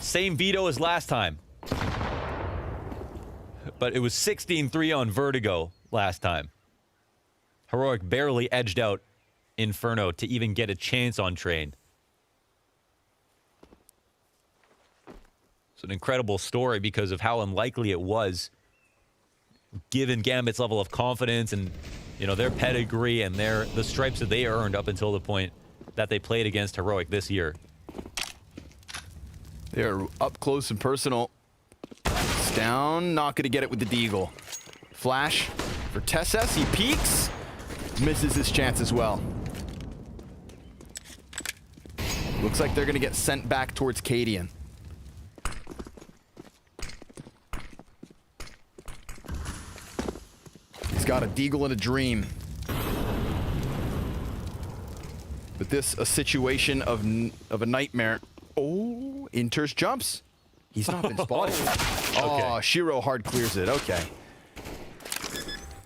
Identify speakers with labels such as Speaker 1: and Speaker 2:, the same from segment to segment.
Speaker 1: Same veto as last time. But it was 16-3 on Vertigo last time. Heroic barely edged out Inferno to even get a chance on Train. It's an incredible story because of how unlikely it was, given Gambit's level of confidence and, you know, their pedigree and the stripes that they earned up until the point that they played against Heroic this year.
Speaker 2: They're up close and personal. It's down, not going to get it with the Deagle. Flash for Tesses, he peeks, misses his chance as well. Looks like they're going to get sent back towards Cadian. He's got a Deagle and a Dream. But this a situation of a nightmare. Oh, Inters jumps. He's not been spotted. Oh, Shiro hard clears it. Okay.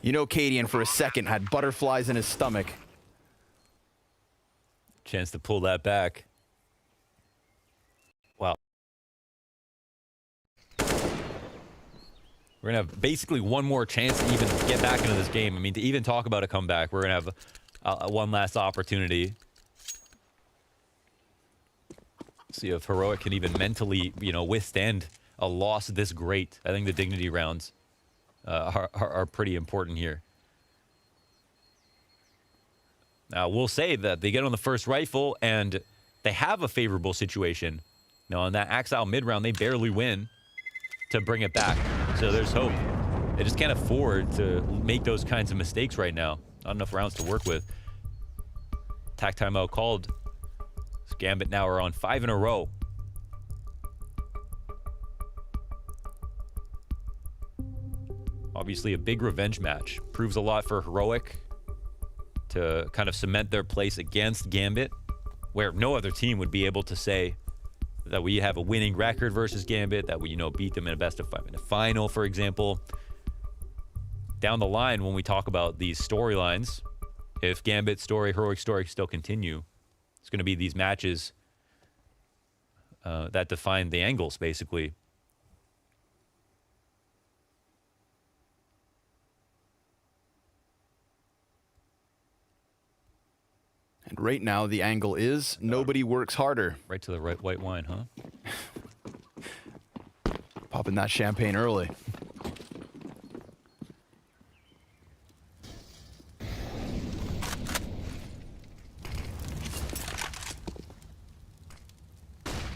Speaker 2: You know, Cadian for a second had butterflies in his stomach.
Speaker 1: Chance to pull that back. Wow. We're going to have basically one more chance to even get back into this game. I mean, to even talk about a comeback, we're going to have one last opportunity. See if Heroic can even mentally, you know, withstand a loss this great. I think the Dignity rounds are pretty important here. Now, we'll say that they get on the first rifle, and they have a favorable situation. Now, on that Axile mid-round, they barely win to bring it back. So there's hope. They just can't afford to make those kinds of mistakes right now. Not enough rounds to work with. Attack timeout called. Gambit now are on 5 in a row. Obviously a big revenge match. Proves a lot for Heroic to kind of cement their place against Gambit, where no other team would be able to say that we have a winning record versus Gambit, that we, you know, beat them in a best-of-5 in a final, for example. Down the line, when we talk about these storylines, if Gambit's story, Heroic story still continue, it's going to be these matches that define the angles, basically.
Speaker 2: And right now, the angle is nobody works harder.
Speaker 1: Right to the right white wine, huh?
Speaker 2: Popping that champagne early.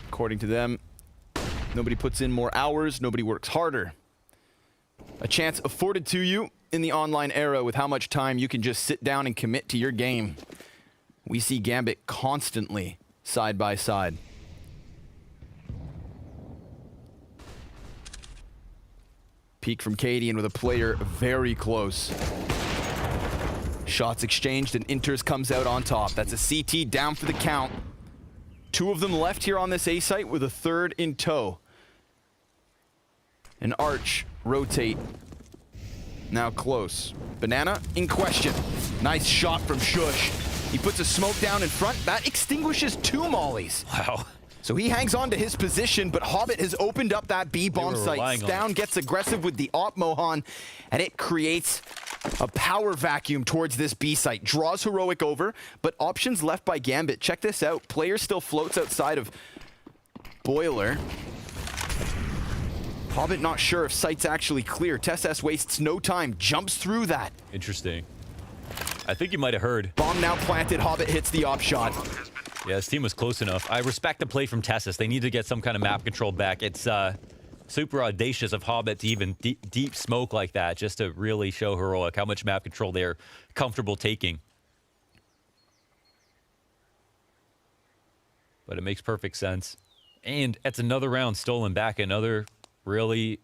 Speaker 2: According to them, nobody puts in more hours, nobody works harder. A chance afforded to you in the online era with how much time you can just sit down and commit to your game. We see Gambit constantly side by side. Peek from Cadian with a player very close. Shots exchanged and Inters comes out on top. That's a CT down for the count. 2 of them left here on this A site with a 3rd in tow. An Arch rotate. Now close. Banana in question. Nice shot from Shush. He puts a smoke down in front. That extinguishes 2 mollies.
Speaker 1: Wow.
Speaker 2: So he hangs on to his position, but Hobbit has opened up that B-bomb site. Down gets aggressive with the Op Mohan, and it creates a power vacuum towards this B site. Draws Heroic over, but options left by Gambit. Check this out. Player still floats outside of Boiler. Hobbit not sure if site's actually clear. Tesses wastes no time, jumps through that.
Speaker 1: Interesting. I think you might have heard.
Speaker 2: Bomb now planted, Hobbit hits the op shot.
Speaker 1: Yeah, his team was close enough. I respect the play from Tessis. They need to get some kind of map control back. It's super audacious of Hobbit to even deep smoke like that, just to really show Heroic how much map control they're comfortable taking. But it makes perfect sense. And it's another round stolen back, another really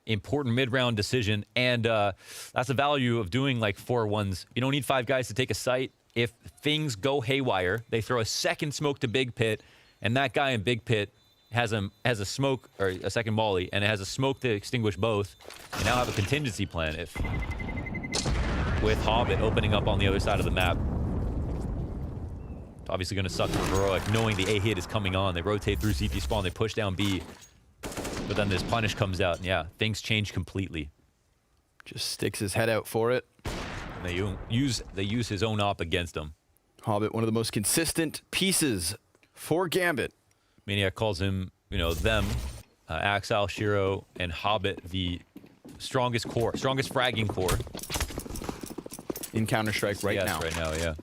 Speaker 1: important mid-round decision, and that's the value of doing like 4-1s. You don't need 5 guys to take a site. If things go haywire, they throw a second smoke to Big Pit, and that guy in Big Pit has a smoke, or a second molly, and it has a smoke to extinguish both. You now have a contingency plan if with Hobbit opening up on the other side of the map. obviously going to suck for Heroic, knowing the A hit is coming on. They rotate through CT spawn, they push down B. But then this punish comes out, and yeah, things change completely.
Speaker 2: Just sticks his head out for it.
Speaker 1: And they use his own op against him.
Speaker 2: Hobbit, one of the most consistent pieces for Gambit.
Speaker 1: Maniac calls him, you know, them, Axile, Shiro, and Hobbit, the strongest core, strongest fragging core.
Speaker 2: In Counter-Strike right now.
Speaker 1: Yes, right now, yeah.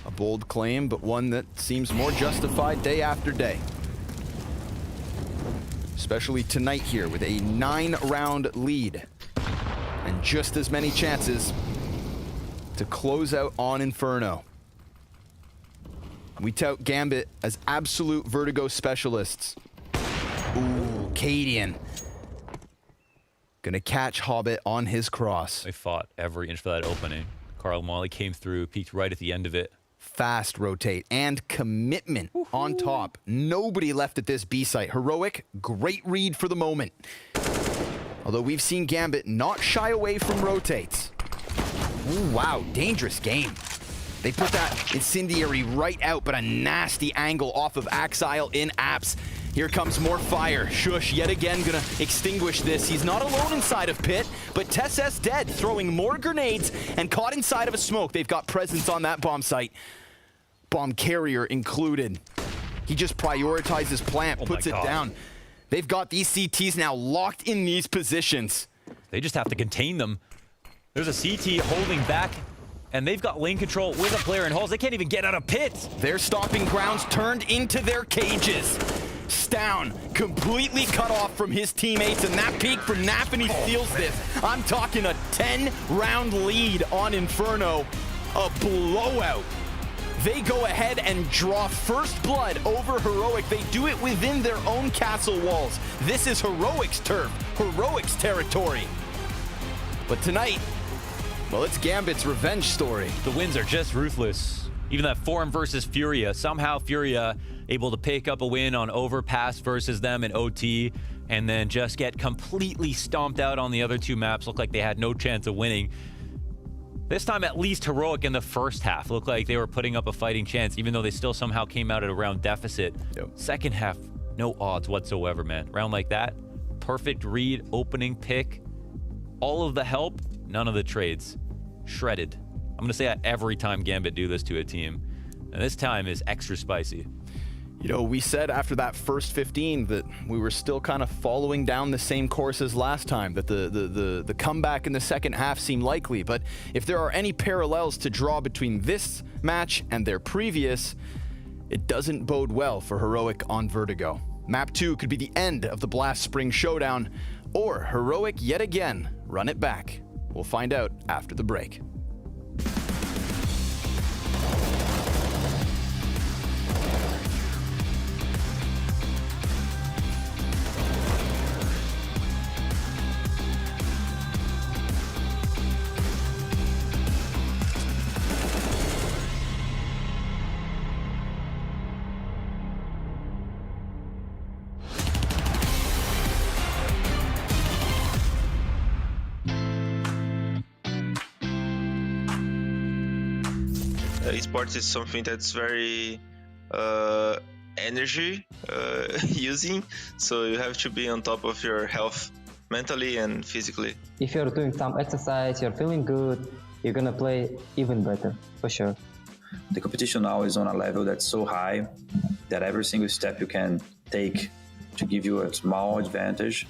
Speaker 2: A bold claim, but one that seems more justified day after day. Especially tonight here with a 9-round lead. And just as many chances to close out on Inferno. We tout Gambit as absolute Vertigo specialists. Ooh, Cadian. Gonna catch Hobbit on his cross.
Speaker 1: They fought every inch for that opening. Carl Molly came through, peeked right at the end of it.
Speaker 2: Fast rotate and commitment on top. Nobody left at this B site. Heroic, great read for the moment. Although we've seen Gambit not shy away from rotates. Ooh, wow, dangerous game. They put that incendiary right out, but a nasty angle off of Axile in apps. Here comes more fire. Shush yet again gonna extinguish this. He's not alone inside of Pit, but Tess dead, throwing more grenades and caught inside of a smoke. They've got presence on that bomb site. Bomb carrier included. He just prioritizes plant, puts it down. They've got these CTs now locked in these positions.
Speaker 1: They just have to contain them. There's a CT holding back, and they've got lane control with a player in halls. They can't even get out of pits.
Speaker 2: Their stomping grounds turned into their cages. Stown completely cut off from his teammates, and that peak from Nap, and he steals this. I'm talking a 10-round lead on Inferno. A blowout. They go ahead and draw first blood over Heroic. They do it within their own castle walls. This is Heroic's turf, Heroic's territory. But tonight, well, it's Gambit's revenge story.
Speaker 1: The wins are just ruthless. Even that Forum versus Furia, somehow Furia able to pick up a win on Overpass versus them in OT, and then just get completely stomped out on the other two maps. Looked like they had no chance of winning. This time, at least Heroic in the first half looked like they were putting up a fighting chance, even though they still somehow came out at a round deficit.
Speaker 2: Yep.
Speaker 1: Second half, no odds whatsoever, man. Round like that, perfect read, opening pick, all of the help, none of the trades. Shredded. I'm gonna say that every time Gambit do this to a team. And this time is extra spicy.
Speaker 2: You know, we said after that first 15 that we were still kind of following down the same course as last time, that the comeback in the second half seemed likely. But if there are any parallels to draw between this match and their previous, it doesn't bode well for Heroic on Vertigo. Map 2 could be the end of the Blast Spring Showdown, or Heroic yet again run it back. We'll find out after the break.
Speaker 3: Esports is something that's very energy using, so you have to be on top of your health mentally and physically.
Speaker 4: If you're doing some exercise, you're feeling good, you're gonna play even better, for sure.
Speaker 5: The competition now is on a level that's so high that every single step you can take to give you a small advantage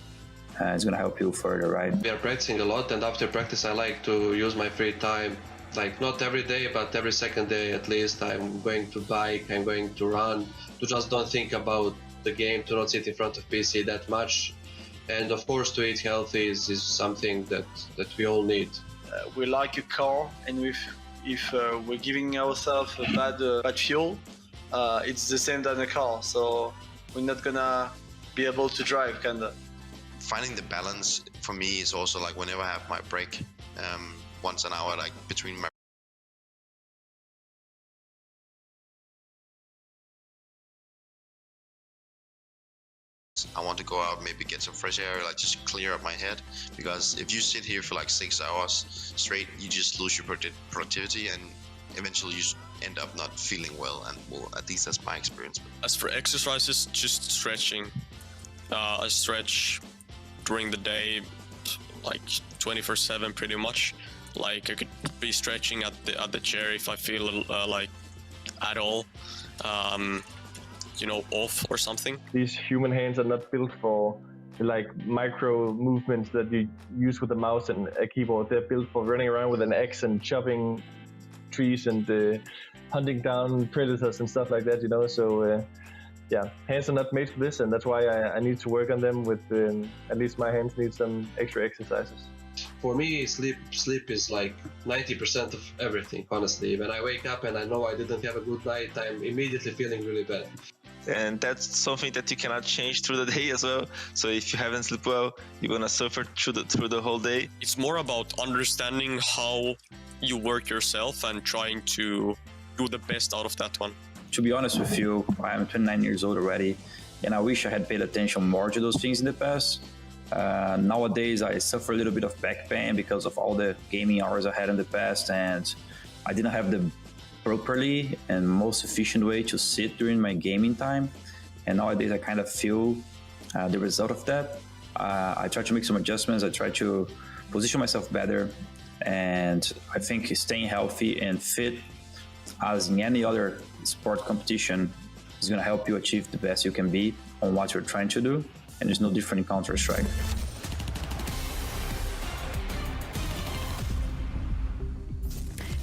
Speaker 5: is gonna help you further, right?
Speaker 6: We are practicing a lot, and after practice I like to use my free time, like not every day, but every second day at least. I'm going to bike, I'm going to run, to just don't think about the game, to not sit in front of PC that much. And of course to eat healthy is something that we all need.
Speaker 7: We like a car, and if we're giving ourselves a bad fuel, it's the same than a car, so we're not gonna be able to drive, kinda.
Speaker 8: Finding the balance for me is also like whenever I have my break, once an hour, like between my I want to go out, maybe get some fresh air, like just clear up my head. Because if you sit here for like 6 hours straight, you just lose your productivity, and eventually you end up not feeling well. And well, at least that's my experience.
Speaker 9: As for exercises, just stretching. I stretch during the day, like 24/7 pretty much. Like I could be stretching at the chair if I feel like at all, off or something.
Speaker 10: These human hands are not built for like micro movements that you use with a mouse and a keyboard. They're built for running around with an axe and chopping trees and hunting down predators and stuff like that, So yeah, hands are not made for this, and that's why I need to work on them with, at least my hands need some extra exercises.
Speaker 6: For me, sleep is like 90% of everything, honestly. When I wake up and I know I didn't have a good night, I'm immediately feeling really bad.
Speaker 3: And that's something that you cannot change through the day as well. So if you haven't slept well, you're gonna suffer through the whole day.
Speaker 9: It's more about understanding how you work yourself and trying to do the best out of that one.
Speaker 5: To be honest with you, I'm 29 years old already, and I wish I had paid attention more to those things in the past. Nowadays, I suffer a little bit of back pain because of all the gaming hours I had in the past, and I didn't have the properly and most efficient way to sit during my gaming time. And nowadays, I kind of feel the result of that. I try to make some adjustments. I try to position myself better, and I think staying healthy and fit, as in any other sport competition, is going to help you achieve the best you can be on what you're trying to do. And it's no different in Counter-Strike.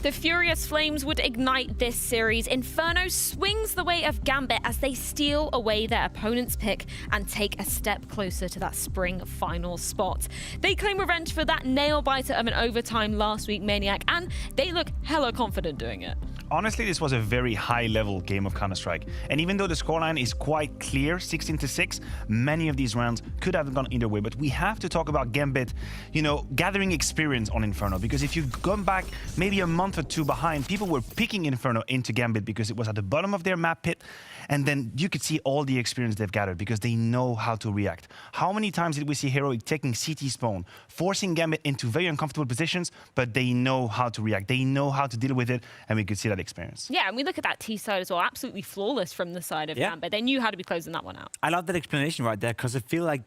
Speaker 11: The Furious Flames would ignite this series. Inferno swings the way of Gambit as they steal away their opponent's pick and take a step closer to that spring final spot. They claim revenge for that nail-biter of an overtime last week, Maniac, and they look hella confident doing it.
Speaker 12: Honestly, this was a very high-level game of Counter-Strike. And even though the scoreline is quite clear, 16-6, many of these rounds could have gone either way. But we have to talk about Gambit, gathering experience on Inferno. Because if you've gone back maybe a month or two behind, people were picking Inferno into Gambit because it was at the bottom of their map pit. And then you could see all the experience they've gathered because they know how to react. How many times did we see Heroic taking CT spawn, forcing Gambit into very uncomfortable positions, but they know how to react. They know how to deal with it, and we could see that experience.
Speaker 11: Yeah, and we look at that T side as well, absolutely flawless from the side of Gambit. They knew how to be closing that one out.
Speaker 13: I love that explanation right there, because I feel like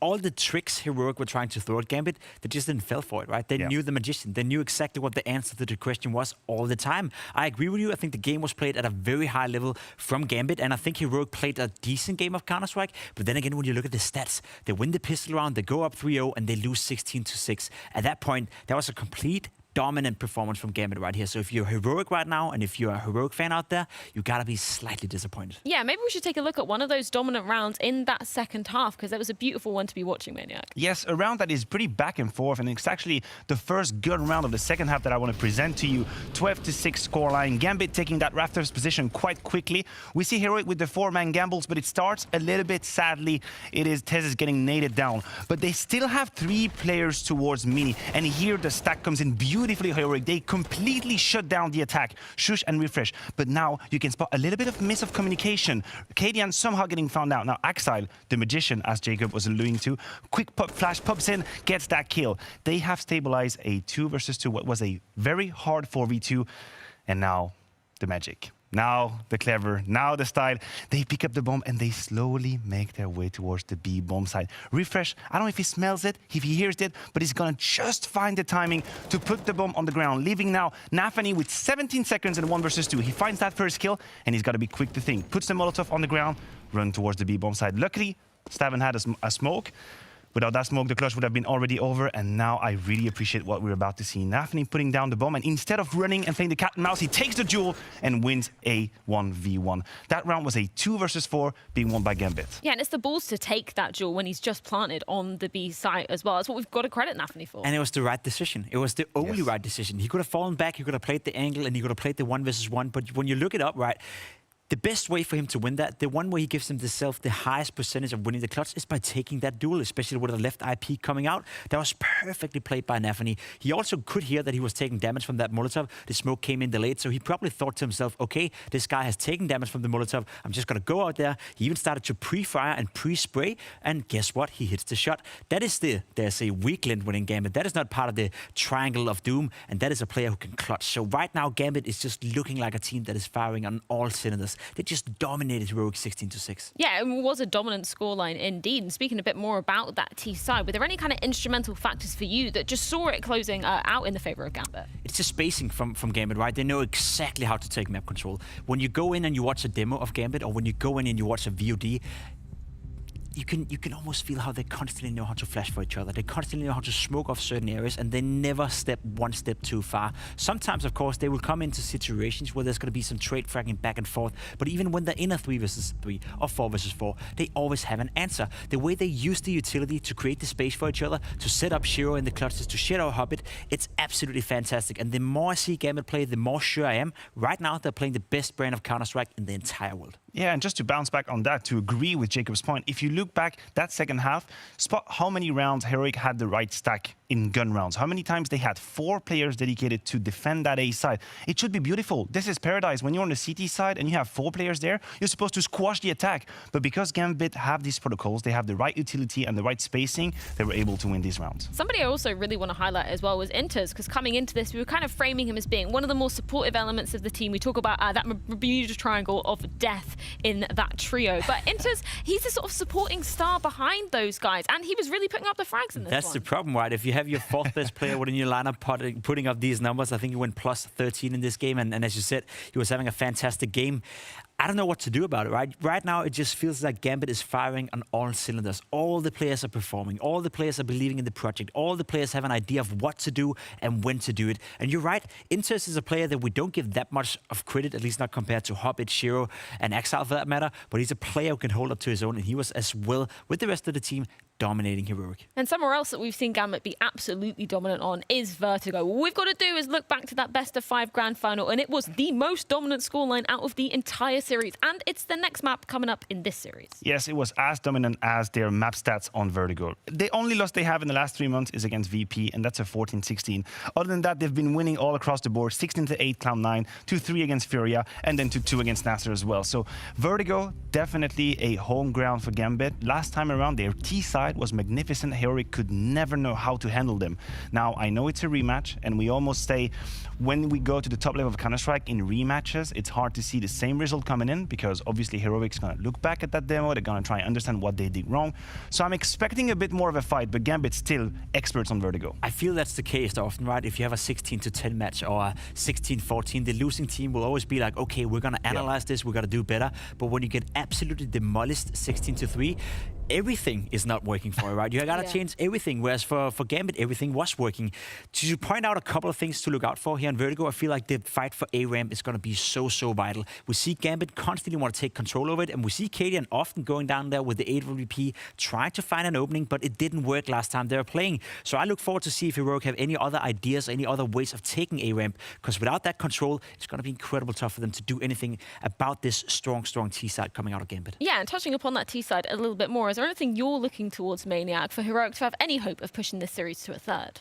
Speaker 13: all the tricks Heroic were trying to throw at Gambit, they just didn't fall for it, right? They knew the magician. They knew exactly what the answer to the question was all the time. I agree with you. I think the game was played at a very high level from Gambit, and I think Heroic played a decent game of Counter-Strike. But then again, when you look at the stats, they win the pistol round, they go up 3-0, and they lose 16-6. At that point, that was a complete dominant performance from Gambit right here. So if you're Heroic right now, and if you're a Heroic fan out there, you gotta be slightly disappointed.
Speaker 11: Yeah, maybe we should take a look at one of those dominant rounds in that second half, because that was a beautiful one to be watching, Maniac.
Speaker 12: Yes, a round that is pretty back and forth, and it's actually the first good round of the second half that I want to present to you. 12-6 scoreline. Gambit taking that Rafters position quite quickly. We see Heroic with the 4-man gambles, but it starts a little bit sadly. Tez is getting naded down, but they still have 3 players towards Mini, and here the stack comes in beautifully. Heroic, they completely shut down the attack, shush and refresh, but now you can spot a little bit of miss of communication. Kadian somehow getting found out. Now Axile, the magician, as Jacob was alluding to, quick pop flash pops in, gets that kill. They have stabilized a 2 versus 2, what was a very hard 4v2, and now the magic. Now the clever, now the style. They pick up the bomb and they slowly make their way towards the B bomb side. Refresh, I don't know if he smells it, if he hears it, but he's gonna just find the timing to put the bomb on the ground, leaving now Nafany with 17 seconds in 1 versus 2. He finds that first kill and he's gotta be quick to think. Puts the Molotov on the ground, run towards the B bomb side. Luckily, Staven had a smoke. Without that smoke, the clutch would have been already over, and now I really appreciate what we're about to see. Nafany putting down the bomb, and instead of running and playing the cat and mouse, he takes the duel and wins a 1v1. That round was a 2 versus 4 being won by Gambit.
Speaker 11: Yeah, and it's the balls to take that duel when he's just planted on the B site as well. That's what we've got to credit Nafany for.
Speaker 13: And it was the right decision. It was the only right decision. He could have fallen back, he could have played the angle, and he could have played the 1 versus 1, but when you look it up, right, The best way for him to win that, the one where he gives himself the highest percentage of winning the clutch, is by taking that duel, especially with the left IP coming out. That was perfectly played by Nafany. He also could hear that he was taking damage from that Molotov. The smoke came in delayed, so he probably thought to himself, okay, this guy has taken damage from the Molotov. I'm just going to go out there. He even started to pre-fire and pre-spray, and guess what? He hits the shot. That is there's a weak link winning Gambit. That is not part of the triangle of doom, and that is a player who can clutch. So right now, Gambit is just looking like a team that is firing on all cylinders. They just dominated Heroic 16-6.
Speaker 11: Yeah, it was a dominant scoreline indeed. And speaking a bit more about that T side, were there any kind of instrumental factors for you that just saw it closing out in the favor of Gambit?
Speaker 13: It's just spacing from Gambit, right? They know exactly how to take map control. When you go in and you watch a demo of Gambit, or when you go in and you watch a VOD, you can almost feel how they constantly know how to flash for each other. They constantly know how to smoke off certain areas, and they never step one step too far. Sometimes, of course, they will come into situations where there's going to be some trade fragging back and forth, but even when they're in a 3 versus 3 or 4 versus 4, they always have an answer. The way they use the utility to create the space for each other, to set up Shiro in the clutches, to shadow Hobbit, it's absolutely fantastic. And the more I see Gambit play, the more sure I am. Right now, they're playing the best brand of Counter-Strike in the entire world.
Speaker 12: Yeah, and just to bounce back on that, to agree with Jacob's point, if you look back that second half, spot how many rounds Heroic had the right stack in gun rounds. How many times they had 4 players dedicated to defend that A side. It should be beautiful. This is paradise. When you're on the CT side and you have 4 players there, you're supposed to squash the attack. But because Gambit have these protocols, they have the right utility and the right spacing, they were able to win these rounds.
Speaker 11: Somebody I also really want to highlight as well was Inters, because coming into this, we were kind of framing him as being one of the more supportive elements of the team. We talk about that Bermuda Triangle of death in that trio. But Inters, he's the sort of supporting star behind those guys, and he was really putting up the frags in this
Speaker 13: That's
Speaker 11: one.
Speaker 13: the problem, right? If you have your 4th best player within your lineup putting up these numbers, I think he went plus 13 in this game, and as you said, he was having a fantastic game. I don't know what to do about it, right? Right now, it just feels like Gambit is firing on all cylinders. All the players are performing. All the players are believing in the project. All the players have an idea of what to do and when to do it. And you're right, Inters is a player that we don't give that much of credit, at least not compared to Hobbit, Shiro, and Exile for that matter. But he's a player who can hold up to his own, and he was as well with the rest of the team dominating Heroic.
Speaker 11: And somewhere else that we've seen Gambit be absolutely dominant on is Vertigo. What we've got to do is look back to that best of 5 grand final, and it was the most dominant scoreline out of the entire series. And it's the next map coming up in this series.
Speaker 12: Yes, it was as dominant as their map stats on Vertigo. The only loss they have in the last 3 months is against VP, and that's a 14-16. Other than that, they've been winning all across the board, 16-8 Cloud9, 2-3 against Furia, and then 2-2 against Nasser as well. So Vertigo, definitely a home ground for Gambit. Last time around, their T side was magnificent. Heroic could never know how to handle them. Now, I know it's a rematch, and we almost say when we go to the top level of Counter-Strike in rematches, it's hard to see the same result coming in, because obviously Heroic's going to look back at that demo, they're going to try and understand what they did wrong. So I'm expecting a bit more of a fight, but Gambit's still experts on Vertigo.
Speaker 13: I feel that's the case often, right? If you have a 16-10 match or a 16-14, the losing team will always be like, okay, we're going to analyze this, we're going to do better. But when you get absolutely demolished 16-3, everything is not working for you, right? You got to change everything, whereas for Gambit, everything was working. To point out a couple of things to look out for here on Vertigo, I feel like the fight for A-Ramp is going to be so vital. We see Gambit constantly want to take control over it, and we see Cadian often going down there with the 8WP, trying to find an opening, but it didn't work last time they were playing. So I look forward to see if Heroic have any other ideas, any other ways of taking A-Ramp, because without that control, it's going to be incredibly tough for them to do anything about this strong T-side coming out of Gambit.
Speaker 11: Yeah, and touching upon that T-side a little bit more, is there anything you're looking towards, Maniac, for Heroic to have any hope of pushing this series to a 3rd?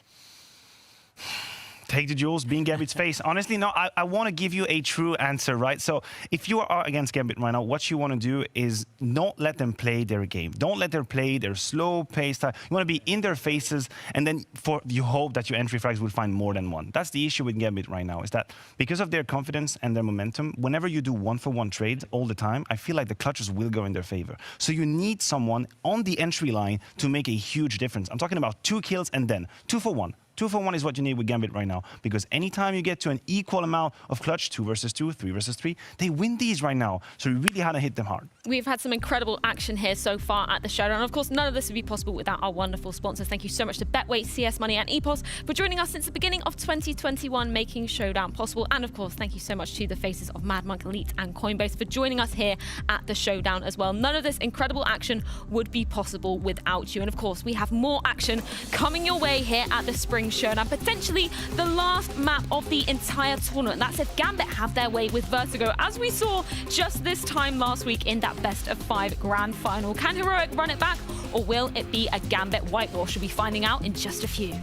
Speaker 12: Take the jewels, being Gambit's face. Honestly, no, I want to give you a true answer, right? So if you are against Gambit right now, what you want to do is not let them play their game. Don't let them play their slow pace. You want to be in their faces, and then you hope that your entry frags will find more than one. That's the issue with Gambit right now, is that because of their confidence and their momentum, whenever you do 1-for-1 trades all the time, I feel like the clutches will go in their favor. So you need someone on the entry line to make a huge difference. I'm talking about 2 kills and then 2-for-1. 2-for-1 is what you need with Gambit right now, because anytime you get to an equal amount of clutch, 2 versus 2, 3 versus 3, they win these right now. So you really had to hit them hard.
Speaker 11: We've had some incredible action here so far at the Showdown. Of course, none of this would be possible without our wonderful sponsors. Thank you so much to Betway, CS Money and EPOS for joining us since the beginning of 2021, making Showdown possible. And of course, thank you so much to the faces of Mad Monk Elite and Coinbase for joining us here at the Showdown as well. None of this incredible action would be possible without you. And of course, we have more action coming your way here at the Spring opening showdown, potentially the last map of the entire tournament. That's if Gambit have their way with Vertigo, as we saw just this time last week in that best-of-5 grand final. Can Heroic run it back, or will it be a Gambit whitewash? We'll be finding out in just a few.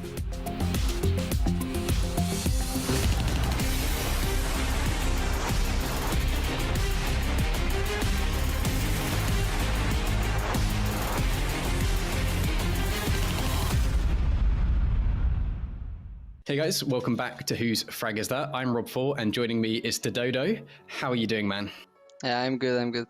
Speaker 14: Hey guys, welcome back to Whose Frag Is That? I'm Rob4 and joining me is Dodo. How are you doing, man?
Speaker 15: Yeah, I'm good.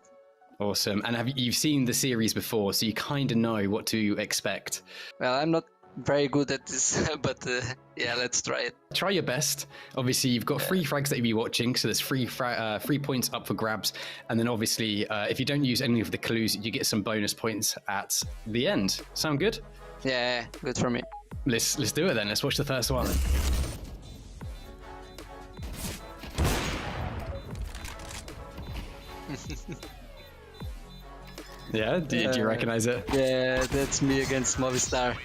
Speaker 14: Awesome. And you've seen the series before, so you kind of know what to expect.
Speaker 15: Well, I'm not very good at this, but yeah, let's try it.
Speaker 14: Try your best. Obviously, you've got 3 frags that you'll be watching, so there's 3 points up for grabs. And then obviously, if you don't use any of the clues, you get some bonus points at the end. Sound good?
Speaker 15: Yeah, good for me.
Speaker 14: Let's do it then. Let's watch the first one. Yeah, do you recognize it?
Speaker 15: Yeah, that's me against Movistar.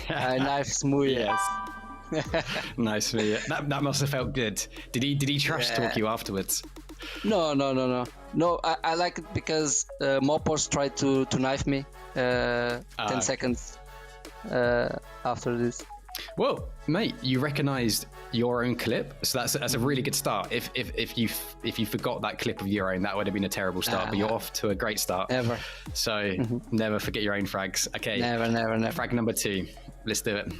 Speaker 15: I knife smooth.
Speaker 14: Yes. Nice. That must have felt good. Did he trash talk you afterwards?
Speaker 15: No. No, I like it because Mopos tried to knife me 10 seconds after this.
Speaker 14: Well, mate, you recognised your own clip, so that's a really good start. If you forgot that clip of your own, that would have been a terrible start. But you're off to a great start.
Speaker 15: Never.
Speaker 14: So never forget your own frags. Okay.
Speaker 15: Never.
Speaker 14: Frag number 2. Let's do it.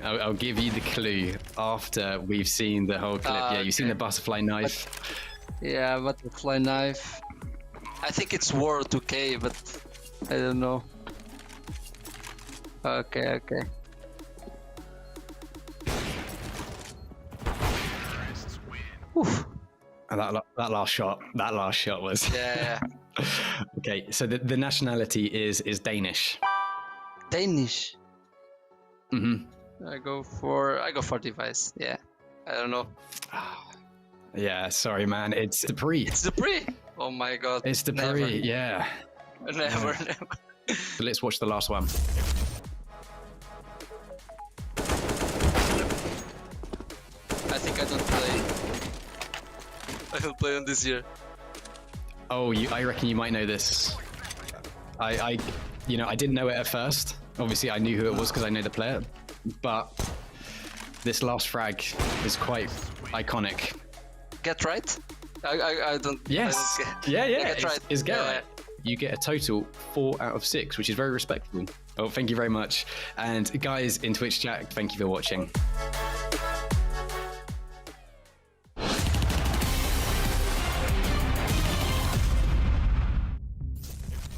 Speaker 14: I'll give you the clue after we've seen the whole clip. Yeah, you've seen the butterfly knife.
Speaker 15: Yeah, butterfly knife. I think it's War 2K, but I don't know. Okay. Oof.
Speaker 14: And that last shot was.
Speaker 15: Yeah.
Speaker 14: Okay, so the nationality is Danish.
Speaker 15: Danish.
Speaker 14: Mm-hmm.
Speaker 15: I go for device. Yeah. I don't know.
Speaker 14: Yeah, sorry, man. It's Dupree.
Speaker 15: It's Dupree. Oh my god.
Speaker 14: It's Dupree. Yeah.
Speaker 15: Never.
Speaker 14: So let's watch the last one.
Speaker 15: I think I don't play. I don't play on this year.
Speaker 14: Oh, I reckon you might know this. I didn't know it at first. Obviously, I knew who it was because I know the player. But this last frag is quite iconic.
Speaker 15: Get right? I don't.
Speaker 14: Yes.
Speaker 15: I don't
Speaker 14: Yeah.
Speaker 15: Get right.
Speaker 14: It's get right. You get a total 4 out of 6, which is very respectable. Oh, thank you very much. And guys in Twitch chat, thank you for watching.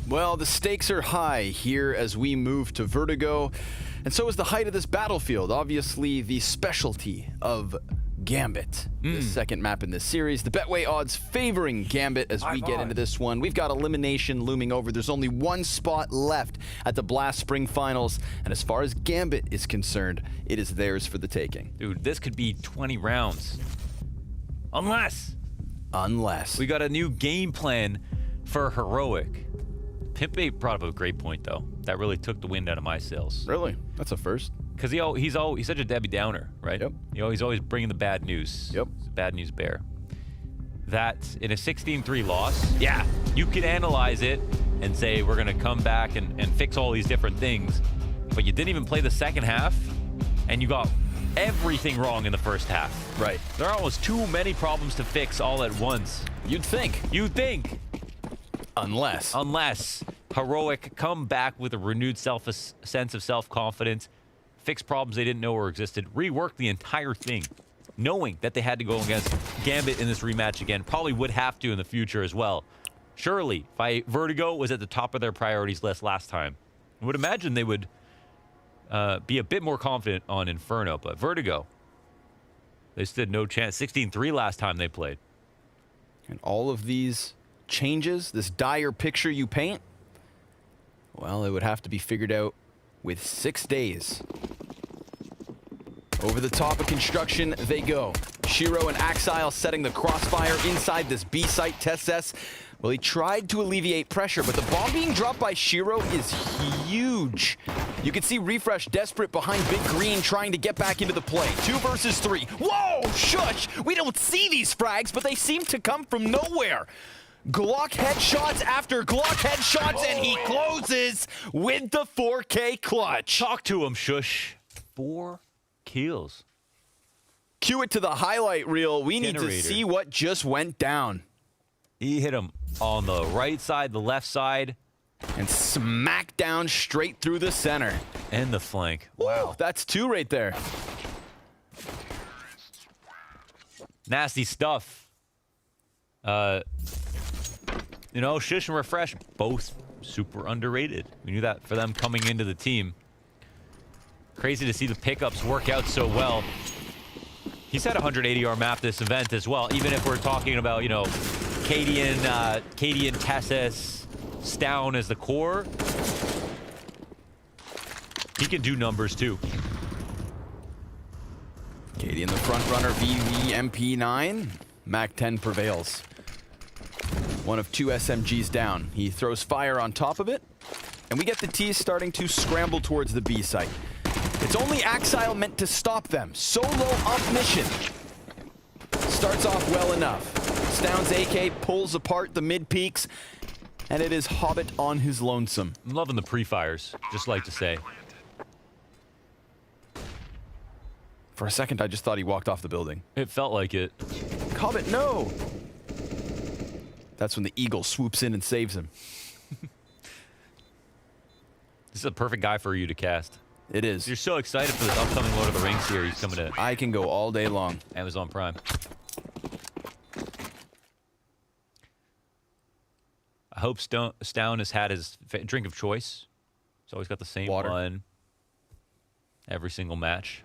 Speaker 2: Well, the stakes are high here as we move to Vertigo, and so is the height of this battlefield. Obviously, the specialty of Gambit, the second map in this series. The Betway odds favoring Gambit as we get into this one. We've got elimination looming over. There's only 1 spot left at the Blast Spring Finals, and as far as Gambit is concerned, it is theirs for the taking.
Speaker 1: Dude, this could be 20 rounds. Unless we got a new game plan for Heroic. Pimp8 brought up a great point, though. That really took the wind out of my sails.
Speaker 2: Really? That's a first.
Speaker 1: Because he's such a Debbie Downer, right?
Speaker 2: Yep.
Speaker 1: He's always bringing the bad news.
Speaker 2: Yep.
Speaker 1: He's a bad news bear. That in a 16-3 loss, yeah, you could analyze it and say we're going to come back and fix all these different things. But you didn't even play the second half, and you got everything wrong in the first half.
Speaker 2: Right.
Speaker 1: There are almost too many problems to fix all at once.
Speaker 2: You'd think.
Speaker 1: Unless Heroic come back with a renewed sense of self-confidence, fix problems they didn't know were existed, rework the entire thing, knowing that they had to go against Gambit in this rematch again, probably would have to in the future as well. Surely, Vertigo was at the top of their priorities list last time. I would imagine they would be a bit more confident on Inferno, but Vertigo, they stood no chance. 16-3 last time they played.
Speaker 2: And all of these changes, this dire picture you paint, well, it would have to be figured out with 6 days. Over the top of construction they go. Shiro and Axile setting the crossfire inside this B site. TeSeS, well, he tried to alleviate pressure, but the bomb being dropped by Shiro is huge. You can see Refresh desperate behind Big Green trying to get back into the play. 2 versus 3. Whoa, shush! We don't see these frags, but they seem to come from nowhere. Glock headshots after Glock headshots, and he closes with the 4K clutch.
Speaker 1: Talk to him, shush. 4 kills.
Speaker 2: Cue it to the highlight reel. We need to see what just went down.
Speaker 1: He hit him on the right side, the left side.
Speaker 2: And smack down straight through the center.
Speaker 1: And the flank.
Speaker 2: Wow. Ooh, that's 2 right there.
Speaker 1: Nasty stuff. You know, Shush and Refresh, both super underrated. We knew that for them coming into the team. Crazy to see the pickups work out so well. He's had a 180R map this event as well, even if we're talking about, you know, Cadian, TeSeS, Stown as the core. He can do numbers too.
Speaker 2: Cadian the front runner, VVMP9. MAC-10 prevails. 1 of 2 SMGs down. He throws fire on top of it, and we get the T's starting to scramble towards the B site. It's only Axile meant to stop them. Solo up mission. Starts off well enough. Stown's AK pulls apart the mid peaks, and it is Hobbit on his lonesome.
Speaker 1: I'm loving the pre-fires, just like to say.
Speaker 2: For a second, I just thought he walked off the building.
Speaker 1: It felt like it.
Speaker 2: Hobbit, no! That's when the Eagle swoops in and saves him.
Speaker 1: This is a perfect guy for you to cast.
Speaker 2: It is.
Speaker 1: You're so excited for this upcoming Lord of the Rings series coming to...
Speaker 2: I can go all day long.
Speaker 1: Amazon Prime. I hope Stown has had his drink of choice. He's always got the same one every single match.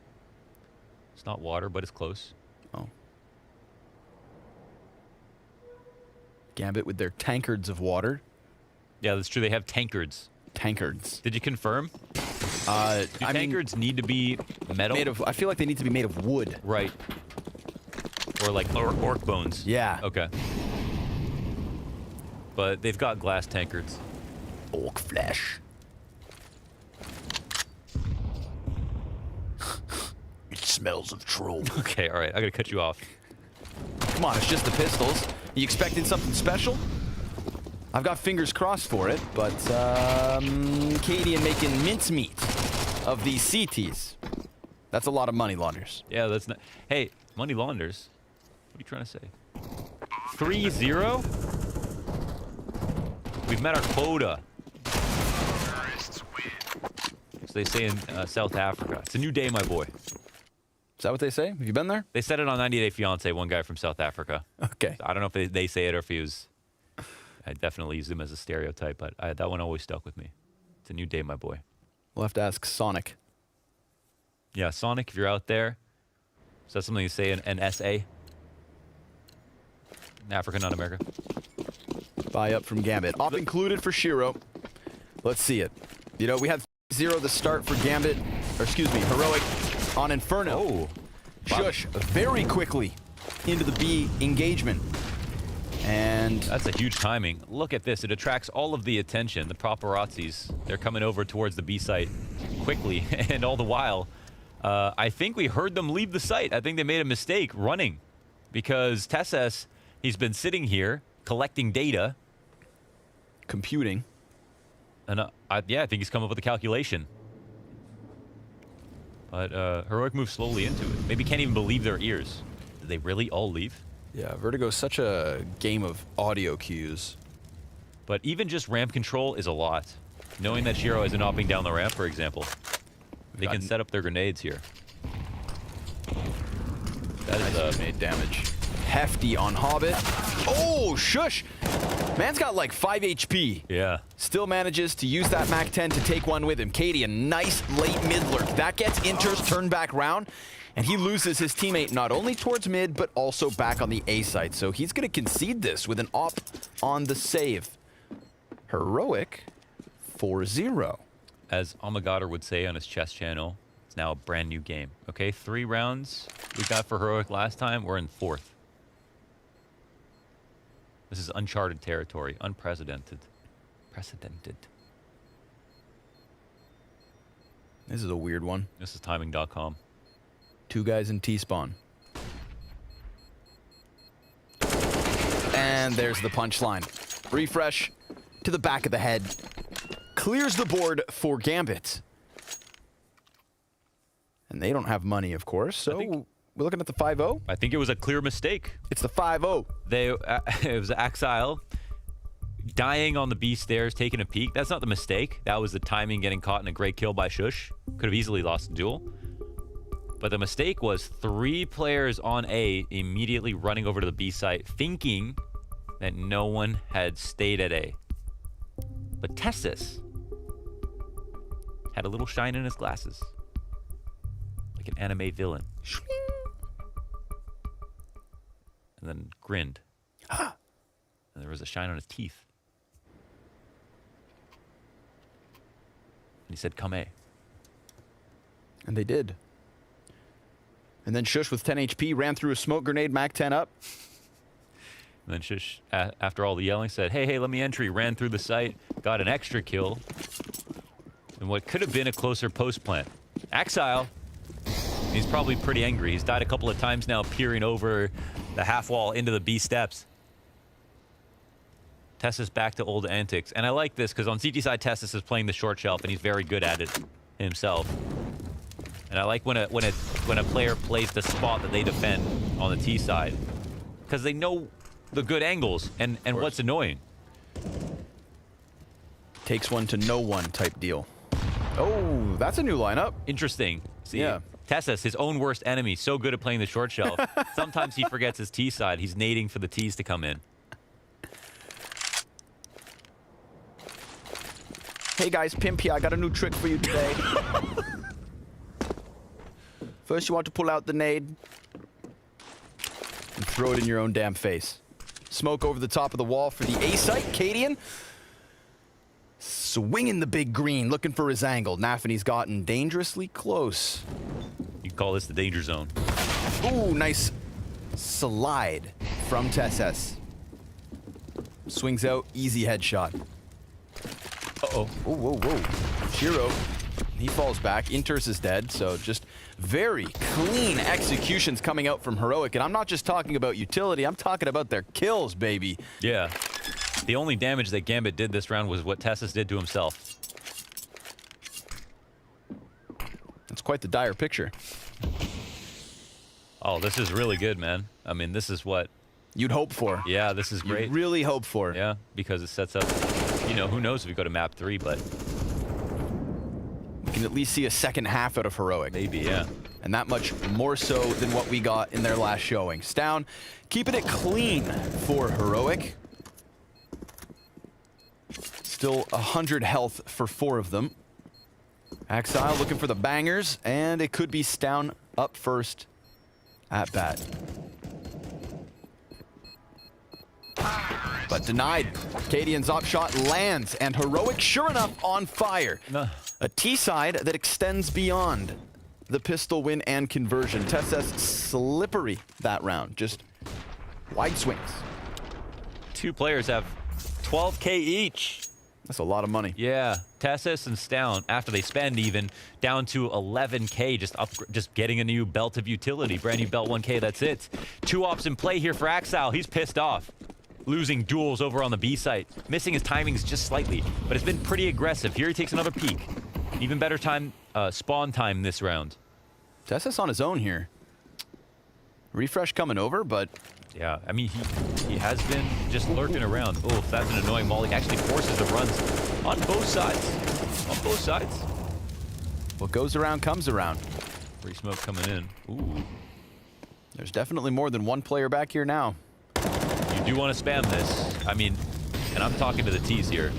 Speaker 1: It's not water, but it's close.
Speaker 2: Oh. Gambit with their tankards of water.
Speaker 1: Yeah, that's true. They have tankards.
Speaker 2: Tankards.
Speaker 1: Did you confirm? Do tankards need to be metal?
Speaker 2: Made of, I feel like they need to be made of wood.
Speaker 1: Right. Or like orc bones.
Speaker 2: Yeah.
Speaker 1: Okay. But they've got glass tankards.
Speaker 2: Orc flesh. It smells of troll.
Speaker 1: Okay, all right. I gotta cut you off.
Speaker 2: Come on, it's just the pistols. You expecting something special? I've got fingers crossed for it, but Cadian making mincemeat of these CTs. That's a lot of money launders.
Speaker 1: Yeah, that's not... Hey, money launders? What are you trying to say? 3-0? We've met our quota. So they say in South Africa. It's a new day, my boy.
Speaker 2: Is that what they say? Have you been there?
Speaker 1: They said it on 90 Day Fiancé, one guy from South Africa.
Speaker 2: Okay.
Speaker 1: So I don't know if they say it or if he was... I definitely use him as a stereotype, but that one always stuck with me. It's a new day, my boy.
Speaker 2: We'll have to ask Sonic.
Speaker 1: Yeah, Sonic, if you're out there, is that something you say in SA? In Africa, not America.
Speaker 2: Buy up from Gambit. Op included for Shiro. Let's see it. You know, we had 0 the start for Gambit, or excuse me, Heroic on Inferno.
Speaker 1: Oh.
Speaker 2: Shush very quickly into the B engagement. And
Speaker 1: that's a huge timing. Look at this. It attracts all of the attention. The paparazzis, they're coming over towards the B site quickly. And all the while, I think we heard them leave the site. I think they made a mistake running because TeSeS, he's been sitting here collecting data.
Speaker 2: Computing.
Speaker 1: And yeah, I think he's come up with a calculation. But Heroic moves slowly into it. Maybe can't even believe their ears. Did they really all leave?
Speaker 2: Yeah, Vertigo's such a game of audio cues.
Speaker 1: But even just ramp control is a lot. Knowing that Shiro isn't hopping down the ramp, for example. They can set up their grenades here. That is
Speaker 2: made damage. Hefty on Hobbit. Oh, shush! Man's got like 5 HP.
Speaker 1: Yeah.
Speaker 2: Still manages to use that MAC-10 to take one with him. Cadian, nice late mid lurk. That gets Inter's turned back round. And he loses his teammate not only towards mid, but also back on the A side. So he's going to concede this with an op on the save. Heroic 4-0.
Speaker 1: As Amagadar would say on his chess channel, It's now a brand new game. Okay, 3 rounds we got for Heroic last time. We're in 4th. This is uncharted territory. Unprecedented. Precedented.
Speaker 2: This is a weird one.
Speaker 1: This is timing.com.
Speaker 2: 2 guys in T-spawn. And there's the punchline. Refresh to the back of the head. Clears the board for Gambit. And they don't have money, of course, so we're looking at the 5-0.
Speaker 1: I think it was a clear mistake.
Speaker 2: It's the 5-0.
Speaker 1: It was Axile dying on the B stairs, taking a peek. That's not the mistake. That was the timing, getting caught in a great kill by Shush. Could have easily lost the duel. But the mistake was 3 players on A immediately running over to the B site, thinking that no one had stayed at A. But Tessus had a little shine in his glasses. Like an anime villain. And then grinned. And there was a shine on his teeth. And he said, come A.
Speaker 2: And they did. And then Shush with 10 HP ran through a smoke grenade, Mac 10 up.
Speaker 1: And then Shush, after all the yelling, said, hey, let me entry. Ran through the site, got an extra kill. And what could have been a closer post plant. Axile, he's probably pretty angry. He's died a couple of times now, peering over the half wall into the B steps. Tessus back to old antics. And I like this because on CT side, Tessus is playing the short shelf, and he's very good at it himself. And I like when a player plays the spot that they defend on the T side, because they know the good angles and what's annoying.
Speaker 2: Takes one to no one type deal. Oh, that's a new lineup.
Speaker 1: Interesting. See,
Speaker 2: yeah.
Speaker 1: Tessus, his own worst enemy, so good at playing the short shelf. Sometimes he forgets his T side. He's nading for the T's to come in.
Speaker 2: Hey guys, Pimp here. I got a new trick for you today. First, you want to pull out the nade and throw it in your own damn face. Smoke over the top of the wall for the A site. Cadian swinging the big green, looking for his angle. Nafany's gotten dangerously close.
Speaker 1: You can call this the danger zone.
Speaker 2: Ooh, nice slide from Tessus. Swings out, easy headshot. Uh-oh. Whoa, whoa, whoa. Shiro, he falls back. Inters is dead, so just very clean executions coming out from Heroic. And I'm not just talking about utility, I'm talking about their kills, baby.
Speaker 1: Yeah. The only damage that Gambit did this round was what Tessus did to himself.
Speaker 2: That's quite the dire picture.
Speaker 1: Oh, this is really good, man. I mean, this is what
Speaker 2: you'd hope for.
Speaker 1: Yeah, this is great.
Speaker 2: You'd really hope for.
Speaker 1: Yeah, because it sets up, you know, who knows if we go to map 3, but
Speaker 2: we can at least see a second half out of Heroic.
Speaker 1: Maybe, yeah.
Speaker 2: And that much more so than what we got in their last showing. Stown keeping it clean for Heroic. Still 100 health for 4 of them. Axile looking for the bangers, and it could be Stown up first at bat. But denied. Cadian's op shot lands, and Heroic, sure enough, on fire. A T-side that extends beyond the pistol win and conversion. Tessus slippery that round, just wide swings.
Speaker 1: 2 players have 12K each.
Speaker 2: That's a lot of money.
Speaker 1: Yeah, Tessus and Stown, after they spend even, down to 11K, just getting a new belt of utility. Brand new belt 1K, that's it. 2 ops in play here for Axile. He's pissed off. Losing duels over on the B site. Missing his timings just slightly, but it's been pretty aggressive. Here he takes another peek. Even better time, spawn time this round.
Speaker 2: Tessus on his own here. Refresh coming over, but...
Speaker 1: Yeah, I mean, he has been just lurking around. Oh, that's an annoying molly. Actually forces the runs on both sides. On both sides.
Speaker 2: What goes around comes around.
Speaker 1: Free smoke coming in. Ooh.
Speaker 2: There's definitely more than one player back here now.
Speaker 1: You do want to spam this. I mean, and I'm talking to the T's here.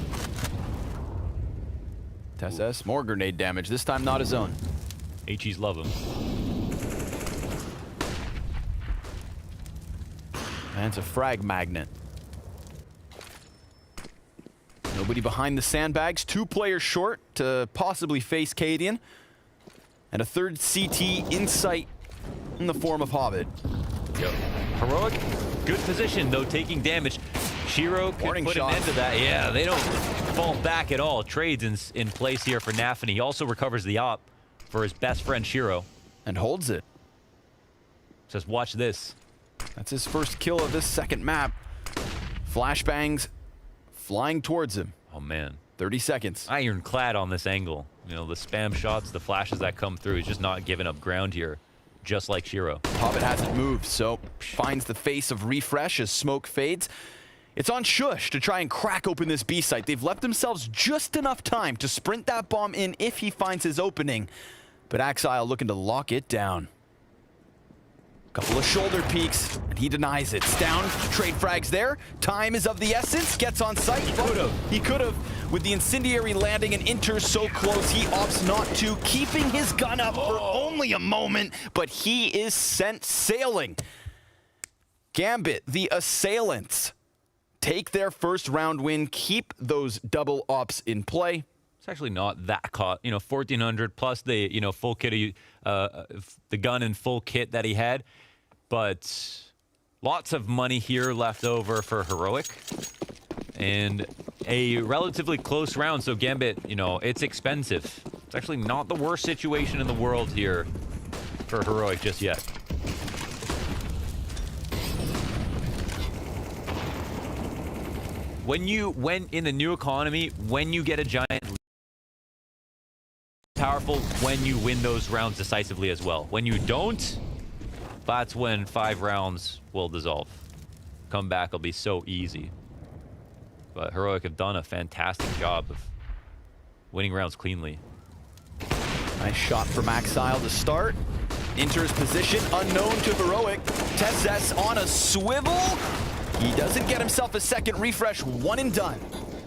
Speaker 2: Tessus, more grenade damage. This time not his own.
Speaker 1: HEs love him.
Speaker 2: And it's a frag magnet. Nobody behind the sandbags. 2 players short to possibly face Cadian. And a third CT in sight in the form of Hobbit.
Speaker 1: Yep. Heroic, good position though, taking damage. Shiro can put an end to that. Yeah, they don't fall back at all. Trades in place here for Nafany. He also recovers the op for his best friend Shiro.
Speaker 2: And holds it.
Speaker 1: Says, watch this.
Speaker 2: That's his first kill of this second map. Flashbangs flying towards him.
Speaker 1: Oh man.
Speaker 2: 30 seconds.
Speaker 1: Ironclad on this angle. You know, the spam shots, the flashes that come through. He's just not giving up ground here, just like Shiro.
Speaker 2: Hobbit hasn't moved, so finds the face of Refresh as smoke fades. It's on Shush to try and crack open this B site. They've left themselves just enough time to sprint that bomb in if he finds his opening. But Axile looking to lock it down. Couple of shoulder peeks, and he denies it. Down, trade frags there. Time is of the essence. Gets on site. He could have. With the incendiary landing and Inter so close, he opts not to, keeping his gun up for only a moment, but he is sent sailing. Gambit, the assailants, take their first round win, keep those double ops in play.
Speaker 1: It's actually not that caught. You know, 1400 plus the, you know, full kit, the gun and full kit that he had. But lots of money here left over for Heroic. And a relatively close round, so Gambit, you know, it's expensive. It's actually not the worst situation in the world here for Heroic just yet. When in the new economy, when you get a giant lead, powerful when you win those rounds decisively as well. When you don't, that's when 5 rounds will dissolve. Comeback will be so easy. But Heroic have done a fantastic job of winning rounds cleanly.
Speaker 2: Nice shot from Axile to start. Enters position unknown to Heroic. Tesses on a swivel. He doesn't get himself a second refresh, one and done.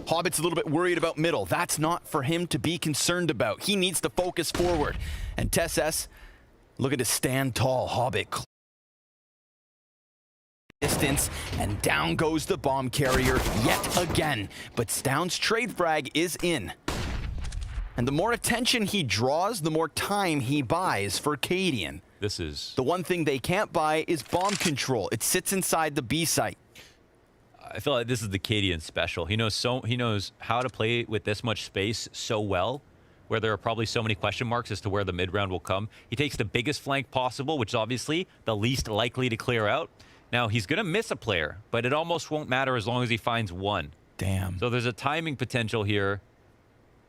Speaker 2: Hobbit's a little bit worried about middle. That's not for him to be concerned about. He needs to focus forward. And Tesses looking to stand tall. Hobbit distance, and down goes the bomb carrier yet again. But Stound's trade frag is in. And the more attention he draws, the more time he buys for Cadian.
Speaker 1: This is...
Speaker 2: The one thing they can't buy is bomb control. It sits inside the B site.
Speaker 1: I feel like this is the Cadian special. He knows how to play with this much space so well, where there are probably so many question marks as to where the mid round will come. He takes the biggest flank possible, which is obviously the least likely to clear out. Now, he's going to miss a player, but it almost won't matter as long as he finds one.
Speaker 2: Damn.
Speaker 1: So there's a timing potential here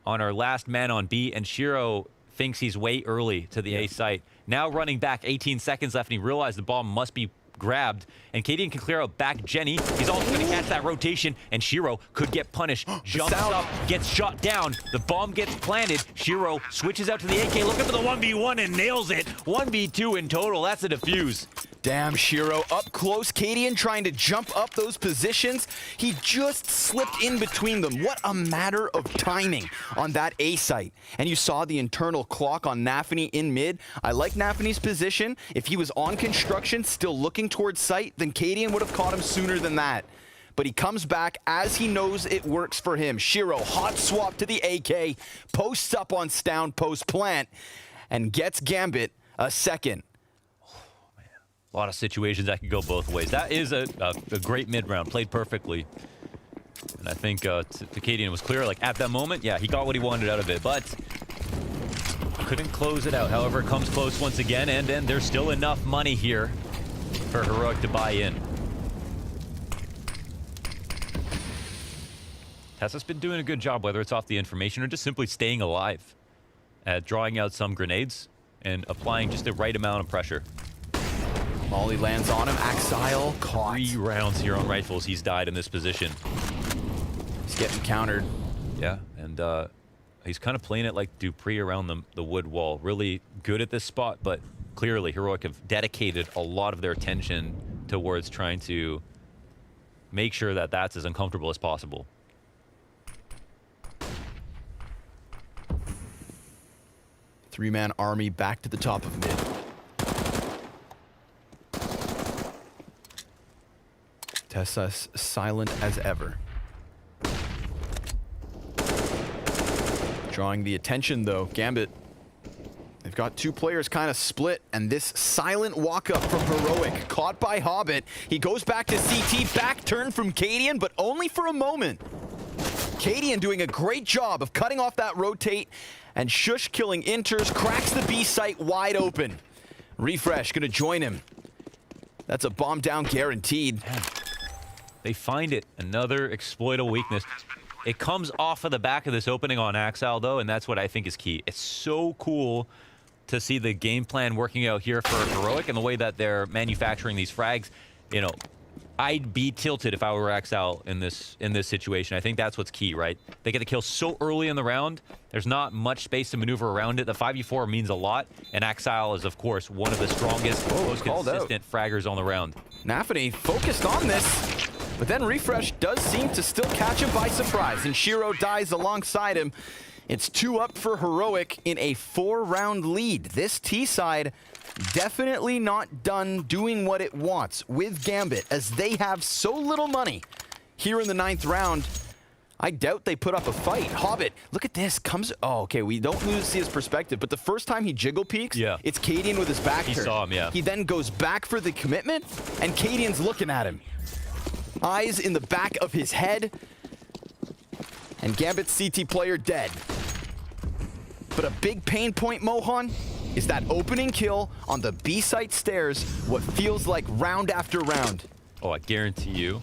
Speaker 1: on our last man on B, and Shiro thinks he's way early to the A site. Now running back, 18 seconds left, and he realized the bomb must be grabbed, and Cadian can clear out back Jenny. He's also going to catch that rotation, and Shiro could get punished. Jumps up, gets shot down. The bomb gets planted. Shiro switches out to the AK, looking for the 1v1 and nails it. 1v2 in total. That's a defuse.
Speaker 2: Damn, Shiro up close. Cadian trying to jump up those positions. He just slipped in between them. What a matter of timing on that A site. And you saw the internal clock on Nafany in mid. I like Nafany's position. If he was on construction, still looking towards site, then Cadian would have caught him sooner than that. But he comes back as he knows it works for him. Shiro, hot swap to the AK, posts up on Stound, post plant, and gets Gambit a second.
Speaker 1: A lot of situations that could go both ways. That is a great mid-round, played perfectly. And I think Cadian was clear, like, at that moment, yeah, he got what he wanted out of it, but couldn't close it out. However, it comes close once again, and then there's still enough money here for Heroic to buy in. Tessa's been doing a good job, whether it's off the information or just simply staying alive at drawing out some grenades and applying just the right amount of pressure.
Speaker 2: Molly lands on him. Axile caught.
Speaker 1: 3 rounds here on rifles. He's died in this position.
Speaker 2: He's getting countered.
Speaker 1: Yeah, and he's kind of playing it like Dupree around the wood wall. Really good at this spot, but clearly Heroic have dedicated a lot of their attention towards trying to make sure that that's as uncomfortable as possible.
Speaker 2: Three-man army back to the top of mid. Tessa's silent as ever. Drawing the attention, though. Gambit, they've got two players kind of split, and this silent walk-up from Heroic, caught by Hobbit. He goes back to CT, back turn from Cadian, but only for a moment. Cadian doing a great job of cutting off that rotate, and Shush killing Inters, cracks the B site wide open. Refresh gonna join him. That's a bomb down guaranteed.
Speaker 1: Man, they find it. Another exploitable weakness. It comes off of the back of this opening on Axile, though, and that's what I think is key. It's so cool to see the game plan working out here for Heroic and the way that they're manufacturing these frags. You know, I'd be tilted if I were Axile in this situation. I think that's what's key, right? They get the kill so early in the round. There's not much space to maneuver around it. The 5v4 means a lot, and Axile is, of course, one of the strongest, most consistent fraggers on the round.
Speaker 2: Nafany focused on this. But then Refresh does seem to still catch him by surprise, and Shiro dies alongside him. It's 2 up for Heroic in a 4-round lead. This T-side definitely not done doing what it wants with Gambit, as they have so little money. Here in the 9th round, I doubt they put up a fight. Hobbit, look at this, comes... Oh, okay, we don't see his perspective, but the first time he jiggle peeks, it's Cadian with his back turn.
Speaker 1: He saw him, yeah.
Speaker 2: He then goes back for the commitment, and Cadian's looking at him. Eyes in the back of his head, and Gambit's CT player dead. But a big pain point, Mohan, is that opening kill on the B site stairs, what feels like round after round.
Speaker 1: Oh, I guarantee you.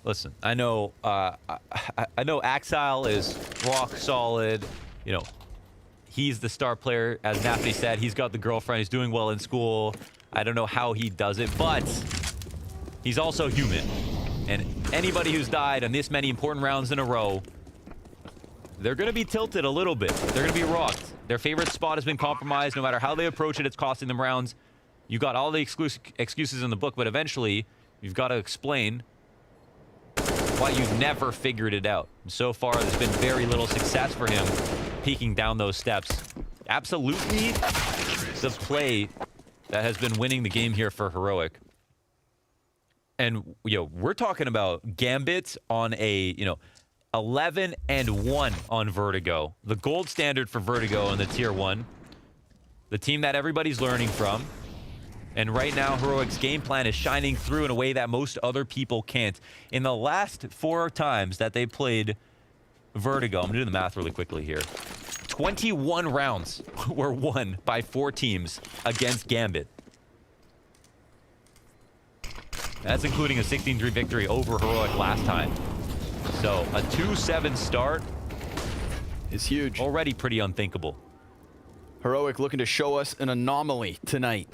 Speaker 1: Listen, I know Axile is rock solid. You know, he's the star player, as Nafany said. He's got the girlfriend. He's doing well in school. I don't know how he does it, but he's also human. And anybody who's died on this many important rounds in a row, they're going to be tilted a little bit. They're going to be rocked. Their favorite spot has been compromised. No matter how they approach it, it's costing them rounds. You got all the excuses in the book, but eventually you've got to explain why you've never figured it out. And so far, there's been very little success for him peeking down those steps. Absolutely the play that has been winning the game here for Heroic. And, you know, we're talking about Gambit on a, 11-1 on Vertigo. The gold standard for Vertigo in the Tier 1. The team that everybody's learning from. And right now, Heroic's game plan is shining through in a way that most other people can't. In the last 4 times that they played Vertigo, I'm going to do the math really quickly here. 21 rounds were won by 4 teams against Gambit. That's including a 16-3 victory over Heroic last time. So a 2-7 start
Speaker 2: is huge.
Speaker 1: Already pretty unthinkable.
Speaker 2: Heroic looking to show us an anomaly tonight.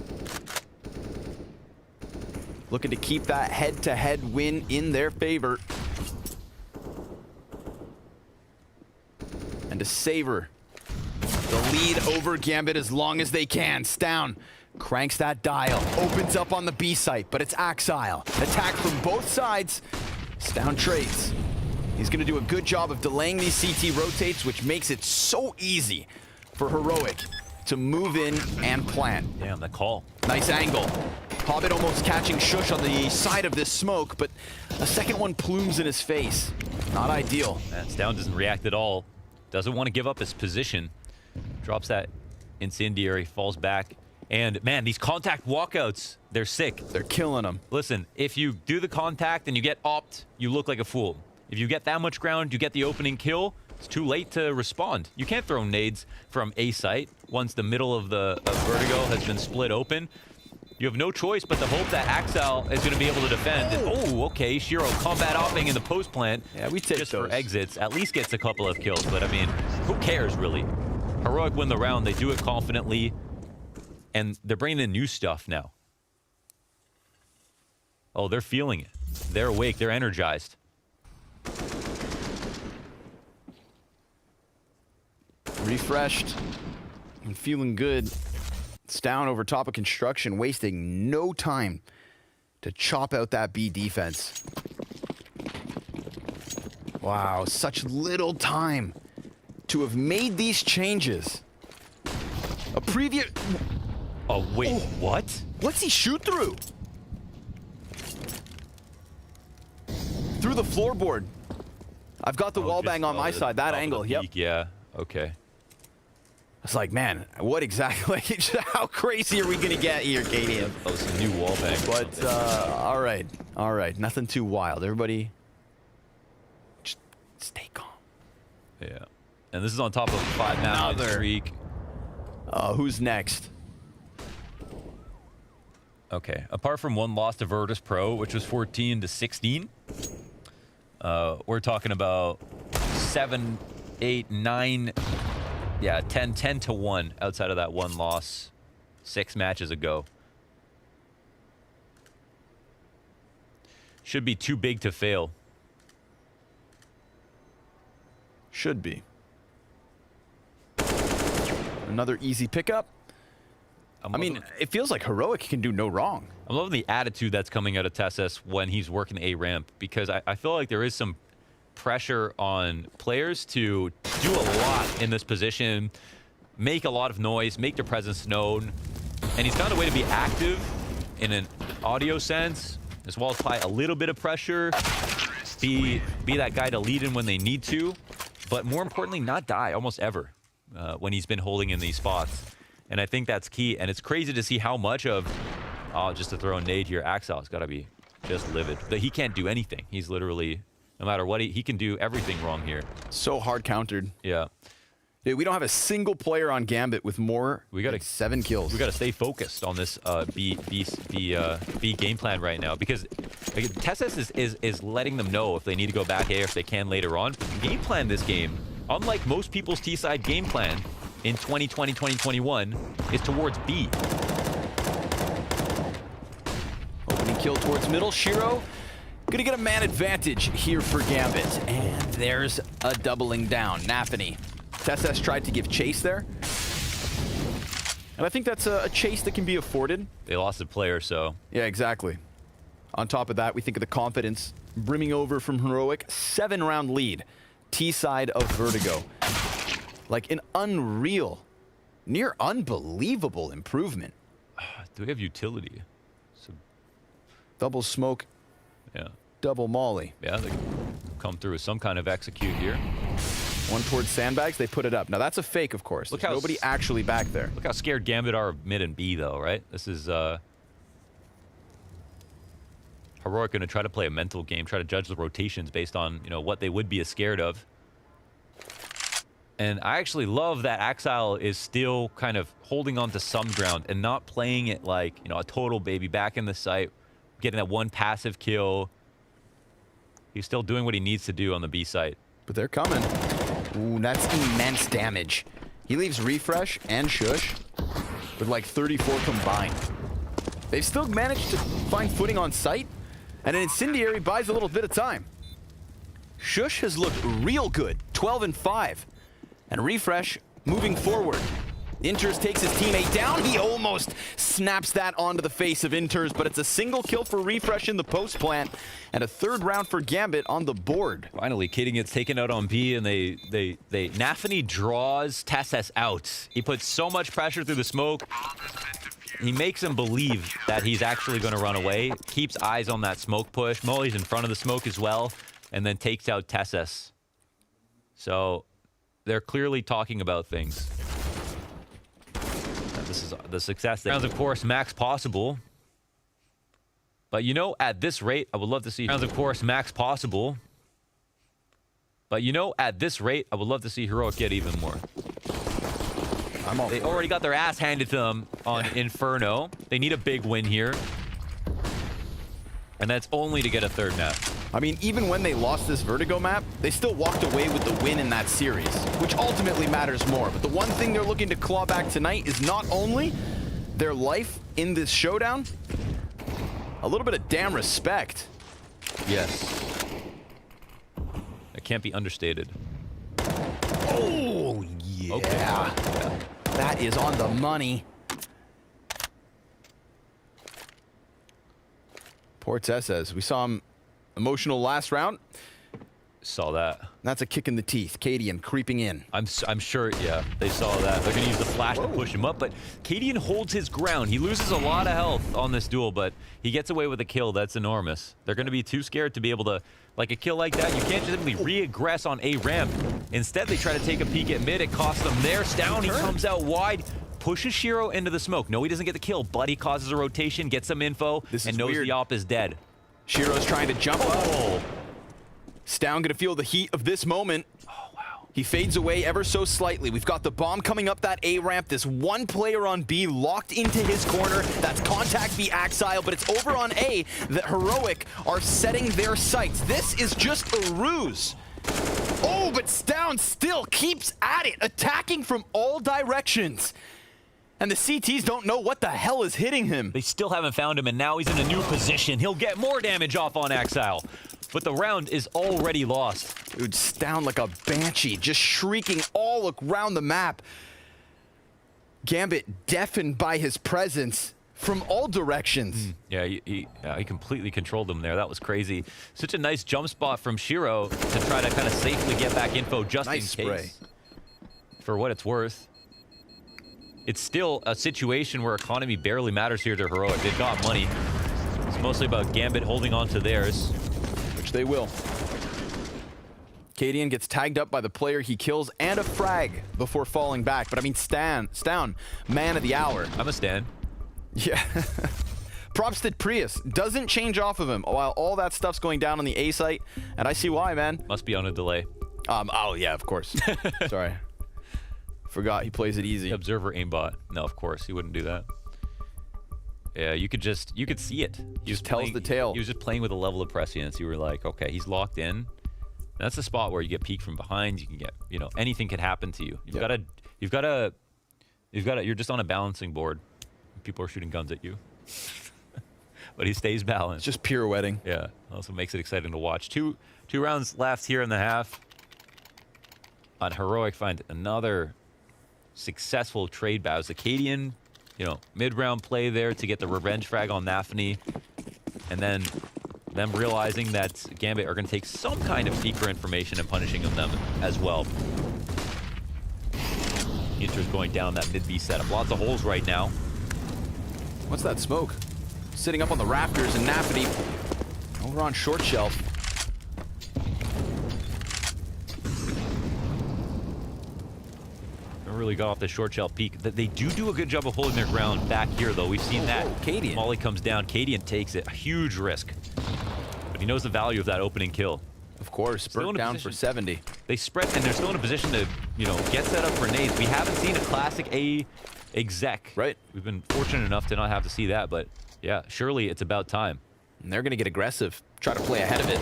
Speaker 2: Looking to keep that head-to-head win in their favor. And to savor the lead over Gambit as long as they can. Stown cranks that dial, opens up on the B site, but it's Axile. Attack from both sides. Stown trades. He's going to do a good job of delaying these CT rotates, which makes it so easy for Heroic to move in and plant.
Speaker 1: Damn, the call.
Speaker 2: Nice angle. Hobbit almost catching Shush on the side of this smoke, but a second one plumes in his face. Not ideal.
Speaker 1: Stown doesn't react at all. Doesn't want to give up his position. Drops that incendiary, falls back. And man, these contact walkouts, they're sick.
Speaker 2: They're killing them.
Speaker 1: Listen, if you do the contact and you get opt, you look like a fool. If you get that much ground, you get the opening kill, it's too late to respond. You can't throw nades from A site once the middle of the Vertigo has been split open. You have no choice but to hope that Axile is going to be able to defend. And, oh, okay, Shiro combat offing in the post plant.
Speaker 2: Yeah, we take
Speaker 1: just
Speaker 2: those.
Speaker 1: For exits. At least gets a couple of kills, but I mean, who cares really? Heroic win the round. They do it confidently, and they're bringing in new stuff now. Oh, they're feeling it. They're awake. They're energized.
Speaker 2: Refreshed and feeling good. It's down over top of construction, wasting no time to chop out that B defense. Wow, such little time to have made these changes. A previous...
Speaker 1: Oh, wait, what?
Speaker 2: What's he shoot through? Through the floorboard. I've got the wall bang on my side. That angle, yep.
Speaker 1: Yeah, okay.
Speaker 2: It's like, man, what exactly? How crazy are we going to get here, Katie?
Speaker 1: Oh, some new wall bang.
Speaker 2: But, all right. Nothing too wild. Everybody, just stay calm.
Speaker 1: Yeah. And this is on top of a 5-match streak.
Speaker 2: Who's next?
Speaker 1: Okay. Apart from one loss to Virtus Pro, which was 14-16, we're talking about 7, 8, 9... Yeah, 10-1 outside of that one loss 6 matches ago. Should be too big to fail.
Speaker 2: Should be. Another easy pickup. I mean, it feels like Heroic can do no wrong.
Speaker 1: I'm loving the attitude that's coming out of Tessus when he's working A ramp, because I feel like there is some pressure on players to do a lot in this position, make a lot of noise, make their presence known, and he's found a way to be active in an audio sense, as well as apply a little bit of pressure, be that guy to lead in when they need to, but more importantly, not die almost ever when he's been holding in these spots. And I think that's key, and it's crazy to see how much of, just to throw a nade here, Axel's got to be just livid. That he can't do anything. He's literally... No matter what, he can do everything wrong here.
Speaker 2: So hard countered.
Speaker 1: Yeah.
Speaker 2: Dude, we don't have a single player on Gambit with more than 7 kills.
Speaker 1: We got to stay focused on this B game plan right now, because Tessus is letting them know if they need to go back A or if they can later on. But the game plan this game, unlike most people's T-side game plan in 2020, 2021, is towards B.
Speaker 2: Opening kill towards middle. Shiro gonna get a man advantage here for Gambit. And there's a doubling down. Nafany. Tessus tried to give chase there. And I think that's a chase that can be afforded.
Speaker 1: They lost a player, so...
Speaker 2: Yeah, exactly. On top of that, we think of the confidence brimming over from Heroic. 7-round lead. T-side of Vertigo. Like an unreal, near unbelievable improvement.
Speaker 1: Do we have utility? So...
Speaker 2: Double smoke.
Speaker 1: Yeah.
Speaker 2: Double molly.
Speaker 1: Yeah, they come through with some kind of execute here.
Speaker 2: One towards sandbags, they put it up. Now that's a fake, of course. There's nobody actually back there.
Speaker 1: Look how scared Gambit are of mid and B, though, right? This is Heroic going to try to play a mental game, try to judge the rotations based on, what they would be scared of. And I actually love that Axile is still kind of holding on to some ground and not playing it like, a total baby back in the site, getting that one passive kill. He's still doing what he needs to do on the B site.
Speaker 2: But they're coming. Ooh, that's immense damage. He leaves Refresh and Shush with like 34 combined. They've still managed to find footing on site, and an Incendiary buys a little bit of time. Shush has looked real good, 12 and 5. And Refresh moving forward. Inters takes his teammate down. He almost snaps that onto the face of Inters, but it's a single kill for Refresh in the post plant and a 3rd round for Gambit on the board.
Speaker 1: Finally, Kaden gets taken out on B, and Nafany draws Tessus out. He puts so much pressure through the smoke. He makes him believe that he's actually going to run away. Keeps eyes on that smoke push. Molly's in front of the smoke as well, and then takes out Tessus. So they're clearly talking about things. This is the success. Rounds, of course, max possible. But at this rate, I would love to see rounds, of course, max possible. But at this rate, I would love to see Heroic get even more. They already got their ass handed to them on Inferno. They need a big win here. And that's only to get a 3rd map.
Speaker 2: I mean, even when they lost this Vertigo map, they still walked away with the win in that series, which ultimately matters more. But the one thing they're looking to claw back tonight is not only their life in this showdown, a little bit of damn respect.
Speaker 1: Yes. It can't be understated.
Speaker 2: Oh, yeah.
Speaker 1: Okay. Yeah.
Speaker 2: That is on the money. Poor Tessus. We saw him emotional last round.
Speaker 1: Saw that.
Speaker 2: That's a kick in the teeth. Cadian creeping in.
Speaker 1: I'm sure, yeah, they saw that. They're going to use the flash to push him up, but Cadian holds his ground. He loses a lot of health on this duel, but he gets away with a kill. That's enormous. They're going to be too scared to be able to, like a kill like that, you can't just simply re-aggress on A ramp. Instead, they try to take a peek at mid. It costs them there. Down, he comes out wide, pushes Shiro into the smoke. No, he doesn't get the kill, but he causes a rotation, gets some info, and knows the op is dead.
Speaker 2: Shiro's trying to jump up. Stown gonna feel the heat of this moment. He fades away ever so slightly. We've got the bomb coming up that A ramp. This one player on B locked into his corner. That's contact B Axile, but it's over on A that Heroic are setting their sights. This is just a ruse. Oh, but Stown still keeps at it, attacking from all directions. And the CTs don't know what the hell is hitting him.
Speaker 1: They still haven't found him, and now he's in a new position. He'll get more damage off on Axile. But the round is already lost.
Speaker 2: Dude, Stown like a banshee, just shrieking all around the map. Gambit deafened by his presence from all directions.
Speaker 1: Yeah, he completely controlled them there. That was crazy. Such a nice jump spot from Shiro to try to kind of safely get back info just in case.
Speaker 2: Spray.
Speaker 1: For what it's worth. It's still a situation where economy barely matters here to Heroic. They've got money. It's mostly about Gambit holding on to theirs.
Speaker 2: Which they will. Cadian gets tagged up by the player he kills and a frag before falling back. But I mean, Stown, man of the hour.
Speaker 1: I'm a Stan.
Speaker 2: Yeah. Props to Prius. Doesn't change off of him while all that stuff's going down on the A site. And I see why, man.
Speaker 1: Must be on a delay.
Speaker 2: Oh, yeah, of course. Sorry. Forgot he plays it easy.
Speaker 1: Observer aimbot. No, of course. He wouldn't do that. Yeah, you could see it. He
Speaker 2: just tells the tale.
Speaker 1: He was just playing with a level of prescience. You were like, okay, he's locked in. And that's the spot where you get peeked from behind. You can get, anything could happen to you. You're just on a balancing board. People are shooting guns at you. But he stays balanced.
Speaker 2: Just pirouetting.
Speaker 1: Yeah, also makes it exciting to watch. Two rounds left here in the half. On Heroic find another successful trade bows. The Cadian, mid-round play there to get the revenge frag on Nafany. And then them realizing that Gambit are going to take some kind of peek for information and punishing them as well. Inter's going down that mid-B setup. Lots of holes right now.
Speaker 2: What's that smoke? Sitting up on the rafters, and Nafany over on short shelf.
Speaker 1: Really got off the short shelf peak. They do a good job of holding their ground back here, though. We've seen that.
Speaker 2: Cadian.
Speaker 1: Molly comes down. Cadian takes it. A huge risk. But he knows the value of that opening kill.
Speaker 2: Of course. Burnt down for 70.
Speaker 1: They spread, and they're still in a position to, get set up for nades. We haven't seen a classic A exec.
Speaker 2: Right.
Speaker 1: We've been fortunate enough to not have to see that, but yeah, surely it's about time.
Speaker 2: And they're going to get aggressive. Try to play ahead of it.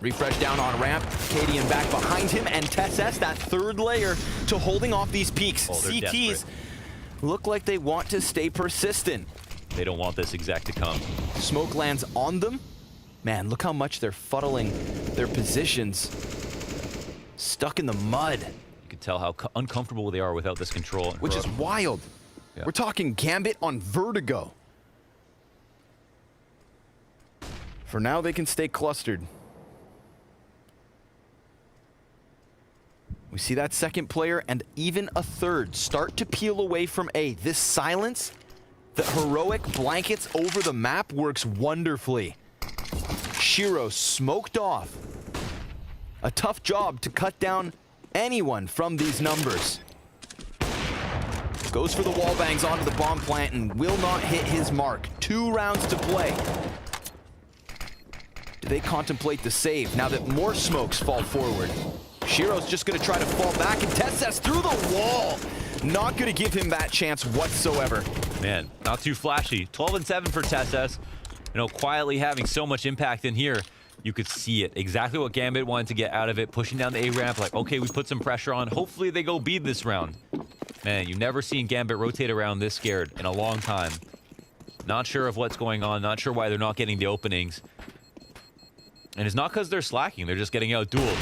Speaker 2: Refresh down on ramp. Cadian back behind him, and Tesses, that third layer to holding off these peaks. CTs
Speaker 1: desperate.
Speaker 2: Look like they want to stay persistent.
Speaker 1: They don't want this exec to come.
Speaker 2: Smoke lands on them. Man, look how much they're fuddling their positions. Stuck in the mud.
Speaker 1: You can tell how uncomfortable they are without this control.
Speaker 2: Which is wild. Yeah. We're talking Gambit on vertigo. For now, they can stay clustered. We see that second player and even a third start to peel away from A. This silence that Heroic blankets over the map works wonderfully. Shiro smoked off. A tough job to cut down anyone from these numbers. Goes for the wall bangs onto the bomb plant and will not hit his mark. 2 rounds to play. Do they contemplate the save now that more smokes fall forward? Shiro's just going to try to fall back, and Tesses through the wall. Not going to give him that chance whatsoever.
Speaker 1: Man, not too flashy. 12-7 for Tesses. Quietly having so much impact in here. You could see it. Exactly what Gambit wanted to get out of it. Pushing down the A ramp, like, okay, we put some pressure on. Hopefully they go bead this round. Man, you've never seen Gambit rotate around this scared in a long time. Not sure of what's going on. Not sure why they're not getting the openings. And it's not because they're slacking. They're just getting out-dueled.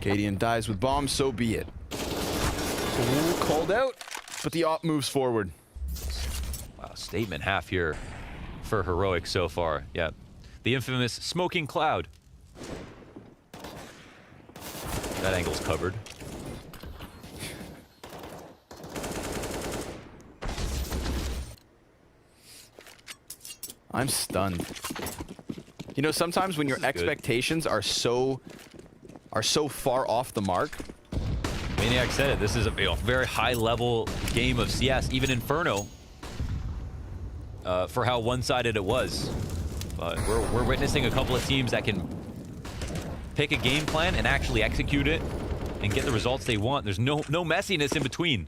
Speaker 2: Cadian dies with bombs, so be it. Ooh, called out, but the op moves forward.
Speaker 1: Wow, statement half here for Heroic so far. Yeah, the infamous smoking cloud. That angle's covered.
Speaker 2: I'm stunned. You know, sometimes when your expectations are so far off the mark.
Speaker 1: Maniac said it. This is a very high-level game of CS, even Inferno, for how one-sided it was. But we're witnessing a couple of teams that can pick a game plan and actually execute it and get the results they want. There's no messiness in between.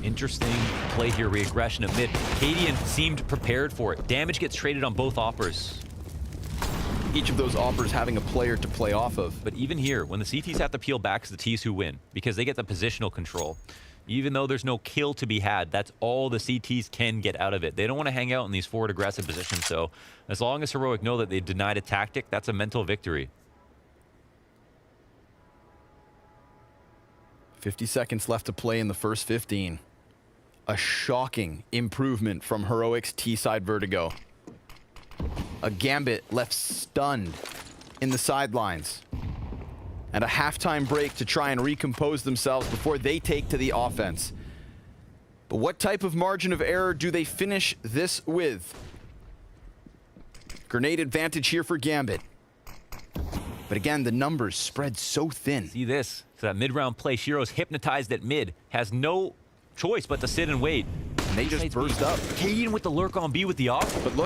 Speaker 1: Interesting play here, reaggression at mid. Cadian seemed prepared for it. Damage gets traded on both offers.
Speaker 2: Each of those offers having a player to play off of.
Speaker 1: But even here, when the CTs have to peel back, it's the Ts who win because they get the positional control. Even though there's no kill to be had, that's all the CTs can get out of it. They don't want to hang out in these forward aggressive positions, so as long as Heroic know that they denied a tactic, that's a mental victory.
Speaker 2: 50 seconds left to play in the first 15. A shocking improvement from Heroic's T-side Vertigo. A Gambit left stunned in the sidelines. And a halftime break to try and recompose themselves before they take to the offense. But what type of margin of error do they finish this with? Grenade advantage here for Gambit. But again, the numbers spread so thin.
Speaker 1: See this. So that mid-round play, Shiro's hypnotized at mid, has no choice but to sit and wait.
Speaker 2: And they just burst up.
Speaker 1: Cadian with the lurk on B with the off.
Speaker 2: But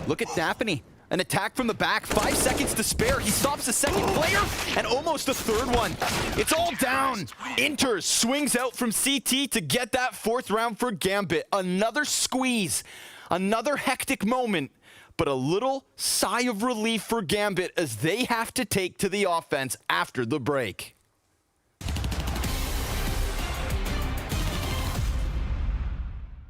Speaker 2: look at Daphne. An attack from the back, 5 seconds to spare. He stops the second player and almost a third one. It's all down. Inter swings out from CT to get that 4th round for Gambit. Another squeeze, another hectic moment, but a little sigh of relief for Gambit as they have to take to the offense after the break.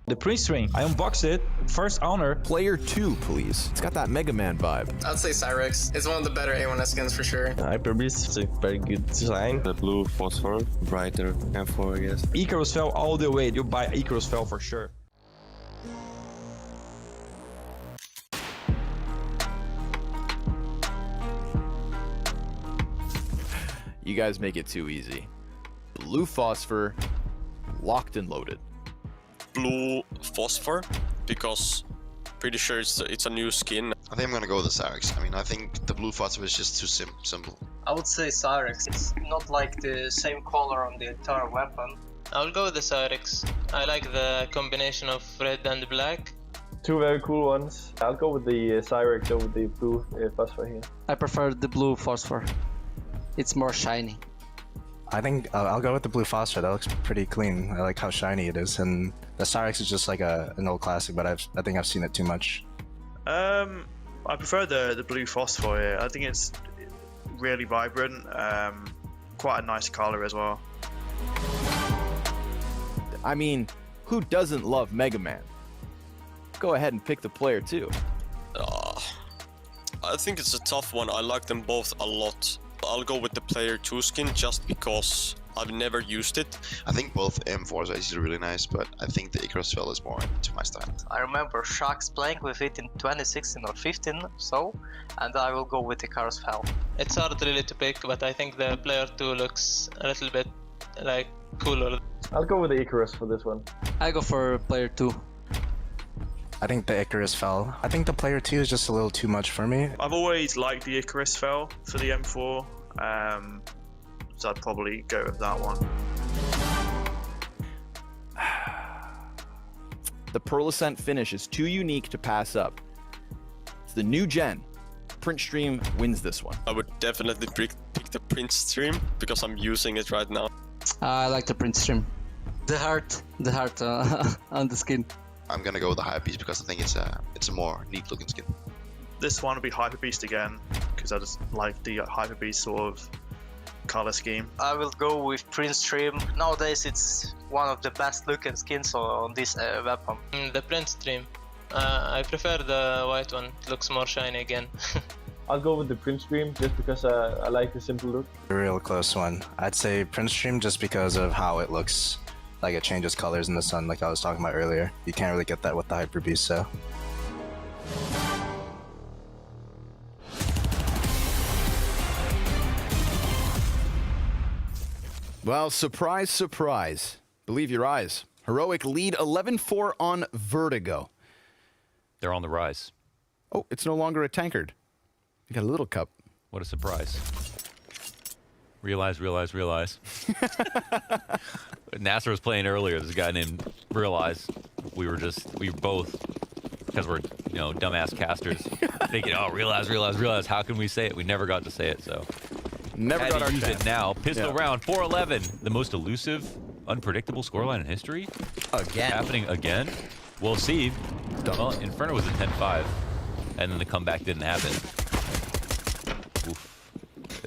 Speaker 16: The Prince string, I unboxed it, first honor.
Speaker 17: Player 2, please. It's got that Mega Man vibe.
Speaker 18: I'd say Cyrix. It's one of the better A1S skins for sure.
Speaker 19: Hyper Beast is a very good design. The blue phosphor, brighter M4, I guess.
Speaker 16: Icarus fell all the way. You buy Icarus fell for sure.
Speaker 2: You guys make it too easy. Blue phosphor, locked and loaded.
Speaker 9: Blue phosphor, because pretty sure it's a new skin.
Speaker 8: I think I'm gonna go with the Cyrix. I mean, I think the blue phosphor is just too simple.
Speaker 20: I would say Cyrix. It's not like the same color on the entire weapon.
Speaker 18: I'll go with the Cyrix. I like the combination of red and black.
Speaker 10: Two very cool ones. I'll go with the Cyrix over the blue phosphor here.
Speaker 15: I prefer the blue phosphor. It's more shiny.
Speaker 21: I think I'll go with the blue phosphor. That looks pretty clean. I like how shiny it is, and the Cyrix is just like an old classic, but I think I've seen it too much.
Speaker 22: I prefer the blue phosphor here. I think it's really vibrant, quite a nice color as well.
Speaker 2: I mean, who doesn't love Mega Man? Go ahead and pick the player too.
Speaker 9: I think it's a tough one. I like them both a lot. I'll go with the player 2 skin just because I've never used it.
Speaker 8: I think both M4s are actually really nice, but I think the Icarus Fell is more to my style.
Speaker 20: I remember Sharks playing with it in 2016 or 15, and I will go with the Icarus Fell.
Speaker 18: It's hard really to pick, but I think the player 2 looks a little bit like cooler.
Speaker 10: I'll go with the Icarus for this one.
Speaker 15: I go for player 2.
Speaker 21: I think the Icarus Fell. I think the player 2 is just a little too much for me.
Speaker 22: I've always liked the Icarus Fell for the M4, so I'd probably go with that one.
Speaker 2: The Pearl Ascent finish is too unique to pass up. It's the new gen. Prince Stream wins this one.
Speaker 9: I would definitely pick the Prince Stream because I'm using it right now.
Speaker 15: I like the Prince Stream. The heart on the skin.
Speaker 8: I'm gonna go with the Hyper Beast because I think it's a more neat looking skin.
Speaker 22: This one will be Hyper Beast again, because I just like the Hyper Beast sort of color scheme.
Speaker 20: I will go with Prince Stream. Nowadays it's one of the best looking skins on this weapon.
Speaker 18: The Prince Stream. I prefer the white one. It looks more shiny again.
Speaker 10: I'll go with the Prince Stream just because I like the simple look.
Speaker 21: A real close one. I'd say Prince Stream just because of how it looks. Like it changes colors in the sun, like I was talking about earlier. You can't really get that with the Hyper Beast, so.
Speaker 2: Well, surprise, surprise. Believe your eyes. Heroic lead 11-4 on Vertigo.
Speaker 1: They're on the rise.
Speaker 2: Oh, it's no longer a tankard. You got a little cup.
Speaker 1: What a surprise. Realize. Nasser was playing earlier. There's a guy named Realize. We were both, because we're, dumbass casters, thinking, oh, realize. How can we say it? We never got to say it, so.
Speaker 2: Never got our
Speaker 1: use
Speaker 2: chance.
Speaker 1: it now. Pistol round, 4-11. The most elusive, unpredictable scoreline in history.
Speaker 2: Again.
Speaker 1: Happening again. We'll see. Well, Inferno was a 10-5, and then the comeback didn't happen. Oof.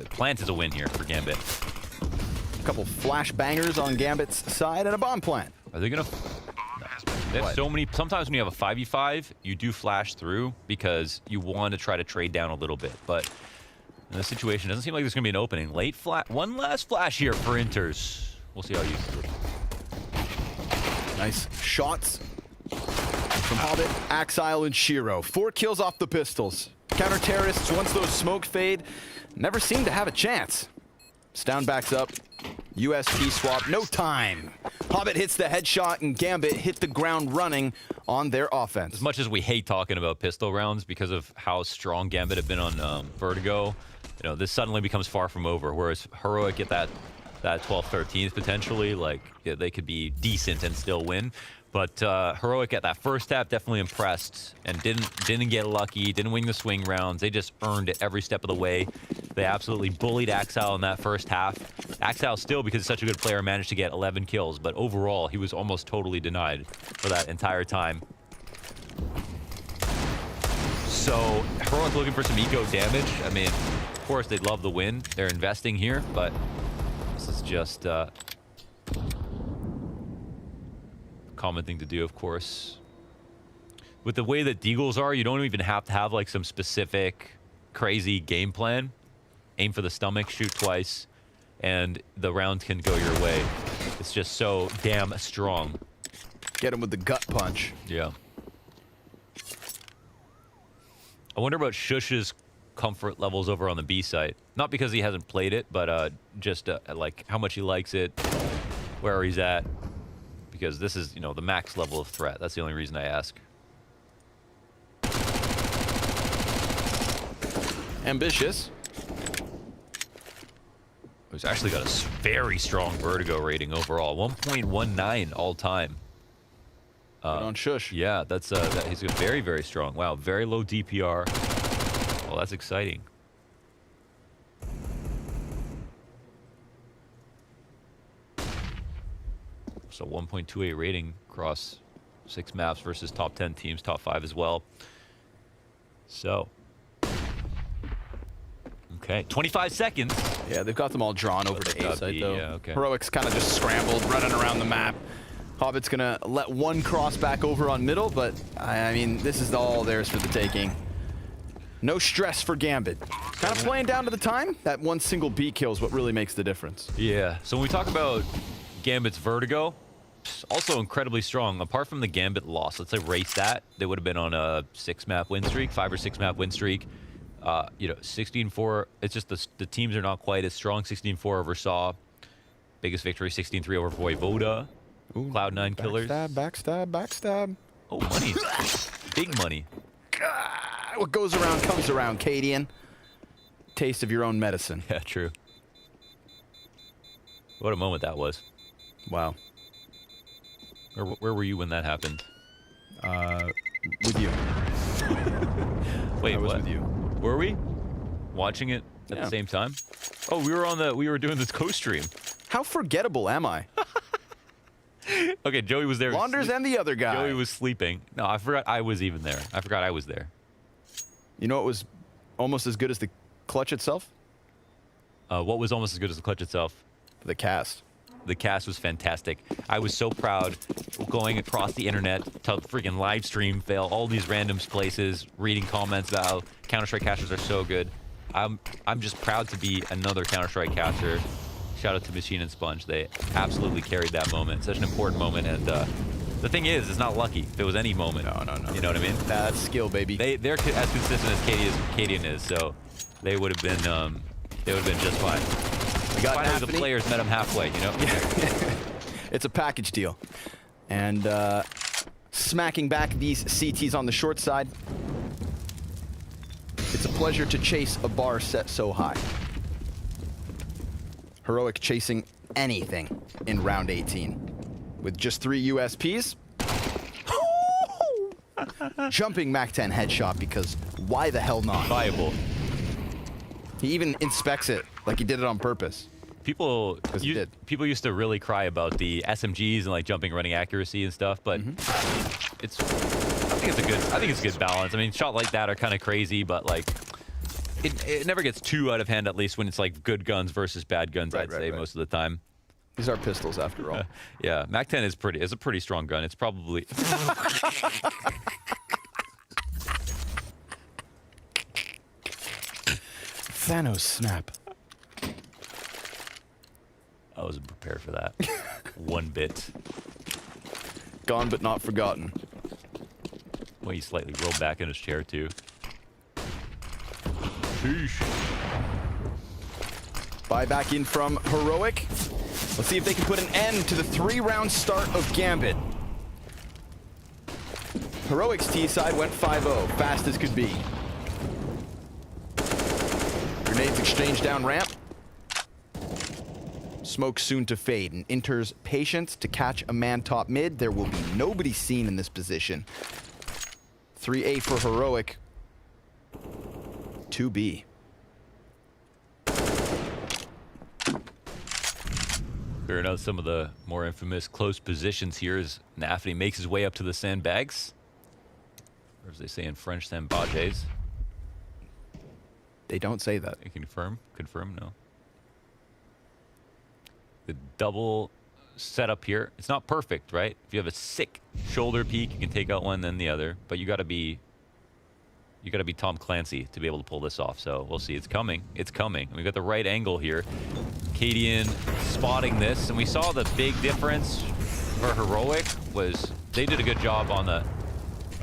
Speaker 1: Plant is a win here for Gambit.
Speaker 2: A couple flash bangers on Gambit's side and a bomb plant.
Speaker 1: Are they gonna? They have so many. Sometimes when you have a 5v5, you do flash through because you want to try to trade down a little bit. But in this situation, it doesn't seem like there's gonna be an opening. Late flash. One last flash here for Inters. We'll see how you do it.
Speaker 2: Nice shots from Hobbit, Axile, and Shiro. 4 kills off the pistols. Counter-terrorists, once those smoke fade, never seem to have a chance. Stound backs up. USP swap, no time. Hobbit hits the headshot, and Gambit hit the ground running on their offense.
Speaker 1: As much as we hate talking about pistol rounds because of how strong Gambit have been on Vertigo, this suddenly becomes far from over. Whereas Heroic at that 12th, 13th potentially, they could be decent and still win. But Heroic at that first half definitely impressed and didn't get lucky, didn't win the swing rounds. They just earned it every step of the way. They absolutely bullied Axile in that first half. Axile still, because he's such a good player, managed to get 11 kills, but overall he was almost totally denied for that entire time. So Heroic looking for some eco damage. I mean, of course they'd love the win. They're investing here, but this is just common thing to do, of course. With the way that Deagles are, you don't even have to have some specific crazy game plan. Aim for the stomach, shoot twice, and the round can go your way. It's just so damn strong.
Speaker 2: Get him with the gut punch.
Speaker 1: Yeah. I wonder about Shush's comfort levels over on the B site. Not because he hasn't played it, but just how much he likes it, where he's at. Because this is, the max level of threat. That's the only reason I ask.
Speaker 2: Ambitious.
Speaker 1: He's actually got a very strong Vertigo rating overall. 1.19 all time.
Speaker 2: On Shush.
Speaker 1: Yeah, that's he's very, very strong. Wow, very low DPR. Well, that's exciting. So 1.28 rating across 6 maps versus top 10 teams, top 5 as well. So, okay, 25 seconds.
Speaker 2: Yeah, they've got them all drawn over to A site, though.
Speaker 1: Yeah, okay.
Speaker 2: Heroic's kind of just scrambled, running around the map. Hobbit's going to let one cross back over on middle, but, I mean, this is all theirs for the taking. No stress for Gambit. Kind of playing down to the time. That one single B kill is what really makes the difference.
Speaker 1: Yeah, so when we talk about Gambit's Vertigo, also incredibly strong. Apart from the Gambit loss, let's erase that. They would have been on a 6-map win streak, 5 or 6 map win streak. 16-4. It's just the teams are not quite as strong. 16-4 over Saw. Biggest victory, 16-3 over Voivoda.
Speaker 2: Ooh,
Speaker 1: Cloud9 killers.
Speaker 2: Backstab.
Speaker 1: Oh, money. Big money.
Speaker 2: What goes around comes around, Cadian. Taste of your own medicine.
Speaker 1: Yeah, true. What a moment that was.
Speaker 2: Wow.
Speaker 1: Where were you when that happened?
Speaker 2: With you.
Speaker 1: Wait,
Speaker 2: I was
Speaker 1: what?
Speaker 2: with you.
Speaker 1: Were we watching it at the same time? Oh, we were doing this co-stream.
Speaker 2: How forgettable am I?
Speaker 1: Okay, Joey was there.
Speaker 2: Launders and the other guy.
Speaker 1: Joey was sleeping. No, I forgot I was even there. I forgot I was there.
Speaker 2: You know what was almost as good as the clutch itself?
Speaker 1: What was almost as good as the clutch itself?
Speaker 2: The cast.
Speaker 1: The cast was fantastic. I was so proud going across the internet to freaking live stream, fail all these random places, reading comments about how Counter-Strike casters are so good. I'm just proud to be another Counter-Strike caster. Shout out to Machine and Sponge. They absolutely carried that moment. Such an important moment. And the thing is, it's not lucky. If it was any moment.
Speaker 2: No.
Speaker 1: You know what I mean?
Speaker 2: That's skill, baby.
Speaker 1: They're as consistent as Cadian is, so they would have been just fine. Finally, the players met him halfway, you know?
Speaker 2: It's a package deal. And smacking back these CTs on the short side. It's a pleasure to chase a bar set so high. Heroic chasing anything in round 18. With just 3 USPs. Jumping Mac 10 headshot, because why the hell not?
Speaker 1: Viable.
Speaker 2: He even inspects it like he did it on purpose.
Speaker 1: People used to really cry about the SMGs and like jumping, running accuracy and stuff, but I think it's a good balance. I mean, shots like that are kind of crazy, but like it never gets too out of hand, at least when it's like good guns versus bad guns, I'd say most of the time.
Speaker 2: These are pistols after all.
Speaker 1: Yeah, Mac 10 is a pretty strong gun. It's probably
Speaker 2: Thanos snap.
Speaker 1: I wasn't prepared for that. One bit.
Speaker 2: Gone but not forgotten.
Speaker 1: Well, he slightly rolled back in his chair too. Sheesh.
Speaker 2: Buy back in from Heroic. Let's see if they can put an end to the 3-round start of Gambit. Heroic's T side went 5-0, fast as could be. Grenades exchanged down ramp. Smoke soon to fade, and enters Patience to catch a man top mid. There will be nobody seen in this position. 3A for Heroic. 2B.
Speaker 1: Figuring out some of the more infamous close positions here as Nafany makes his way up to the sandbags. Or as they say in French, sandbages.
Speaker 2: They don't say that.
Speaker 1: Confirm? Confirm? No. The double setup here. It's not perfect, right? If you have a sick shoulder peek, you can take out one, then the other. But you got to be Tom Clancy to be able to pull this off. So we'll see. It's coming. It's coming. We got the right angle here. Cadian spotting this, and we saw the big difference for Heroic was they did a good job on the,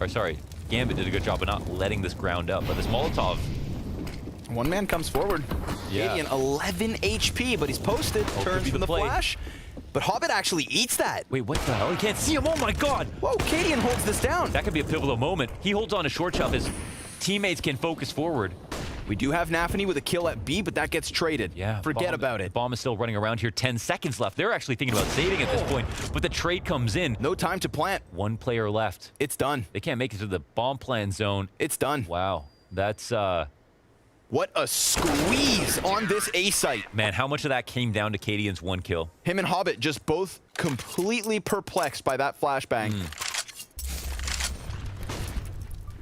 Speaker 1: or sorry, Gambit did a good job of not letting this ground up. But this Molotov,
Speaker 2: one man comes forward.
Speaker 1: Yeah.
Speaker 2: Cadian 11 HP, but he's posted. Turns from the flash. But Hobbit actually eats that.
Speaker 1: Wait, what the hell? He can't see him. Oh my God.
Speaker 2: Whoa, Cadian holds this down.
Speaker 1: That could be a pivotal moment. He holds on to short shelf. His teammates can focus forward.
Speaker 2: We do have Nafany with a kill at B, but that gets traded.
Speaker 1: Yeah.
Speaker 2: Forget about it.
Speaker 1: The bomb is still running around here. 10 seconds left. They're actually thinking about saving at this point, but the trade comes in.
Speaker 2: No time to plant.
Speaker 1: One player left.
Speaker 2: It's done.
Speaker 1: They can't make it to the bomb plant zone.
Speaker 2: It's done.
Speaker 1: Wow. That's
Speaker 2: what a squeeze on this A site.
Speaker 1: Man, how much of that came down to Cadian's one kill?
Speaker 2: Him and Hobbit just both completely perplexed by that flashbang.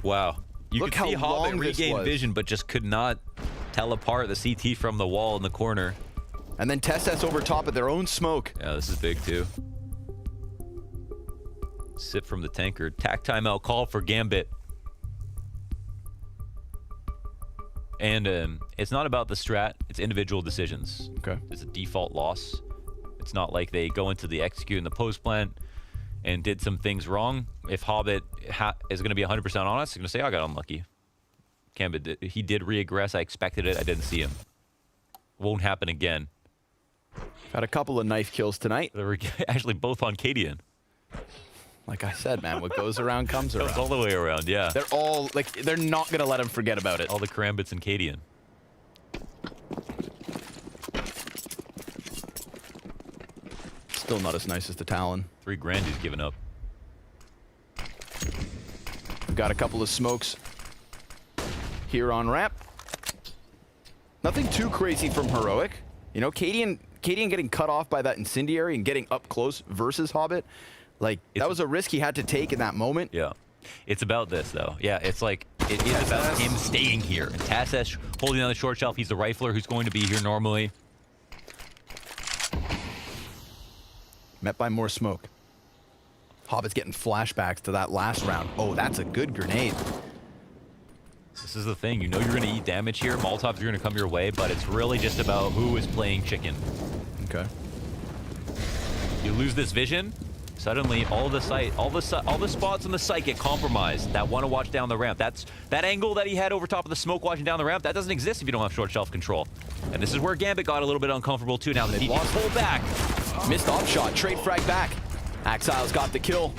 Speaker 1: Wow. You
Speaker 2: Look
Speaker 1: could see
Speaker 2: how
Speaker 1: Hobbit
Speaker 2: long this
Speaker 1: regain
Speaker 2: was.
Speaker 1: vision, but just could not tell apart the CT from the wall in the corner.
Speaker 2: And then Testes over top of their own smoke.
Speaker 1: Yeah, this is big too. Sip from the tankard. Tack timeout call for Gambit. And it's not about the strat, it's individual decisions.
Speaker 2: Okay.
Speaker 1: It's a default loss. It's not like they go into the execute in the post plant and did some things wrong. If Hobbit is going to be 100% honest, he's going to say, I got unlucky. Gambit, he did re-aggress. I expected it. I didn't see him. Won't happen again.
Speaker 2: Got a couple of knife kills tonight.
Speaker 1: They were actually both on Cadian.
Speaker 2: Like I said, man, what goes around comes around.
Speaker 1: Goes all the way around, yeah.
Speaker 2: They're all, like, they're not going to let him forget about it.
Speaker 1: All the Karambits and Cadian.
Speaker 2: Still not as nice as the Talon.
Speaker 1: $3,000 he's given up.
Speaker 2: We've got a couple of smokes here on ramp. Nothing too crazy from Heroic. You know, Cadian getting cut off by that incendiary and getting up close versus Hobbit. Like, that was a risk he had to take in that moment.
Speaker 1: Yeah. It's about this, though. Yeah, it's like, it is about him staying here. And Tassesh holding on the short shelf. He's the rifler who's going to be here normally.
Speaker 2: Met by more smoke. Hobbit's getting flashbacks to that last round. Oh, that's a good grenade.
Speaker 1: This is the thing. You know you're going to eat damage here. Molotovs are going to come your way, but it's really just about who is playing chicken.
Speaker 2: Okay.
Speaker 1: You lose this vision, Suddenly, all the spots on the site get compromised that want to watch down the ramp. That angle that he had over top of the smoke watching down the ramp, that doesn't exist if you don't have short shelf control. And this is where Gambit got a little bit uncomfortable too. Now they lost pull back.
Speaker 2: Missed op shot, trade frag back. Axile's got the kill.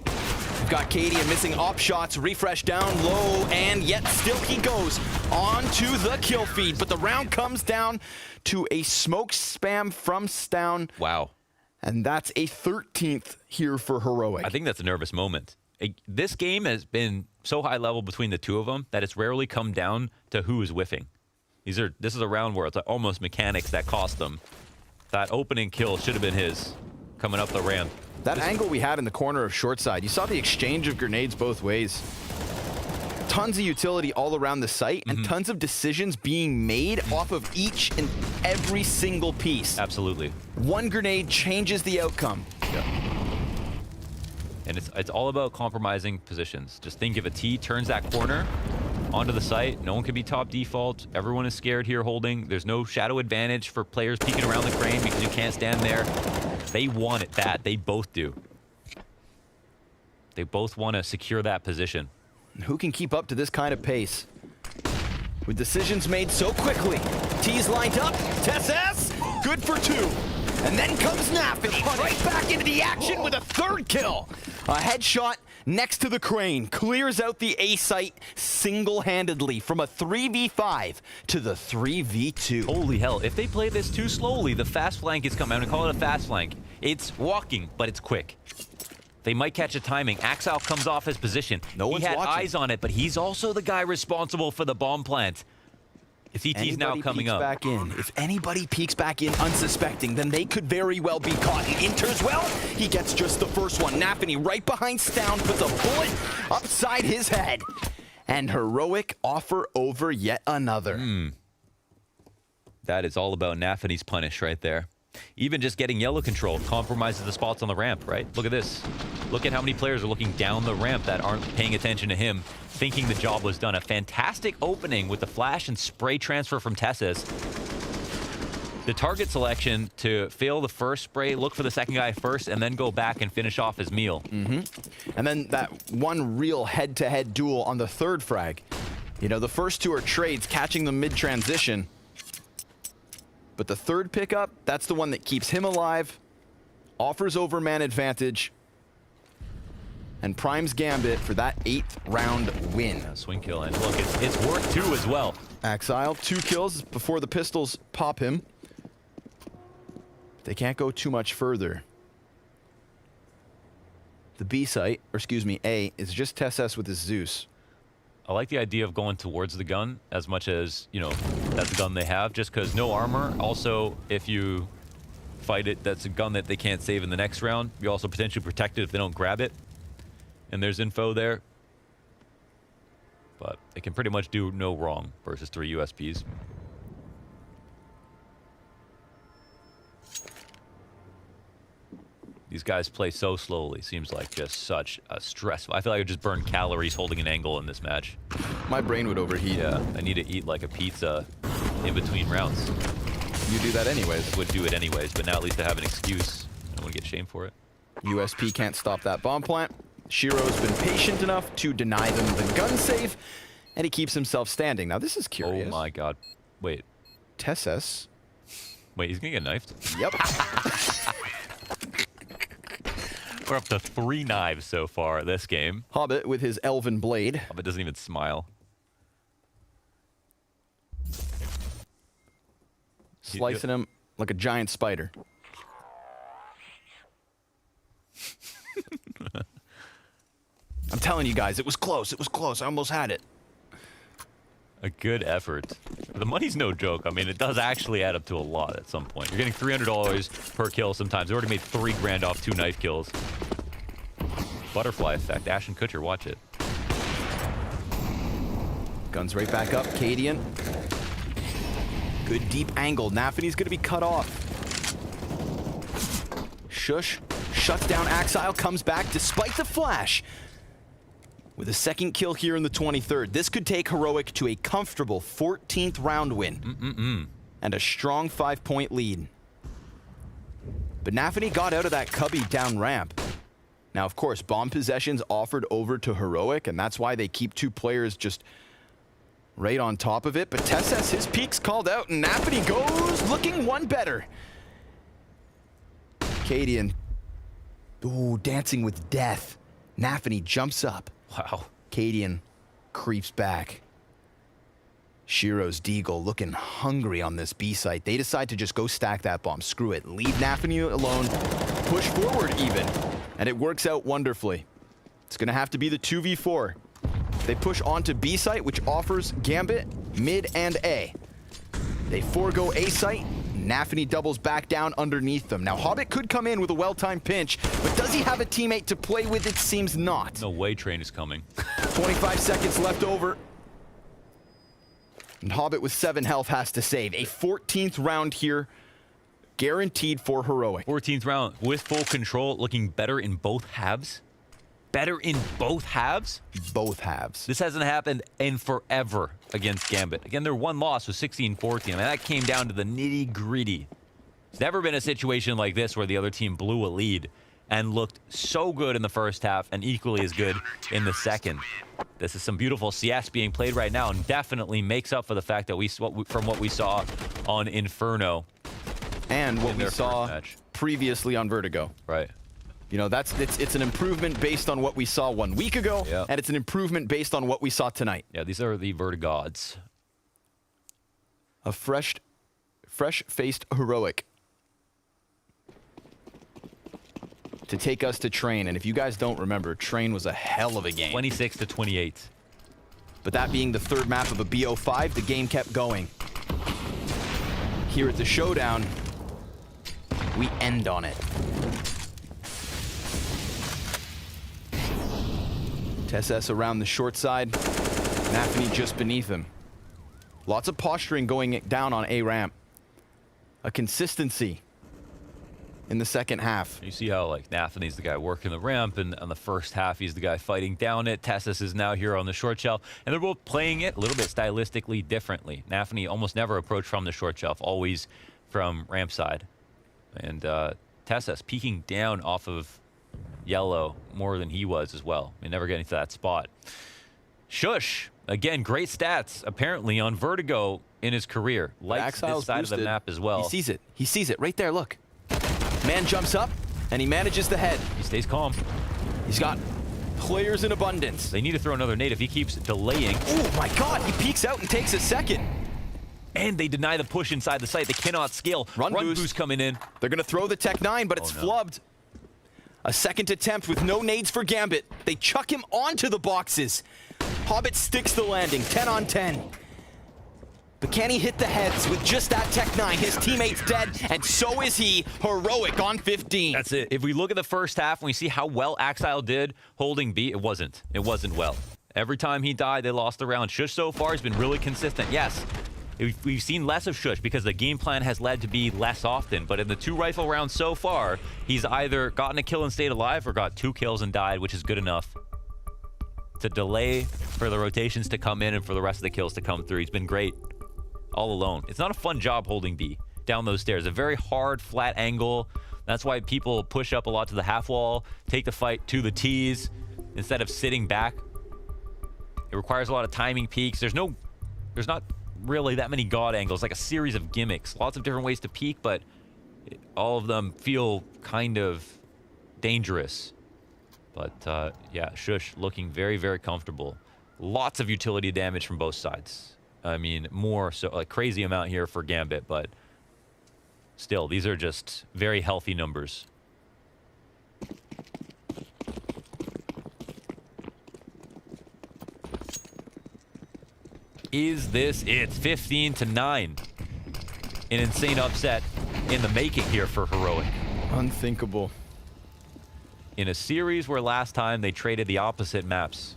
Speaker 2: We've got Cadian missing op shots, refresh down low, and yet still he goes on to the kill feed. But the round comes down to a smoke spam from Stown.
Speaker 1: Wow.
Speaker 2: And that's a 13th here for Heroic.
Speaker 1: I think that's a nervous moment. This game has been so high level between the two of them that it's rarely come down to who is whiffing. This is a round where it's almost mechanics that cost them. That opening kill should have been his, coming up the ramp.
Speaker 2: That angle we had in the corner of short side, you saw the exchange of grenades both ways. Tons of utility all around the site, and tons of decisions being made off of each and every single piece.
Speaker 1: Absolutely.
Speaker 2: One grenade changes the outcome.
Speaker 1: Yeah. And it's all about compromising positions. Just think if a T turns that corner onto the site, no one can be top default. Everyone is scared here holding. There's no shadow advantage for players peeking around the crane because you can't stand there. They want it that. They both do. They both want to secure that position.
Speaker 2: Who can keep up to this kind of pace? With decisions made so quickly. T's lined up. TessS, good for 2. And then comes Naffi right back into the action with a 3rd kill. A headshot next to the crane clears out the A site single-handedly from a 3v5 to the 3v2.
Speaker 1: Holy hell, if they play this too slowly, the fast flank is coming. I'm gonna call it a fast flank. It's walking, but it's quick. They might catch a timing. Axile comes off his position.
Speaker 2: No one's
Speaker 1: watching.
Speaker 2: eyes
Speaker 1: on it, but he's also the guy responsible for the bomb plant. CT's now coming up.
Speaker 2: Back in. If anybody peeks back in unsuspecting, then they could very well be caught. He enters well. He gets just the first one. Nafany right behind Stown puts a bullet upside his head. And Heroic offer over yet another.
Speaker 1: That is all about Nafany's punish right there. Even just getting yellow control compromises the spots on the ramp, right? Look at this. Look at how many players are looking down the ramp that aren't paying attention to him, thinking the job was done. A fantastic opening with the flash and spray transfer from TessS. The target selection to fail the first spray, look for the second guy first, and then go back and finish off his meal.
Speaker 2: And then that one real head-to-head duel on the 3rd frag. You know, the first 2 are trades, catching them mid-transition. But the 3rd pickup, that's the one that keeps him alive, offers overman advantage, and primes Gambit for that 8th round win.
Speaker 1: Swing kill, and look, it's worth 2 as well.
Speaker 2: Axile, 2 kills before the pistols pop him. They can't go too much further. The B site, or excuse me, A, is just TessS with his Zeus.
Speaker 1: I like the idea of going towards the gun as much as, you know, that's the gun they have, just because no armor. Also, if you fight it, that's a gun that they can't save in the next round. You're also potentially protected if they don't grab it. And there's info there. But it can pretty much do no wrong versus 3 USPs. These guys play so slowly. Seems like just such a stress. I feel like I just burned calories holding an angle in this match.
Speaker 2: My brain would overheat.
Speaker 1: Yeah, I need to eat like a pizza in between rounds.
Speaker 2: You do that anyways.
Speaker 1: Would do it anyways, but now at least I have an excuse. I don't want to get shamed for it.
Speaker 2: USP can't stop that bomb plant. Shiro's been patient enough to deny them the gun save, and he keeps himself standing. Now this is curious.
Speaker 1: Oh my god. Wait.
Speaker 2: TessS.
Speaker 1: Wait, he's gonna get knifed?
Speaker 2: Yep.
Speaker 1: We're up to 3 knives so far this game.
Speaker 2: Hobbit with his elven blade.
Speaker 1: Hobbit doesn't even smile.
Speaker 2: Slicing him like a giant spider. I'm telling you guys, it was close. It was close. I almost had it.
Speaker 1: A good effort. The money's no joke. I mean, it does actually add up to a lot at some point. You're getting $300 per kill sometimes. They already made 3 grand off 2 knife kills. Butterfly effect. Ashton Kutcher, watch it.
Speaker 2: Guns right back up. Cadian. Good deep angle. Nafany's going to be cut off. Shush shuts down Axile, comes back despite the flash. With a 2nd kill here in the 23rd, this could take Heroic to a comfortable 14th round win. And a strong 5-point lead. But Nafany got out of that cubby down ramp. Now, of course, bomb possessions offered over to Heroic, and that's why they keep 2 players just right on top of it. But Tessess, his peak's called out, and Nafany goes looking one better. Cadian, ooh, dancing with death. Nafany jumps up.
Speaker 1: Wow.
Speaker 2: Cadian creeps back. Shiro's Deagle looking hungry on this B site. They decide to just go stack that bomb. Screw it. Leave Nafany alone. Push forward even. And it works out wonderfully. It's going to have to be the 2v4. They push onto B site, which offers Gambit, mid, and A. They forego A site. Nafany doubles back down underneath them. Now, Hobbit could come in with a well-timed pinch, but does he have a teammate to play with? It seems not.
Speaker 1: No way Train is coming.
Speaker 2: 25 seconds left over. And Hobbit with 7 health has to save. A 14th round here, guaranteed for Heroic.
Speaker 1: 14th round with full control, looking better in both halves. Better in both halves?
Speaker 2: Both halves.
Speaker 1: This hasn't happened in forever against Gambit. Again, their one loss was 16-14. I mean, that came down to the nitty-gritty. There's never been a situation like this where the other team blew a lead and looked so good in the first half and equally as good in the second. This is some beautiful CS being played right now and definitely makes up for the fact that from what we saw on Inferno.
Speaker 2: And what we saw previously on Vertigo.
Speaker 1: Right.
Speaker 2: You know, it's an improvement based on what we saw 1 week ago, and it's an improvement based on what we saw tonight.
Speaker 1: Yeah, these are the Vertigods.
Speaker 2: A fresh-faced Heroic to take us to Train. And if you guys don't remember, Train was a hell of a game.
Speaker 1: 26-28.
Speaker 2: But that being the 3rd map of a BO5, the game kept going. Here at the Showdown, we end on it. Tessess around the short side. Nafany just beneath him. Lots of posturing going down on A ramp. A consistency in the second half.
Speaker 1: You see how like Nafany's the guy working the ramp, and on the first half he's the guy fighting down it. Tessess is now here on the short shelf, and they're both playing it a little bit stylistically differently. Nafany almost never approached from the short shelf, always from ramp side. And Tessess peeking down off of yellow more than he was as well. I mean, never getting to that spot. Shush, again, great stats apparently on Vertigo in his career. Likes this side of the map as well.
Speaker 2: He sees it. He sees it right there. Look. Man jumps up and he manages the head.
Speaker 1: He stays calm.
Speaker 2: He's got players in abundance.
Speaker 1: They need to throw another nade if he keeps delaying.
Speaker 2: Oh my God, he peeks out and takes a second.
Speaker 1: And they deny the push inside the site. They cannot scale. Run boost coming in.
Speaker 2: They're going to throw the Tech 9, but it's flubbed. A second attempt with no nades for Gambit. They chuck him onto the boxes. Hobbit sticks the landing, 10 on 10. But can he hit the heads with just that Tech 9? His teammate's dead, and so is he. Heroic on 15.
Speaker 1: That's it. If we look at the first half and we see how well Axile did holding B, it wasn't well. Every time he died, they lost the round. Shush so far has been really consistent. Yes, we've seen less of Shush because the game plan has led to be less often. But in the 2 rifle rounds so far, he's either gotten a kill and stayed alive or got 2 kills and died, which is good enough to delay for the rotations to come in and for the rest of the kills to come through. He's been great all alone. It's not a fun job holding B down those stairs. A very hard, flat angle. That's why people push up a lot to the half wall, take the fight to the T's instead of sitting back. It requires a lot of timing peaks. There's not really that many god angles, like a series of gimmicks. Lots of different ways to peak, but all of them feel kind of dangerous. But yeah, Shush looking very, very comfortable. Lots of utility damage from both sides. I mean, more so, like crazy amount here for Gambit, but still, these are just very healthy numbers. Is this it? 15-9. An insane upset in the making here for Heroic.
Speaker 2: Unthinkable.
Speaker 1: In a series where last time they traded the opposite maps.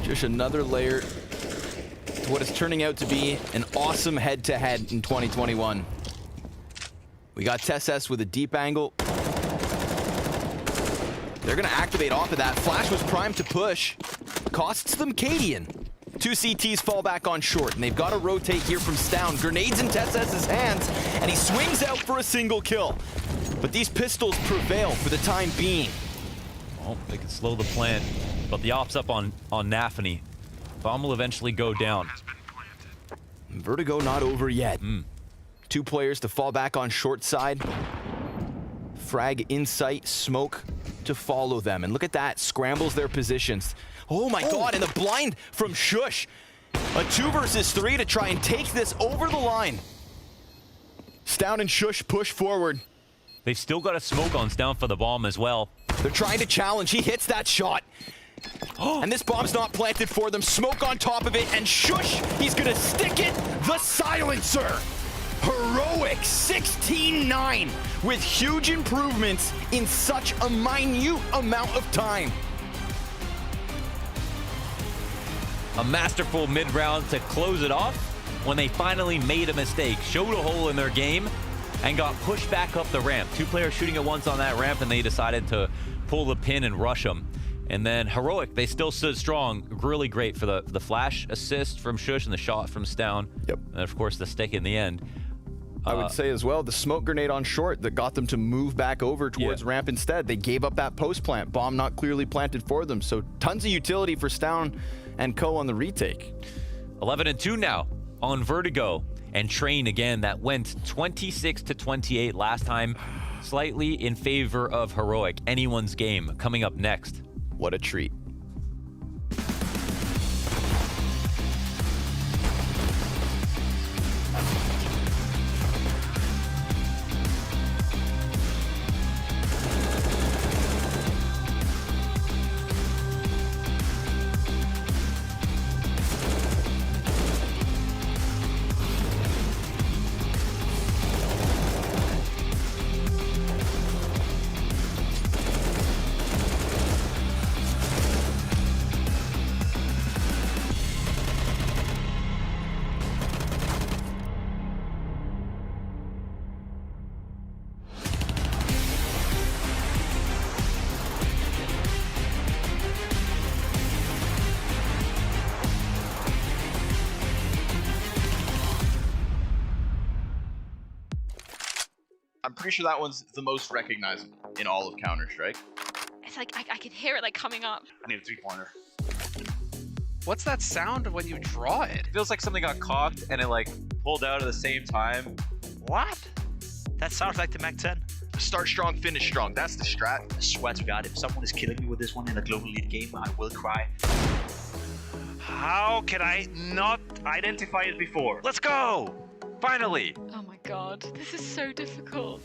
Speaker 2: Just another layer to what is turning out to be an awesome head-to-head in 2021. We got Tessess with a deep angle. They're going to activate off of that. Flash was primed to push. Costs them Cadian. 2 CTs fall back on short, and they've got to rotate here from Stown. Grenades in Tessess's hands, and he swings out for a single kill. But these pistols prevail for the time being.
Speaker 1: Well, they can slow the plant, but the op's up on Nafany. Bomb will eventually go down.
Speaker 2: Vertigo not over yet. 2 players to fall back on short side. Frag in sight, smoke to follow them. And look at that, scrambles their positions. Oh my God, and the blind from Shush. A 2 versus 3 to try and take this over the line. Stown and Shush push forward.
Speaker 1: They've still got a smoke on Stown for the bomb as well.
Speaker 2: They're trying to challenge. He hits that shot. And this bomb's not planted for them. Smoke on top of it, and Shush, he's gonna stick it. The silencer. Heroic 16-9 with huge improvements in such a minute amount of time.
Speaker 1: A masterful mid-round to close it off when they finally made a mistake, showed a hole in their game, and got pushed back up the ramp. 2 players shooting at once on that ramp, and they decided to pull the pin and rush them. And then Heroic, they still stood strong. Really great for the flash assist from Shush and the shot from Stown.
Speaker 2: Yep.
Speaker 1: And of course the stick in the end.
Speaker 2: I would say as well, the smoke grenade on short that got them to move back over towards ramp instead. They gave up that post plant. Bomb not clearly planted for them. So tons of utility for Stown and Co on the retake.
Speaker 1: 11-2 now on Vertigo. And Train again, that went 26-28 last time. Slightly in favor of Heroic. Anyone's game coming up next.
Speaker 2: What a treat.
Speaker 4: I'm pretty sure that one's the most recognizable in all of Counter-Strike.
Speaker 7: It's like I could hear it like coming up.
Speaker 4: I need a 3-pointer.
Speaker 23: What's that sound when you draw it?
Speaker 24: Feels like something got cocked and it like pulled out at the same time.
Speaker 23: What? That sounds like the Mac 10.
Speaker 4: Start strong, finish strong. That's the strat.
Speaker 25: I swear to God, if someone is killing me with this one in a global league game, I will cry.
Speaker 24: How can I not identify it before? Let's go! Finally!
Speaker 7: Oh my god, this is so difficult.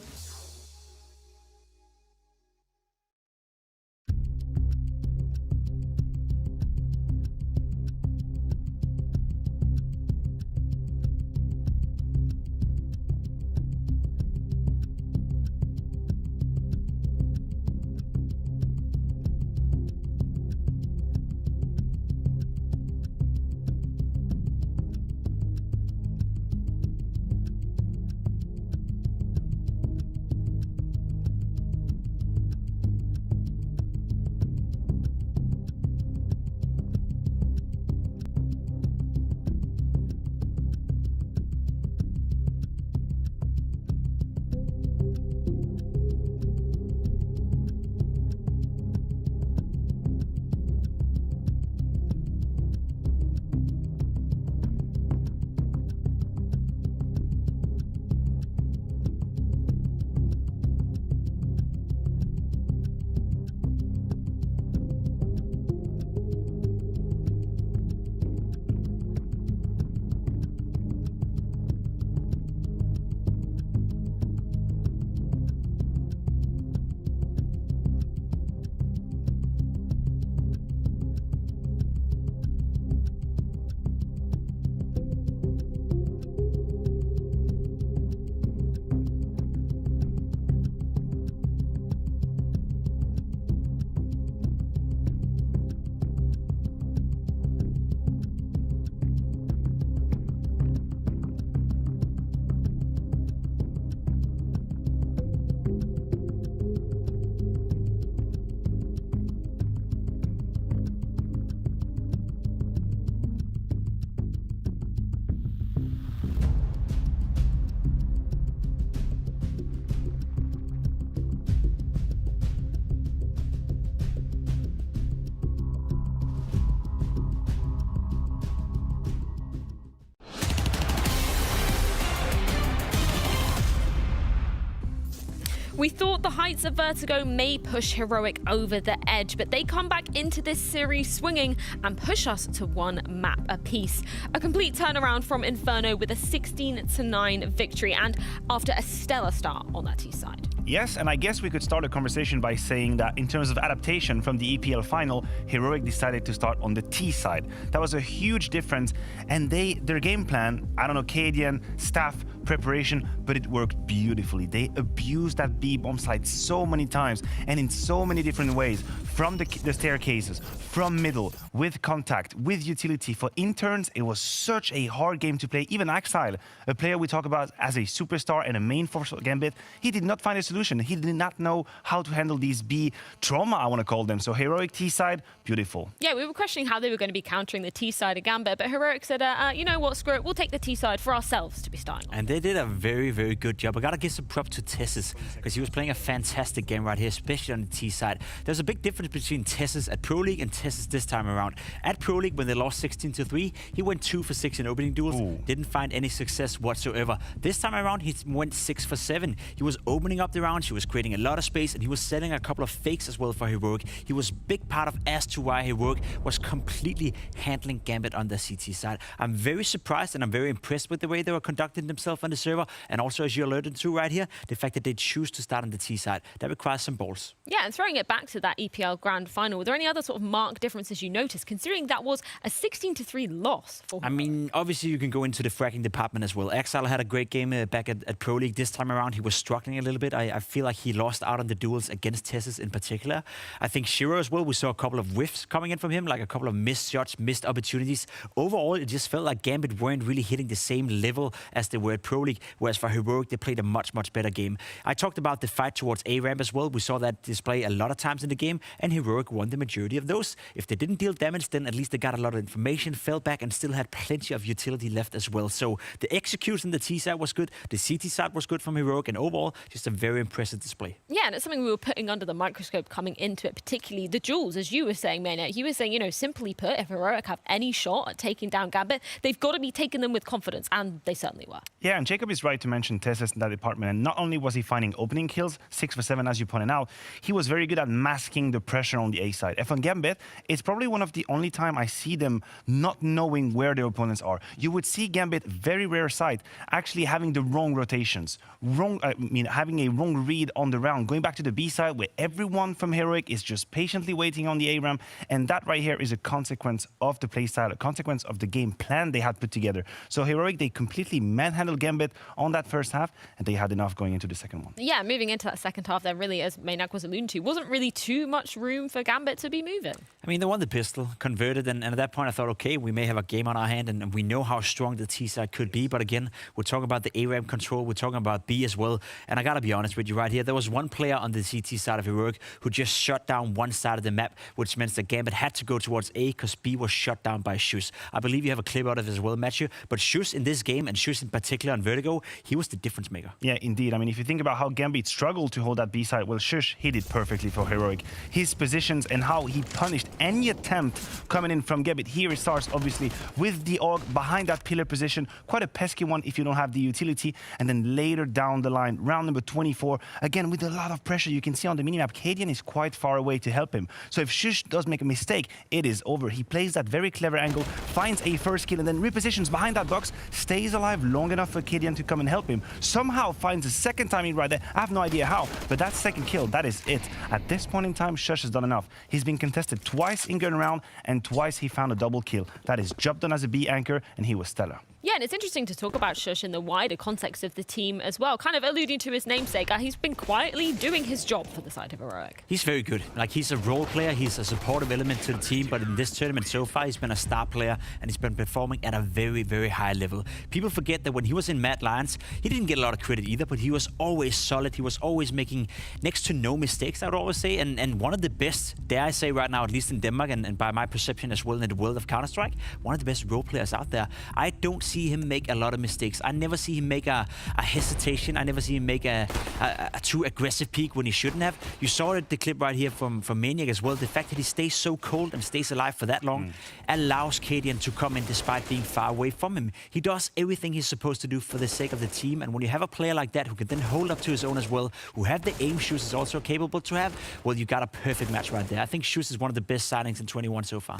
Speaker 11: We thought the heights of Vertigo may push Heroic over the edge, but they come back into this series swinging and push us to one map apiece. A complete turnaround from Inferno with a 16-9 victory, and after a stellar start on that T side.
Speaker 3: Yes, and I guess we could start a conversation by saying that in terms of adaptation from the EPL final, Heroic decided to start on the T side. That was a huge difference, and their game plan, I don't know, Cadian, staff, preparation, but it worked beautifully. They abused that B bomb site so many times and in so many different ways, from the staircases, from middle, with contact, with utility. For interns, it was such a hard game to play. Even Exile, a player we talk about as a superstar and a main force of Gambit, he did not find a solution. He did not know how to handle these B trauma, I want to call them. So Heroic T side, beautiful.
Speaker 11: Yeah, we were questioning how they were going to be countering the T side of Gambit, but Heroic said, you know what, screw it, we'll take the T side for ourselves to be starting on.
Speaker 5: And they did a very, very good job. I gotta give some props to Tessus, because he was playing a fantastic game right here, especially on the T side. There's a big difference between Tessus at Pro League and Tessus this time around. At Pro League, when they lost 16-3, he went 2 for 6 in opening duels, didn't find any success whatsoever. This time around, he went 6 for 7. He was opening up the rounds, he was creating a lot of space, and he was setting a couple of fakes as well for Heroic. He was a big part of as to why Heroic was completely handling Gambit on the CT side. I'm very surprised and I'm very impressed with the way they were conducting themselves on the server, and also, as you alerted to right here, the fact that they choose to start on the T side. That requires some balls.
Speaker 11: Yeah, and throwing it back to that EPL Grand Final, were there any other sort of marked differences you noticed, considering that was a 16-3 loss for
Speaker 5: I mean, obviously you can go into the fracking department as well. Exile had a great game back at Pro League. This time around, he was struggling a little bit. I feel like he lost out on the duels against Tessus in particular. I think Shiro as well, we saw a couple of whiffs coming in from him, like a couple of missed shots, missed opportunities. Overall, it just felt like Gambit weren't really hitting the same level as they were at Pro League, whereas for Heroic, they played a much, much better game. I talked about the fight towards A-ramp as well. We saw that display a lot of times in the game, and Heroic won the majority of those. If they didn't deal damage, then at least they got a lot of information, fell back, and still had plenty of utility left as well. So the execution on the T side was good, the CT side was good from Heroic, and overall, just a very impressive display.
Speaker 11: Yeah, and it's something we were putting under the microscope coming into it, particularly the duels, as you were saying, Maynard. You were saying, you know, simply put, if Heroic have any shot at taking down Gambit, they've got to be taking them with confidence, and they certainly were.
Speaker 3: Yeah, and Jacob is right to mention Tessus in that department. And not only was he finding opening kills, 6 for 7, as you pointed out, he was very good at masking the pressure on the A side. If on Gambit, it's probably one of the only time I see them not knowing where their opponents are. You would see Gambit, very rare sight, actually having the wrong rotations, having a wrong read on the round, going back to the B side where everyone from Heroic is just patiently waiting on the A ramp, and that right here is a consequence of the playstyle, a consequence of the game plan they had put together. So Heroic, they completely manhandled Gambit on that first half, and they had enough going into the second one.
Speaker 11: Yeah, moving into that second half, there really, as Maynak was alluding to, wasn't really too much room for Gambit to be moving.
Speaker 5: I mean, they won the pistol, converted, and at that point I thought, okay, we may have a game on our hand, and we know how strong the T side could be, but again, we're talking about the A-ramp control, we're talking about B as well, and I gotta be honest with you right here, there was one player on the CT side of Heroic who just shut down one side of the map, which meant that Gambit had to go towards A because B was shut down by Shush. I believe you have a clip out of it as well, Matthew, but Shush in this game, and Shush in particular on Vertigo, he was the difference maker.
Speaker 3: Yeah, indeed. I mean, if you think about how Gambit struggled to hold that B side, well, Shush, he did perfectly for Heroic. His positions and how he punished any attempt coming in from Gambit. Here it starts, obviously, with the AUG behind that pillar position. Quite a pesky one if you don't have the utility. And then later down the line, round number 24, again, with a lot of pressure. You can see on the minimap, Cadian is quite far away to help him. So if Shush does make a mistake, it is over. He plays that very clever angle, finds a first kill, and then repositions behind that box, stays alive long enough for Cadian to come and help him. Somehow finds a second timing right there. I have no idea how, but that second kill, that is it. At this point in time, Shush has done enough. He's been contested twice in gun round, and twice he found a double kill. That is job done as a B anchor, and he was stellar.
Speaker 11: Yeah, and it's interesting to talk about Shush in the wider context of the team as well. Kind of alluding to his namesake, he's been quietly doing his job for the side of Heroic.
Speaker 5: He's very good. Like, he's a role player, he's a supportive element to the team, but in this tournament so far, he's been a star player, and he's been performing at a very, very high level. People forget that when he was in Mad Lions, he didn't get a lot of credit either, but he was always solid. He was always making next to no mistakes, I would always say, and one of the best, dare I say right now, at least in Denmark, and by my perception as well in the world of Counter-Strike, one of the best role players out there. I don't see him make a lot of mistakes. I never see him make a hesitation. I never see him make a a too aggressive peak when he shouldn't have. You saw it, the clip right here from Maniac as well. The fact that he stays so cold and stays alive for that long allows Cadian to come in despite being far away from him. He does everything he's supposed to do for the sake of the team, and when you have a player like that who can then hold up to his own as well, who have the aim Shoes is also capable to have, well, you got a perfect match right there. I think Shoes is one of the best signings in 21 so far.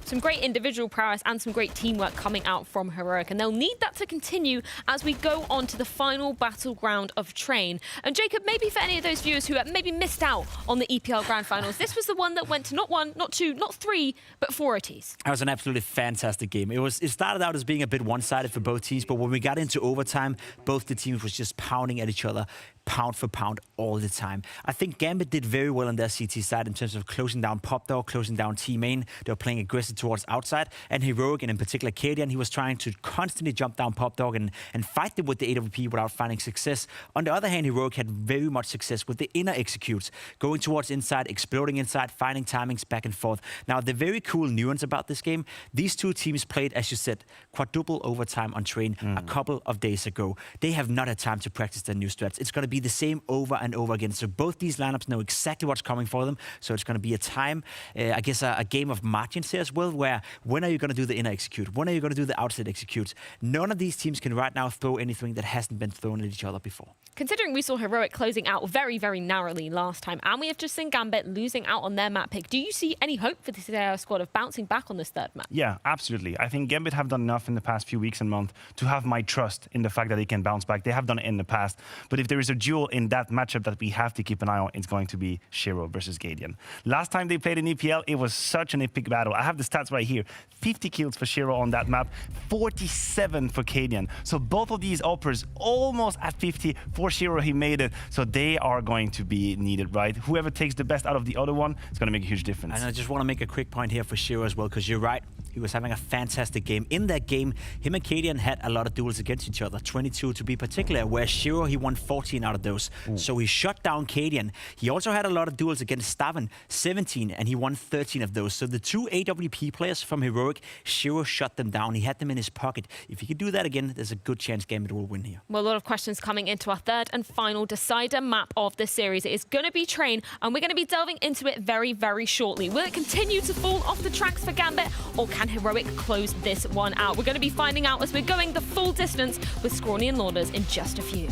Speaker 11: Some great individual prowess and some great teamwork coming out from Heroic, and they'll need that to continue as we go on to the final battleground of Train. And Jacob, maybe for any of those viewers who have maybe missed out on the EPL Grand Finals, this was the one that went to not 1, not 2, not 3, but 4 OTs.
Speaker 5: That was an absolutely fantastic game. It started out as being a bit one-sided for both teams, but when we got into overtime, both the teams was just pounding at each other, pound for pound all the time. I think Gambit did very well on their CT side in terms of closing down Pop Dog, closing down T-Main. They were playing aggressive towards outside, and Heroic, and in particular Cadian, he was trying to constantly jump down Pop Dog and fight them with the AWP without finding success. On the other hand, Heroic had very much success with the inner executes, going towards inside, exploding inside, finding timings back and forth. Now, the very cool nuance about this game, these two teams played, as you said, quadruple overtime on Train a couple of days ago. They have not had time to practice their new strats. It's going to be the same over and over again. So both these lineups know exactly what's coming for them. So it's going to be a time, I guess, a game of margins here as well, where when are you going to do the inner execute? When are you going to do the outside execute? None of these teams can right now throw anything that hasn't been thrown at each other before.
Speaker 11: Considering we saw Heroic closing out very, very narrowly last time, and we have just seen Gambit losing out on their map pick, do you see any hope for this squad of bouncing back on this third map?
Speaker 3: Yeah, absolutely. I think Gambit have done enough in the past few weeks and months to have my trust in the fact that they can bounce back. They have done it in the past. But if there is a duel in that matchup that we have to keep an eye on, it's going to be Shiro versus Gadian. Last time they played in EPL, it was such an epic battle. I have the stats right here. 50 kills for Shiro on that map, 47 for Cadian. So both of these uppers almost at 50. For Shiro, he made it. So they are going to be needed, right? Whoever takes the best out of the other one, it's going to make a huge difference.
Speaker 5: And I just want to make a quick point here for Shiro as well, because you're right. He was having a fantastic game. In that game, him and Cadian had a lot of duels against each other, 22 to be particular, where Shiro, he won 14 out of those. So he shut down Cadian. He also had a lot of duels against Staven, 17, and he won 13 of those. So the two AWP players from Heroic, Shiro shut them down. He had them in his pocket. If he could do that again, there's a good chance Gambit will win here.
Speaker 11: Well, a lot of questions coming into our third and final decider map of the series. It is going to be Train, and we're going to be delving into it very, very shortly. Will it continue to fall off the tracks for Gambit, or can Heroic close this one out? We're going to be finding out as we're going the full distance with Scrawny and Launders in just a few.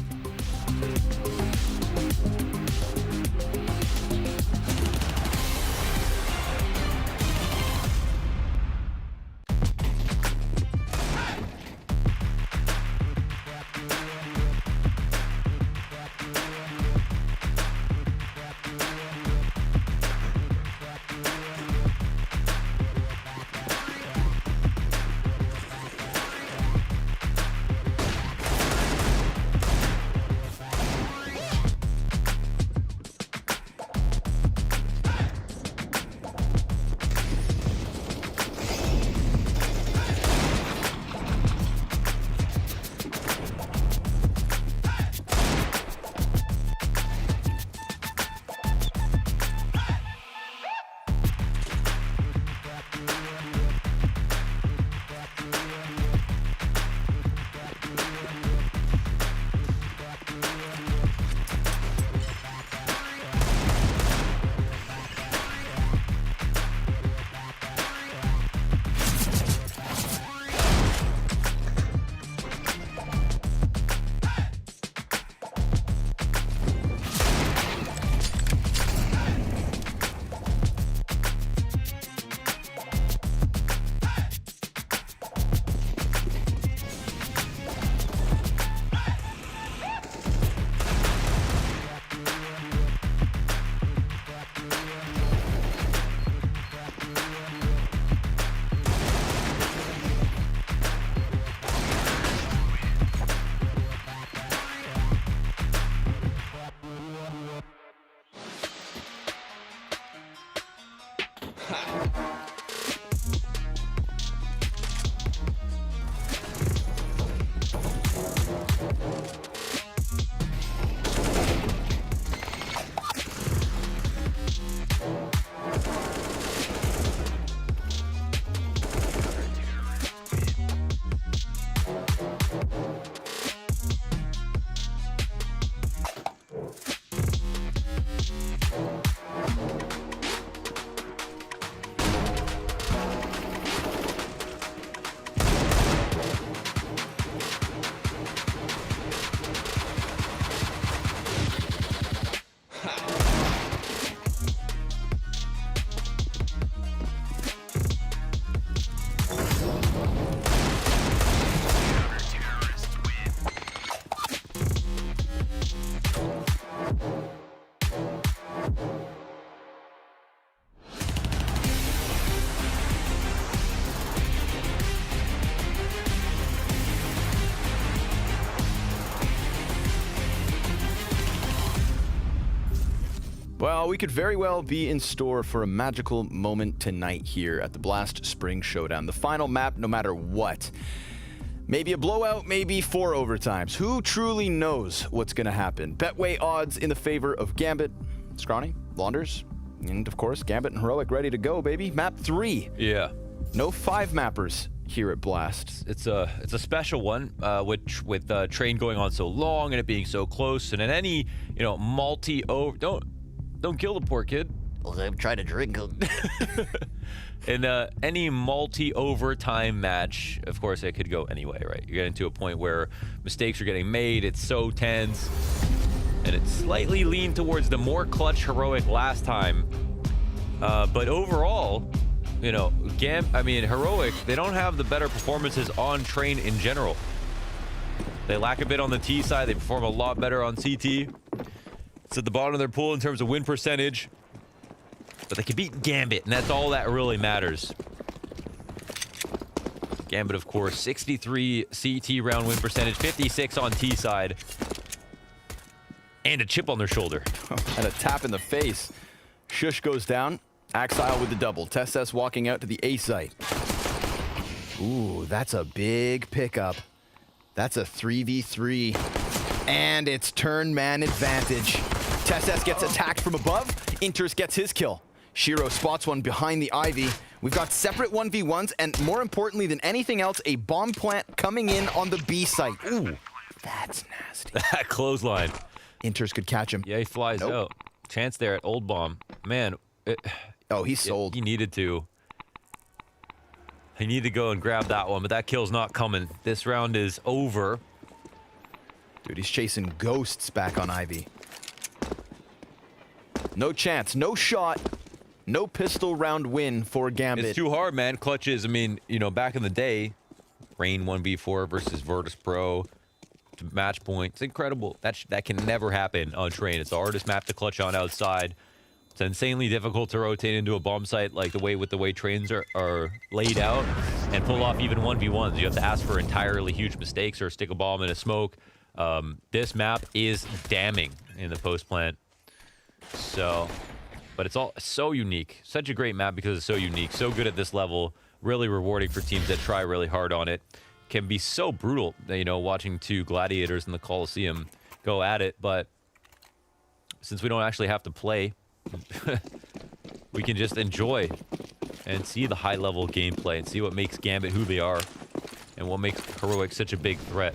Speaker 2: Well, we could very well be in store for a magical moment tonight here at the Blast Spring Showdown. The final map, no matter what. Maybe a blowout, maybe 4 overtimes. Who truly knows what's going to happen? Betway odds in the favor of Gambit, Scrawny, Launders, and of course, Gambit and Heroic ready to go, baby. Map 3.
Speaker 1: Yeah.
Speaker 2: No 5 mappers here at Blast.
Speaker 1: It's a special one, which with Train going on so long and it being so close, and in any multi-over, don't kill the poor kid.
Speaker 6: I'm trying to drink him.
Speaker 1: In any multi-overtime match, of course, it could go anyway, right? You're getting to a point where mistakes are getting made. It's so tense, and it slightly leaned towards the more clutch Heroic last time. But overall, Heroic, they don't have the better performances on Train in general. They lack a bit on the T side. They perform a lot better on CT. It's at the bottom of their pool in terms of win percentage. But they can beat Gambit, and that's all that really matters. Gambit, of course, 63 CT round win percentage, 56 on T side. And a chip on their shoulder.
Speaker 2: And a tap in the face. Shush goes down. Axile with the double. Testes walking out to the A site. Ooh, that's a big pickup. That's a 3v3. And it's turn man advantage. Testes gets attacked from above. Inters gets his kill. Shiro spots one behind the Ivy. We've got separate 1v1s, and more importantly than anything else, a bomb plant coming in on the B site. Ooh, that's nasty.
Speaker 1: That clothesline.
Speaker 2: Inters could catch him.
Speaker 1: Yeah, he flies out. Chance there at Old Bomb. Man.
Speaker 2: He's sold.
Speaker 1: He needed to. He needed to go and grab that one, but that kill's not coming. This round is over.
Speaker 2: Dude, he's chasing ghosts back on Ivy. No chance, no shot, no pistol round win for Gambit.
Speaker 1: It's too hard, man. Clutches, back in the day, Rain 1v4 versus Virtus Pro to match point. It's incredible. That can never happen on Train. It's the hardest map to clutch on outside. It's insanely difficult to rotate into a bomb site like the way Trains are laid out and pull off even 1v1s. You have to ask for entirely huge mistakes or stick a bomb in a smoke. This map is damning in the post plant. So, but it's all so unique. Such a great map because it's so unique. So good at this level. Really rewarding for teams that try really hard on it. Can be so brutal, watching 2 gladiators in the Coliseum go at it. But since we don't actually have to play, we can just enjoy and see the high-level gameplay and see what makes Gambit who they are and what makes Heroic such a big threat.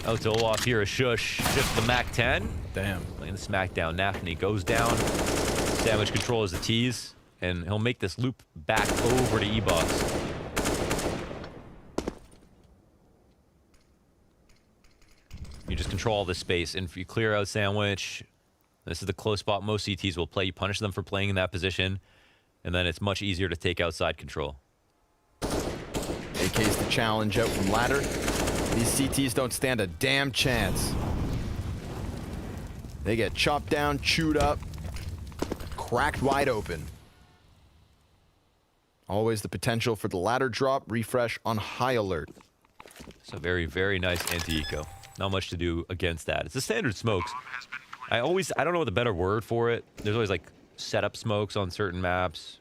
Speaker 1: Out to Olaf here, a Shush. Shift the Mac 10.
Speaker 2: Damn.
Speaker 1: Playing the smackdown. Nafni goes down. Sandwich control is the tease. And he'll make this loop back over to E-Box. You just control all this space. And if you clear out Sandwich, this is the close spot most CTs will play. You punish them for playing in that position. And then it's much easier to take outside control.
Speaker 2: AK's the challenge out from ladder. These CTs don't stand a damn chance. They get chopped down, chewed up, cracked wide open. Always the potential for the ladder drop. Refresh on high alert.
Speaker 1: It's a very, very nice anti-eco. Not much to do against that. It's the standard smokes. I don't know what the better word for it. There's always like setup smokes on certain maps.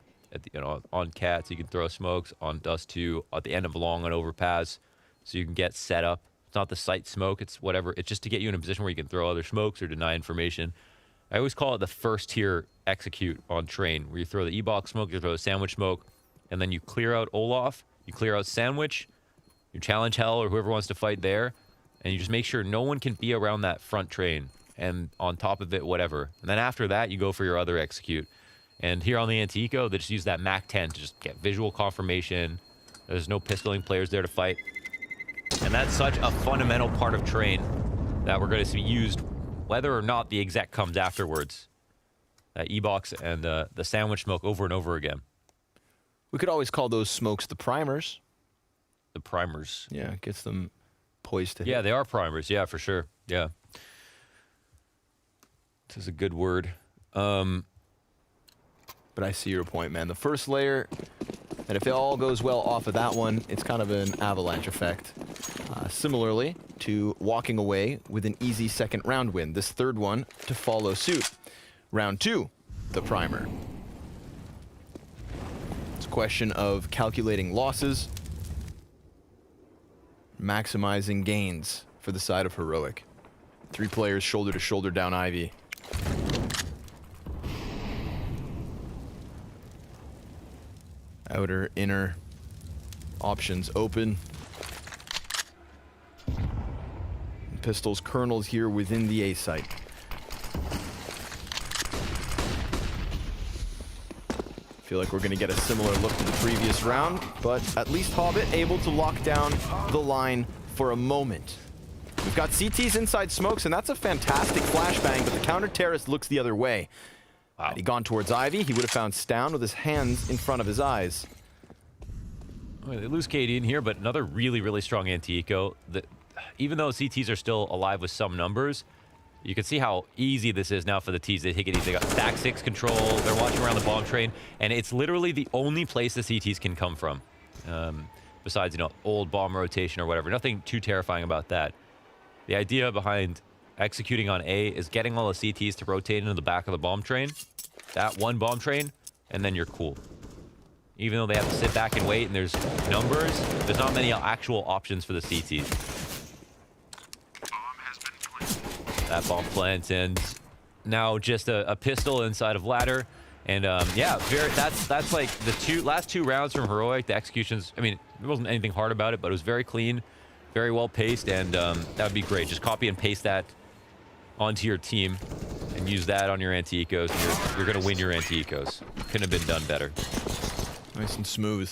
Speaker 1: On Cats, you can throw smokes. On Dust 2, at the end of long on overpass, so you can get set up. It's not the site smoke. It's whatever. It's just to get you in a position where you can throw other smokes or deny information. I always call it the first tier execute on Train, where you throw the E-Box smoke, you throw the Sandwich smoke, and then you clear out Olaf, you clear out Sandwich, you challenge Hell or whoever wants to fight there, and you just make sure no one can be around that front Train. And on top of it, whatever. And then after that, you go for your other execute. And here on the Anti-Eco, they just use that Mac 10 to just get visual confirmation. There's no pistoling players there to fight. And that's such a fundamental part of Train that we're going to see used whether or not the exec comes afterwards. That E-Box and the Sandwich smoke over and over again.
Speaker 2: We could always call those smokes the primers.
Speaker 1: The primers.
Speaker 2: Yeah, gets them poised to hit.
Speaker 1: Yeah, they are primers. Yeah, for sure. Yeah. This is a good word.
Speaker 2: But I see your point, man. The first layer, and if it all goes well off of that one, it's kind of an avalanche effect. Similarly to walking away with an easy second round win. This third one to follow suit. Round 2, the primer. It's a question of calculating losses, maximizing gains for the side of Heroic. 3 players shoulder to shoulder down Ivy. Outer, inner options open. Pistols, kernels here within the A site. Feel like we're going to get a similar look to the previous round, but at least Hobbit able to lock down the line for a moment. We've got CTs inside smokes, and that's a fantastic flashbang, but the counter terrorist looks the other way. Had he gone towards Ivy, he would have found Stown with his hands in front of his eyes.
Speaker 1: Well, they lose KD in here, but another really, really strong anti-eco. Even though CTs are still alive with some numbers, you can see how easy this is now for the Ts. They take it easy. They got stack 6 control. They're watching around the bomb train, and it's literally the only place the CTs can come from. Besides, you know, old bomb rotation or whatever. Nothing too terrifying about that. The idea behind executing on A is getting all the CTs to rotate into the back of the bomb train. That one bomb train, and then you're cool. Even though they have to sit back and wait and there's numbers, there's not many actual options for the CTs. That bomb plant, and now just a pistol inside of ladder. And yeah, that's like the last two rounds from Heroic. The executions, I mean, there wasn't anything hard about it, but it was very clean, very well paced, and that would be great. Just copy and paste that onto your team and use that on your anti-ecos, and you're going to win your anti-ecos. Couldn't have been done better.
Speaker 2: Nice and smooth.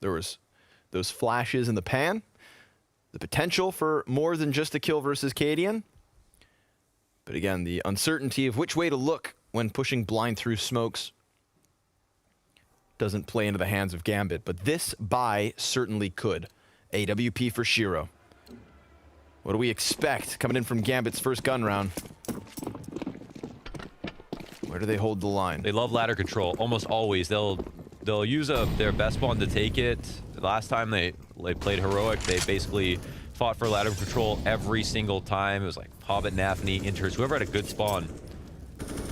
Speaker 2: There was those flashes in the pan, the potential for more than just a kill versus Cadian. But again, the uncertainty of which way to look when pushing blind through smokes doesn't play into the hands of Gambit. But this buy certainly could. AWP for Shiro. What do we expect coming in from Gambit's first gun round? Where do they hold the line?
Speaker 1: They love ladder control. Almost always. They'll use their best spawn to take it. Last time they played Heroic, they basically fought for ladder control every single time. It was like Hobbit, Nafni, Inters, whoever had a good spawn.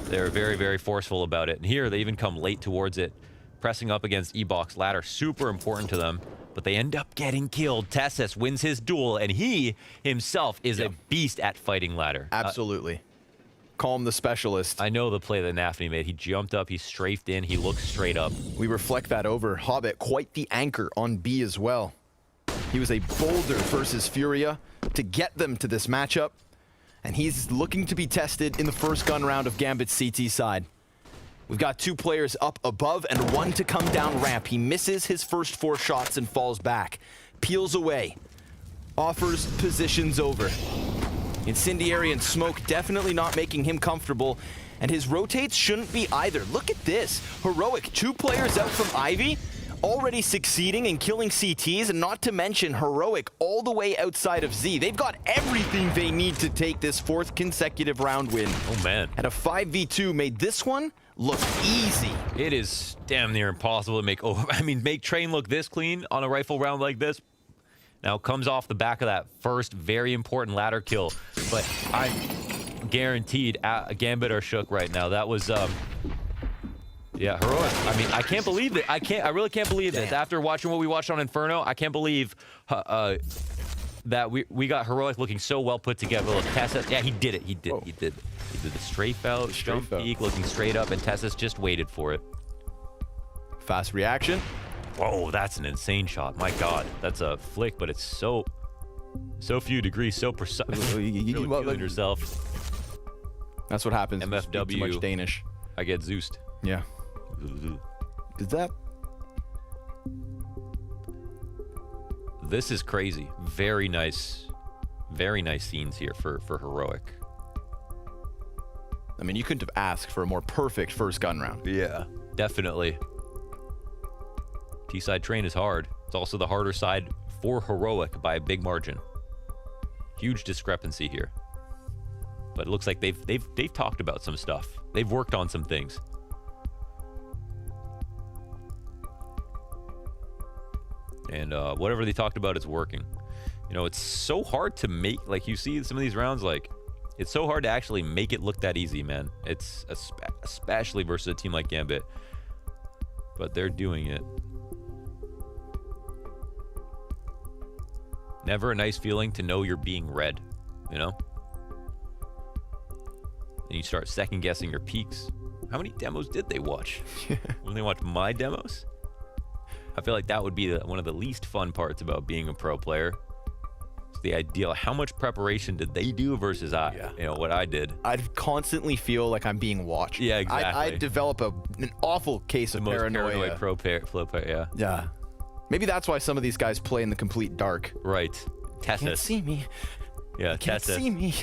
Speaker 1: They're very, very forceful about it. And here, they even come late towards it, pressing up against E-Box ladder. Super important to them, but they end up getting killed. Tessus wins his duel, and he himself is a beast at fighting ladder.
Speaker 2: Absolutely. Calm the specialist.
Speaker 1: I know the play that Nafni made. He jumped up, he strafed in, he looked straight up.
Speaker 2: We reflect that over. Hobbit, quite the anchor on B as well. He was a boulder versus Furia to get them to this matchup, and he's looking to be tested in the first gun round of Gambit's CT side. We've got 2 players up above and 1 to come down ramp. He misses his first 4 shots and falls back. Peels away. Offers positions over. Incendiary and smoke definitely not making him comfortable, and his rotates shouldn't be either. Look at this. Heroic, 2 players out from Ivy, already succeeding in killing CTs, and not to mention Heroic all the way outside of Z. They've got everything they need to take this 4th consecutive round win.
Speaker 1: Oh man.
Speaker 2: And a 5v2 made this one look easy.
Speaker 1: It is damn near impossible to make Train look this clean on a rifle round like this. Now comes off the back of that first very important ladder kill, but I'm guaranteed Gambit are shook right now. That was yeah, Heroic. I mean, I can't believe it. I really can't believe it. After watching what we watched on Inferno, I can't believe that we got Heroic looking so well put together. Look, Tessus, yeah, he did it. He did the strafe out, jump peek, looking straight up, and Tessus just waited for it.
Speaker 2: Fast reaction.
Speaker 1: Whoa, that's an insane shot. My God, that's a flick, but it's so few degrees, so precise. Really feeling yourself.
Speaker 2: That's what happens.
Speaker 1: MFW.
Speaker 2: Too much Danish.
Speaker 1: I get Zeused.
Speaker 2: Yeah. Is that?
Speaker 1: This is crazy. Very nice scenes here for Heroic.
Speaker 2: I mean, you couldn't have asked for a more perfect first gun round.
Speaker 1: Yeah, definitely. T-side train is hard. It's also the harder side for Heroic by a big margin. Huge discrepancy here. But it looks like they've talked about some stuff. They've worked on some things. And whatever they talked about is working. You know, it's so hard to make, like you see some of these rounds, like it's so hard to actually make it look that easy, man. It's especially versus a team like Gambit, but they're doing it. Never a nice feeling to know you're being read, you know? And you start second guessing your peaks. How many demos did they watch? When they watch my demos? I feel like that would be one of the least fun parts about being a pro player. It's the ideal. How much preparation did they do versus you know, what I did?
Speaker 2: I'd constantly feel like I'm being watched.
Speaker 1: Yeah, exactly.
Speaker 2: I'd develop an awful case of paranoia.
Speaker 1: Paranoid pro player, yeah.
Speaker 2: Yeah. Maybe that's why some of these guys play in the complete dark.
Speaker 1: Right. Tessus.
Speaker 2: Can't see me.
Speaker 1: Yeah,
Speaker 2: Can't see me.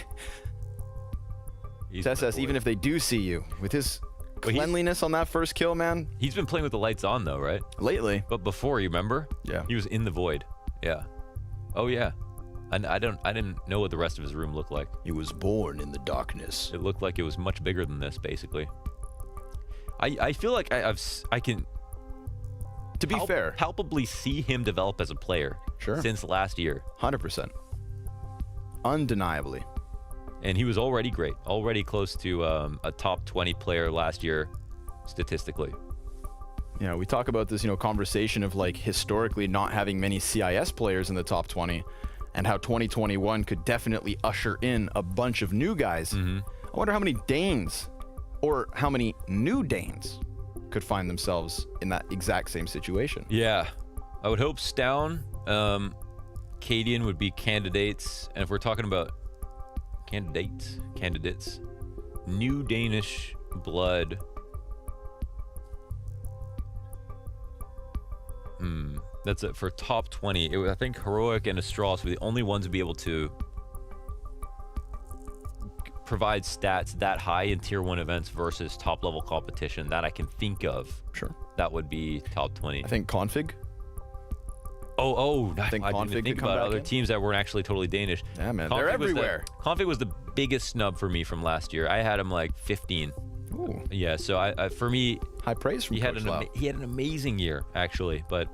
Speaker 2: Tessus, even if they do see you, with his cleanliness on that first kill, man.
Speaker 1: He's been playing with the lights on though, right?
Speaker 2: Lately.
Speaker 1: But before, you remember?
Speaker 2: Yeah.
Speaker 1: He was in the void. Yeah. Oh yeah. And I didn't know what the rest of his room looked like.
Speaker 2: He was born in the darkness.
Speaker 1: It looked like it was much bigger than this, basically. I feel like I can.
Speaker 2: To be fair,
Speaker 1: palpably see him develop as a player.
Speaker 2: Sure.
Speaker 1: Since last year.
Speaker 2: 100%. Undeniably.
Speaker 1: And he was already great, already close to a top 20 player last year, statistically.
Speaker 2: You know, we talk about this, you know, conversation of like historically not having many CIS players in the top 20, and how 2021 could definitely usher in a bunch of new guys. I wonder how many Danes, or how many new Danes, could find themselves in that exact same situation.
Speaker 1: Yeah, I would hope Stown, Cadian would be candidates, and if we're talking about candidates, new Danish blood. That's it for top 20. I think Heroic and Astros were the only ones to be able to provide stats that high in tier 1 events versus top level competition that I can think of.
Speaker 2: Sure.
Speaker 1: That would be top 20.
Speaker 2: I think Config.
Speaker 1: I
Speaker 2: think
Speaker 1: didn't
Speaker 2: Config
Speaker 1: even think
Speaker 2: could come
Speaker 1: about
Speaker 2: back
Speaker 1: other
Speaker 2: in.
Speaker 1: teams that weren't actually totally Danish.
Speaker 2: Yeah, man, they're everywhere.
Speaker 1: Config was the biggest snub for me from last year. I had him like 15.
Speaker 2: Ooh.
Speaker 1: Yeah, so I for me,
Speaker 2: high praise from Coach Lau.
Speaker 1: He had an amazing year actually, but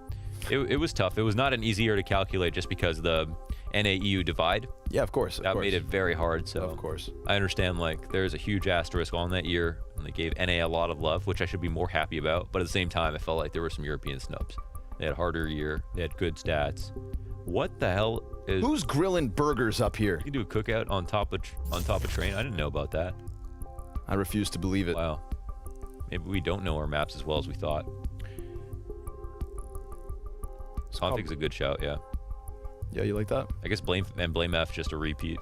Speaker 1: it was tough. It was not an easy year to calculate just because the NA-EU divide.
Speaker 2: Yeah, of course.
Speaker 1: That made it very hard. So
Speaker 2: of course,
Speaker 1: I understand like there's a huge asterisk on that year, and they gave NA a lot of love, which I should be more happy about. But at the same time, I felt like there were some European snubs. They had a harder year. They had good stats. What the hell is?
Speaker 2: Who's grilling burgers up here?
Speaker 1: You can do a cookout on top of train. I didn't know about that.
Speaker 2: I refuse to believe it.
Speaker 1: Wow. Maybe we don't know our maps as well as we thought. Config's a good shout, yeah.
Speaker 2: Yeah, you like that?
Speaker 1: I guess Blame F just a repeat.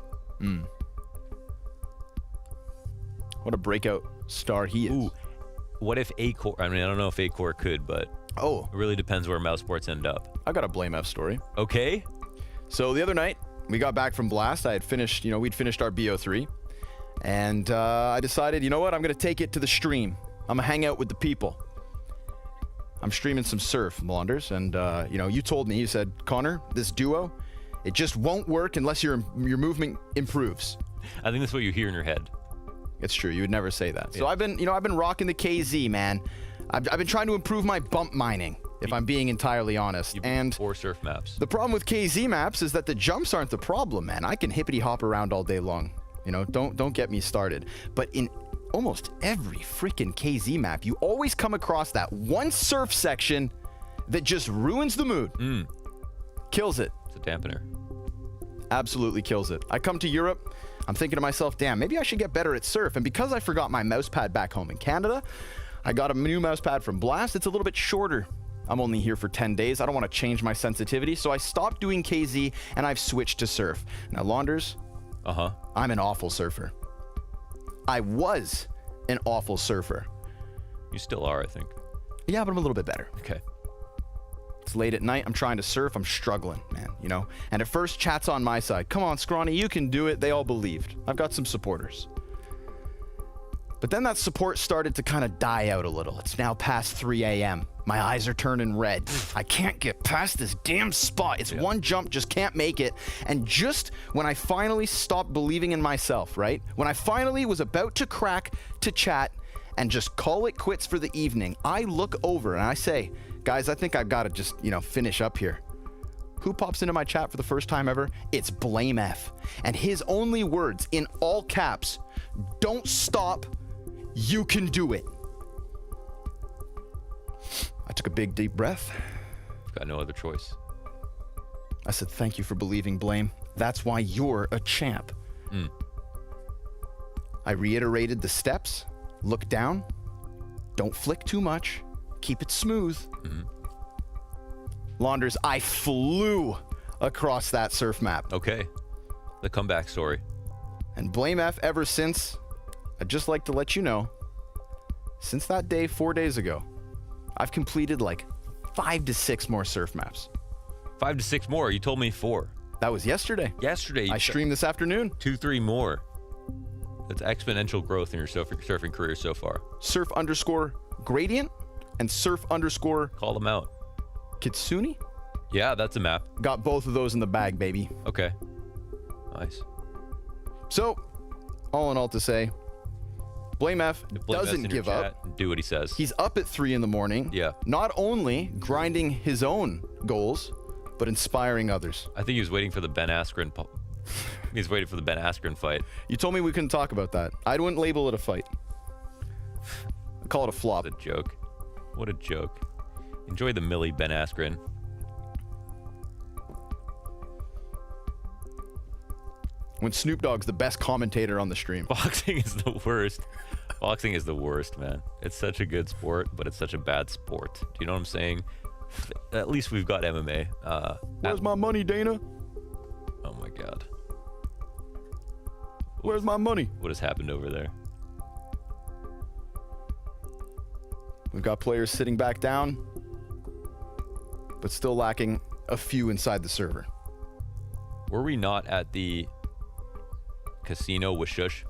Speaker 2: What a breakout star he is.
Speaker 1: Ooh, what if A-Core? I mean, I don't know if A-Core could, but it really depends where Mousesports end up.
Speaker 2: I got a Blame F story.
Speaker 1: Okay.
Speaker 2: So the other night, we got back from Blast. I had finished, you know, we'd finished our BO3. And I decided, you know what? I'm going to take it to the stream. I'm going to hang out with the people. I'm streaming some Surf, Blonders. And, you know, you told me, you said, Connor, this duo, it just won't work unless your movement improves.
Speaker 1: I think that's what you hear in your head.
Speaker 2: It's true. You would never say that. So I've been rocking the KZ, man. I've been trying to improve my bump mining, if I'm being entirely honest. And
Speaker 1: 4 Surf maps.
Speaker 2: The problem with KZ maps is that the jumps aren't the problem, man. I can hippity hop around all day long. You know, don't get me started. But in almost every freaking KZ map, you always come across that one Surf section that just ruins the mood. Kills it.
Speaker 1: It's a dampener.
Speaker 2: Absolutely kills it. I come to Europe, I'm thinking to myself, damn, maybe I should get better at Surf. And because I forgot my mouse pad back home in Canada, I got a new mouse pad from Blast. It's a little bit shorter. I'm only here for 10 days. I don't want to change my sensitivity. So I stopped doing KZ and I've switched to Surf. Now, Launders, I'm an awful surfer. I was an awful surfer.
Speaker 1: You still are, I think.
Speaker 2: Yeah, but I'm a little bit better.
Speaker 1: Okay.
Speaker 2: It's late at night. I'm trying to surf. I'm struggling, man, you know? And at first, chat's on my side. Come on, Scrawny, you can do it. They all believed. I've got some supporters. But then that support started to kind of die out a little. It's now past 3 a.m. My eyes are turning red. I can't get past this damn spot. It's one jump, just can't make it. And just when I finally stopped believing in myself, right? When I finally was about to crack to chat and just call it quits for the evening, I look over and I say, guys, I think I've got to just, you know, finish up here. Who pops into my chat for the first time ever? It's Blame F. And his only words in all caps, don't stop, you can do it. I took a big deep breath.
Speaker 1: Got no other choice.
Speaker 2: I said, thank you for believing, Blame. That's why you're a champ. I reiterated the steps. Look down. Don't flick too much. Keep it smooth. Launders, I flew across that surf map.
Speaker 1: Okay. The comeback story.
Speaker 2: And Blame F ever since, I'd just like to let you know, since that day 4 days ago, I've completed like 5 to 6 more surf maps.
Speaker 1: 5 to 6 more. You told me 4.
Speaker 2: That was yesterday.
Speaker 1: Yesterday.
Speaker 2: I streamed this afternoon.
Speaker 1: 2-3 more. That's exponential growth in your surfing career so far.
Speaker 2: Surf_gradient and surf_
Speaker 1: Call them out.
Speaker 2: Kitsune?
Speaker 1: Yeah, that's a map.
Speaker 2: Got both of those in the bag, baby.
Speaker 1: Okay. Nice.
Speaker 2: So, all in all to say, Blame F doesn't give up.
Speaker 1: Do what he says.
Speaker 2: He's up at 3 in the morning.
Speaker 1: Yeah.
Speaker 2: Not only grinding his own goals, but inspiring others.
Speaker 1: I think he was waiting for the Ben Askren. He's waiting for the Ben Askren fight.
Speaker 2: You told me we couldn't talk about that. I wouldn't label it a fight. I call it a flop.
Speaker 1: What a joke. What a joke. Enjoy the Millie Ben Askren.
Speaker 2: When Snoop Dogg's the best commentator on the stream.
Speaker 1: Boxing is the worst. Boxing is the worst, man. It's such a good sport, but it's such a bad sport. Do you know what I'm saying? At least we've got MMA.
Speaker 2: Where's my money, Dana?
Speaker 1: Oh my God.
Speaker 2: Where's my money?
Speaker 1: What has happened over there?
Speaker 2: We've got players sitting back down, but still lacking a few inside the server.
Speaker 1: Were we not at the casino with Shush?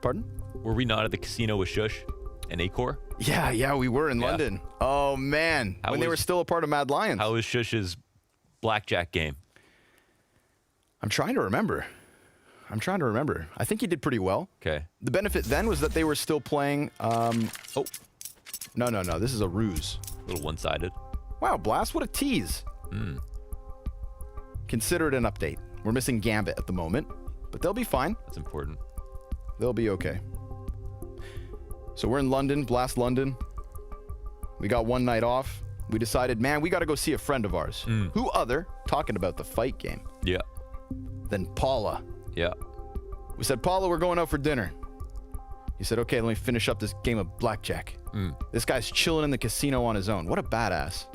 Speaker 2: Pardon?
Speaker 1: Were we not at the casino with Shush and Acor?
Speaker 2: Yeah, we were in London. Oh, man. When they were still a part of Mad Lions.
Speaker 1: How was Shush's blackjack game?
Speaker 2: I'm trying to remember. I think he did pretty well.
Speaker 1: Okay.
Speaker 2: The benefit then was that they were still playing... No. This is a ruse.
Speaker 1: A little one-sided.
Speaker 2: Wow, Blast, what a tease. Consider it an update. We're missing Gambit at the moment, but they'll be fine.
Speaker 1: That's important.
Speaker 2: They'll be okay. So we're in London, Blast London. We got one night off. We decided, man, we got to go see a friend of ours. Who other, talking about the fight game,
Speaker 1: yeah,
Speaker 2: than Paula.
Speaker 1: Yeah.
Speaker 2: We said, Paula, we're going out for dinner. He said, okay, let me finish up this game of blackjack. This guy's chilling in the casino on his own. What a badass.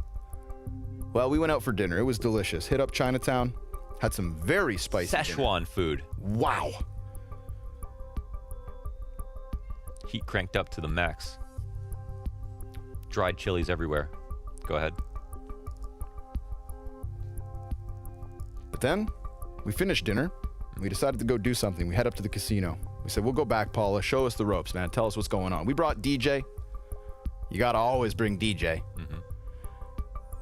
Speaker 2: Well, we went out for dinner. It was delicious. Hit up Chinatown. Had some very spicy
Speaker 1: Szechuan food.
Speaker 2: Wow.
Speaker 1: Heat cranked up to the max. Dried chilies everywhere. Go ahead.
Speaker 2: But then we finished dinner. We decided to go do something. We head up to the casino. We said, we'll go back, Paula. Show us the ropes, man. Tell us what's going on. We brought DJ. You got to always bring DJ.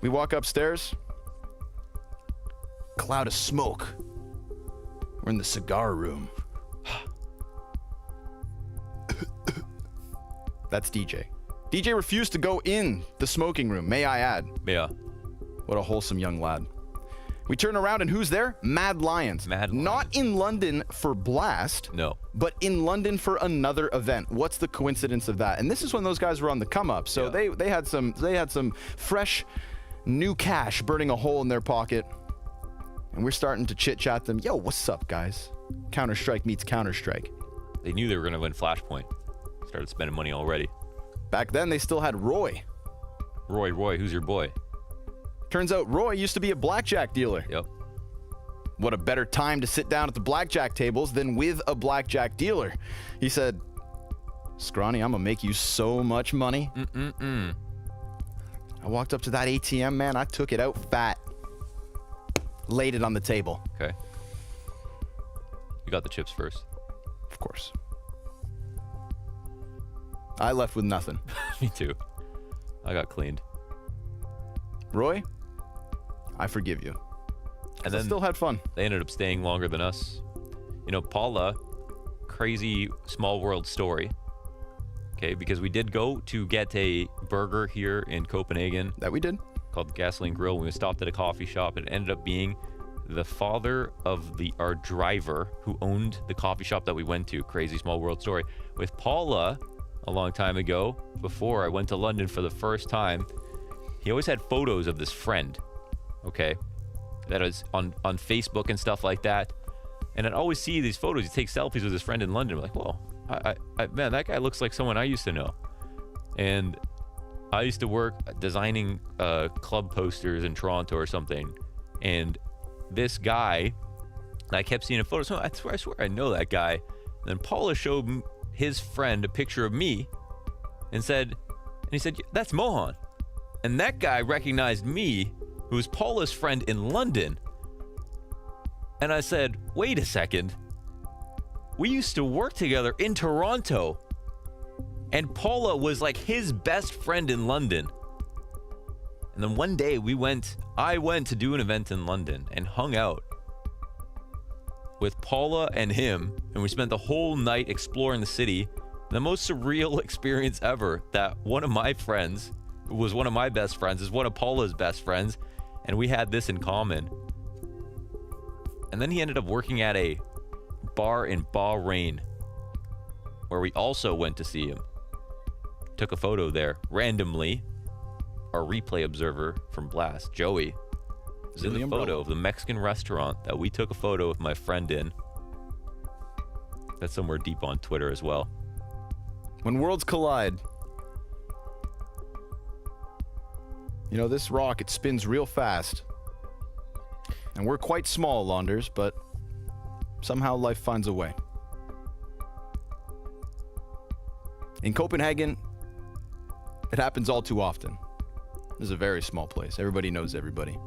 Speaker 2: We walk upstairs. Cloud of smoke. We're in the cigar room. That's DJ. DJ refused to go in the smoking room, may I add.
Speaker 1: Yeah.
Speaker 2: What a wholesome young lad. We turn around and who's there? Mad Lions. Not in London for Blast.
Speaker 1: No.
Speaker 2: But in London for another event. What's the coincidence of that? And this is when those guys were on the come up. So they had some fresh new cash burning a hole in their pocket. And we're starting to chit chat them. Yo, what's up, guys? Counter-Strike meets Counter-Strike.
Speaker 1: They knew they were going to win Flashpoint. Started spending money already.
Speaker 2: Back then, they still had Roy.
Speaker 1: Roy, who's your boy?
Speaker 2: Turns out Roy used to be a blackjack dealer.
Speaker 1: Yep.
Speaker 2: What a better time to sit down at the blackjack tables than with a blackjack dealer. He said, Scrawny, I'm gonna make you so much money. I walked up to that ATM, man. I took it out fat. Laid it on the table.
Speaker 1: Okay. You got the chips first.
Speaker 2: Of course. I left with nothing.
Speaker 1: Me too. I got cleaned.
Speaker 2: Roy, I forgive you.
Speaker 1: And then
Speaker 2: still had fun.
Speaker 1: They ended up staying longer than us. You know, Paula, crazy small world story. Okay, because we did go to get a burger here in Copenhagen.
Speaker 2: That we did.
Speaker 1: called the Gasoline Grill. We stopped at a coffee shop. It ended up being the father of our driver who owned the coffee shop that we went to. Crazy small world story. With Paula, a long time ago, before I went to London for the first time, he always had photos of this friend, okay, that is on Facebook and stuff like that. And I'd always see these photos. He'd take selfies with his friend in London. I'm like, whoa, man, that guy looks like someone I used to know. And I used to work designing club posters in Toronto or something. And this guy, I kept seeing a photo. So I swear I know that guy. And then Paula showed his friend a picture of me and he said, that's Mohan. And that guy recognized me, who was Paula's friend in London. And I said, wait a second. We used to work together in Toronto. And Paula was like his best friend in London. And then one day I went to do an event in London and hung out with Paula and him. And we spent the whole night exploring the city. The most surreal experience ever, that one of my friends, who was one of my best friends, is one of Paula's best friends. And we had this in common. And then he ended up working at a bar in Bahrain, where we also went to see him. Took a photo there randomly. Our replay observer from Blast, Joey, was in the photo of the Mexican restaurant that we took a photo with my friend in. That's somewhere deep on Twitter as well.
Speaker 2: When worlds collide, you know, this rock, it spins real fast. And we're quite small, Londers, but somehow life finds a way. In Copenhagen, it happens all too often. This is a very small place. Everybody knows everybody.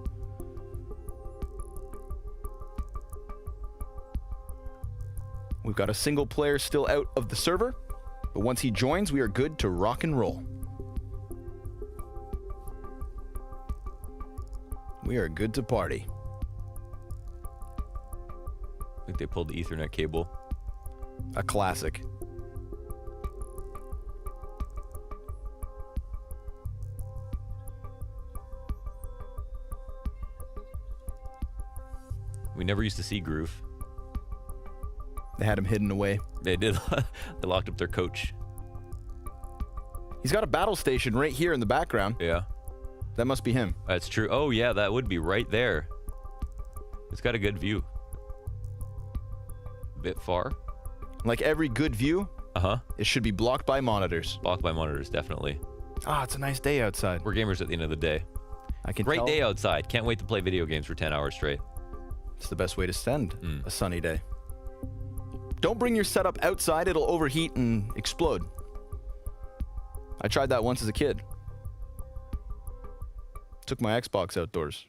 Speaker 2: We've got a single player still out of the server, but once he joins, we are good to rock and roll. We are good to party.
Speaker 1: I think they pulled the Ethernet cable.
Speaker 2: A classic.
Speaker 1: We never used to see Groove.
Speaker 2: They had him hidden away.
Speaker 1: They did. They locked up their coach.
Speaker 2: He's got a battle station right here in the background.
Speaker 1: Yeah.
Speaker 2: That must be him.
Speaker 1: That's true. Oh, yeah, that would be right there. It's got a good view. Bit far.
Speaker 2: Like every good view, it should be blocked by monitors.
Speaker 1: Blocked by monitors, definitely.
Speaker 2: Ah, it's a nice day outside.
Speaker 1: We're gamers at the end of the day.
Speaker 2: I can
Speaker 1: Great
Speaker 2: tell.
Speaker 1: day outside. Can't wait to play video games for 10 hours straight.
Speaker 2: It's the best way to spend a sunny day. Don't bring your setup outside. It'll overheat and explode. I tried that once as a kid. Took my Xbox outdoors.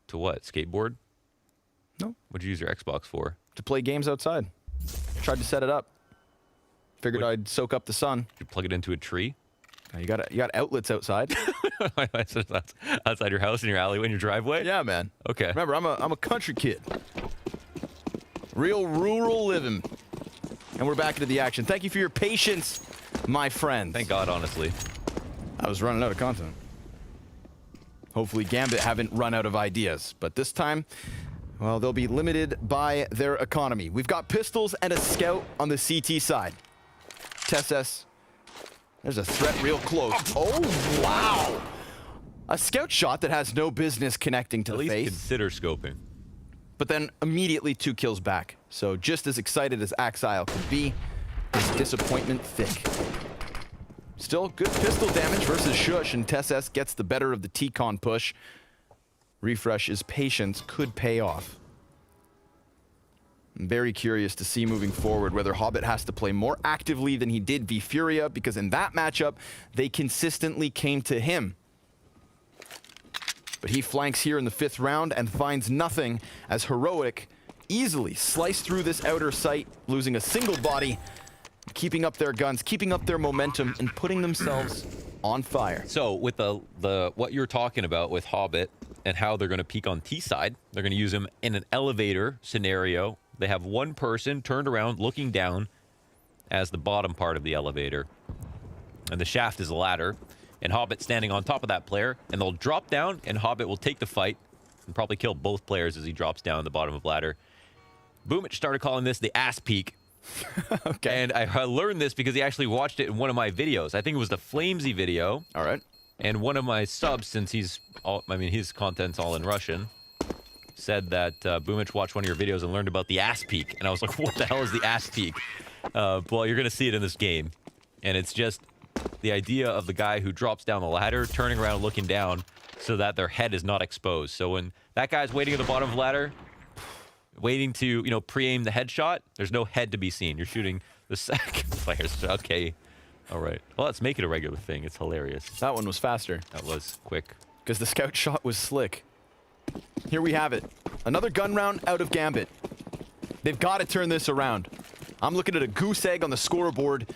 Speaker 1: To what? Skateboard?
Speaker 2: No.
Speaker 1: What'd you use your Xbox for?
Speaker 2: To play games outside. Tried to set it up. Figured I'd soak up the sun.
Speaker 1: Did you plug it into a tree?
Speaker 2: You got outlets outside.
Speaker 1: That's outside your house in your alleyway in your driveway?
Speaker 2: Yeah, man.
Speaker 1: Okay.
Speaker 2: Remember, I'm a country kid. Real rural living. And we're back into the action. Thank you for your patience, my friends.
Speaker 1: Thank God, honestly.
Speaker 2: I was running out of content. Hopefully Gambit haven't run out of ideas, but this time, well, they'll be limited by their economy. We've got pistols and a scout on the CT side. TSS, there's a threat real close. Oh, wow! A scout shot that has no business connecting to the face.
Speaker 1: At least consider scoping.
Speaker 2: But then immediately 2 kills back. So just as excited as Axile could be, his disappointment thick. Still good pistol damage versus Shush, and TSS gets the better of the T-Con push. Refresh's patience could pay off. I'm very curious to see moving forward whether Hobbit has to play more actively than he did v Furia, because in that matchup, they consistently came to him. But he flanks here in the 5th round and finds nothing as Heroic easily sliced through this outer sight, losing a single body, keeping up their guns, keeping up their momentum, and putting themselves on fire.
Speaker 1: So with the what you're talking about with Hobbit and how they're going to peek on T side, they're going to use him in an elevator scenario. They have one person turned around looking down as the bottom part of the elevator, and the shaft is a ladder. and Hobbit standing on top of that player, and they'll drop down, and Hobbit will take the fight and probably kill both players as he drops down the bottom of ladder. Boomich started calling this the ass peak.
Speaker 2: Okay.
Speaker 1: And I learned this because he actually watched it in one of my videos. I think it was the Flamesy video.
Speaker 2: All right.
Speaker 1: And one of my subs, since his content's all in Russian, said that Boomich watched one of your videos and learned about the ass peak. And I was like, what the hell is the ass peak? Well, you're going to see it in this game. And it's just the idea of the guy who drops down the ladder, turning around and looking down so that their head is not exposed. So when that guy's waiting at the bottom of the ladder, waiting to, you know, pre-aim the headshot, there's no head to be seen. You're shooting the second players. Okay. All right. Well, let's make it a regular thing. It's hilarious.
Speaker 2: That one was faster.
Speaker 1: That was quick.
Speaker 2: Because the scout shot was slick. Here we have it. Another gun round out of Gambit. They've got to turn this around. I'm looking at a goose egg on the scoreboard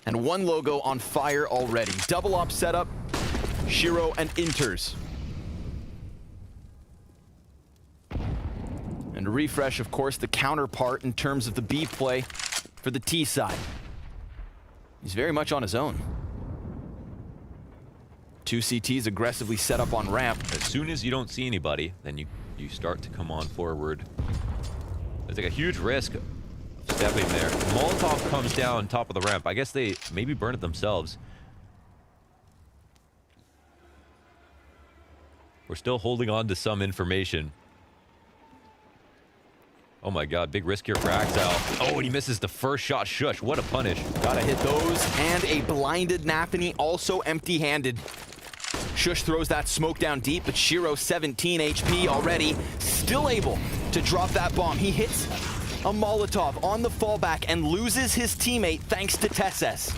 Speaker 2: and one logo on fire already. Double op setup, Shiro and Inters. And Refresh, of course, the counterpart in terms of the B play for the T side. He's very much on his own. Two CTs aggressively set up on ramp.
Speaker 1: As soon as you don't see anybody, then you start to come on forward. There's like a huge risk of stepping there. Molotov comes down top of the ramp. I guess they maybe burn it themselves. We're still holding on to some information. Oh my god, big risk here for Axel. Oh, and he misses the first shot. Shush, what a punish.
Speaker 2: Gotta hit those. And a blinded Nafany, also empty-handed. Shush throws that smoke down deep, but Shiro, 17 HP already, still able to drop that bomb. He hits a Molotov on the fallback and loses his teammate thanks to Tesses.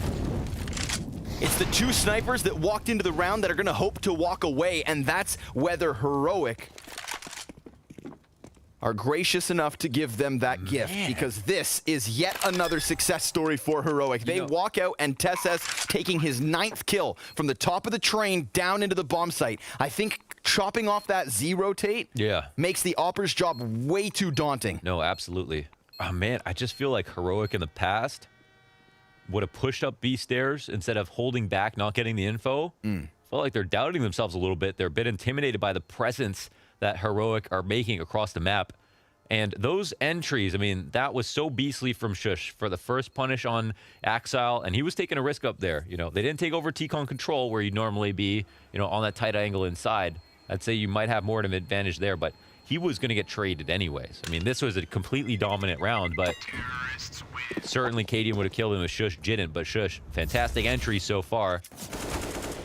Speaker 2: It's the two snipers that walked into the round that are gonna hope to walk away, and that's whether Heroic are gracious enough to give them that gift, because this is yet another success story for Heroic. They walk out and Tesses taking his 9th kill from the top of the train down into the bomb site. I think chopping off that Z-rotate makes the Opper's job way too daunting.
Speaker 1: No, absolutely. Oh man, I just feel like Heroic in the past would have pushed up B stairs instead of holding back, not getting the info. Felt like they're doubting themselves a little bit. They're a bit intimidated by the presence that Heroic are making across the map. And those entries, I mean, that was so beastly from Shush for the first punish on Axile, and he was taking a risk up there. You know, they didn't take over T-Con control where you'd normally be, you know, on that tight angle inside. I'd say you might have more of an advantage there, but he was going to get traded anyways. I mean, this was a completely dominant round, but certainly Cadian would have killed him if Shush didn't. But Shush, fantastic entry so far.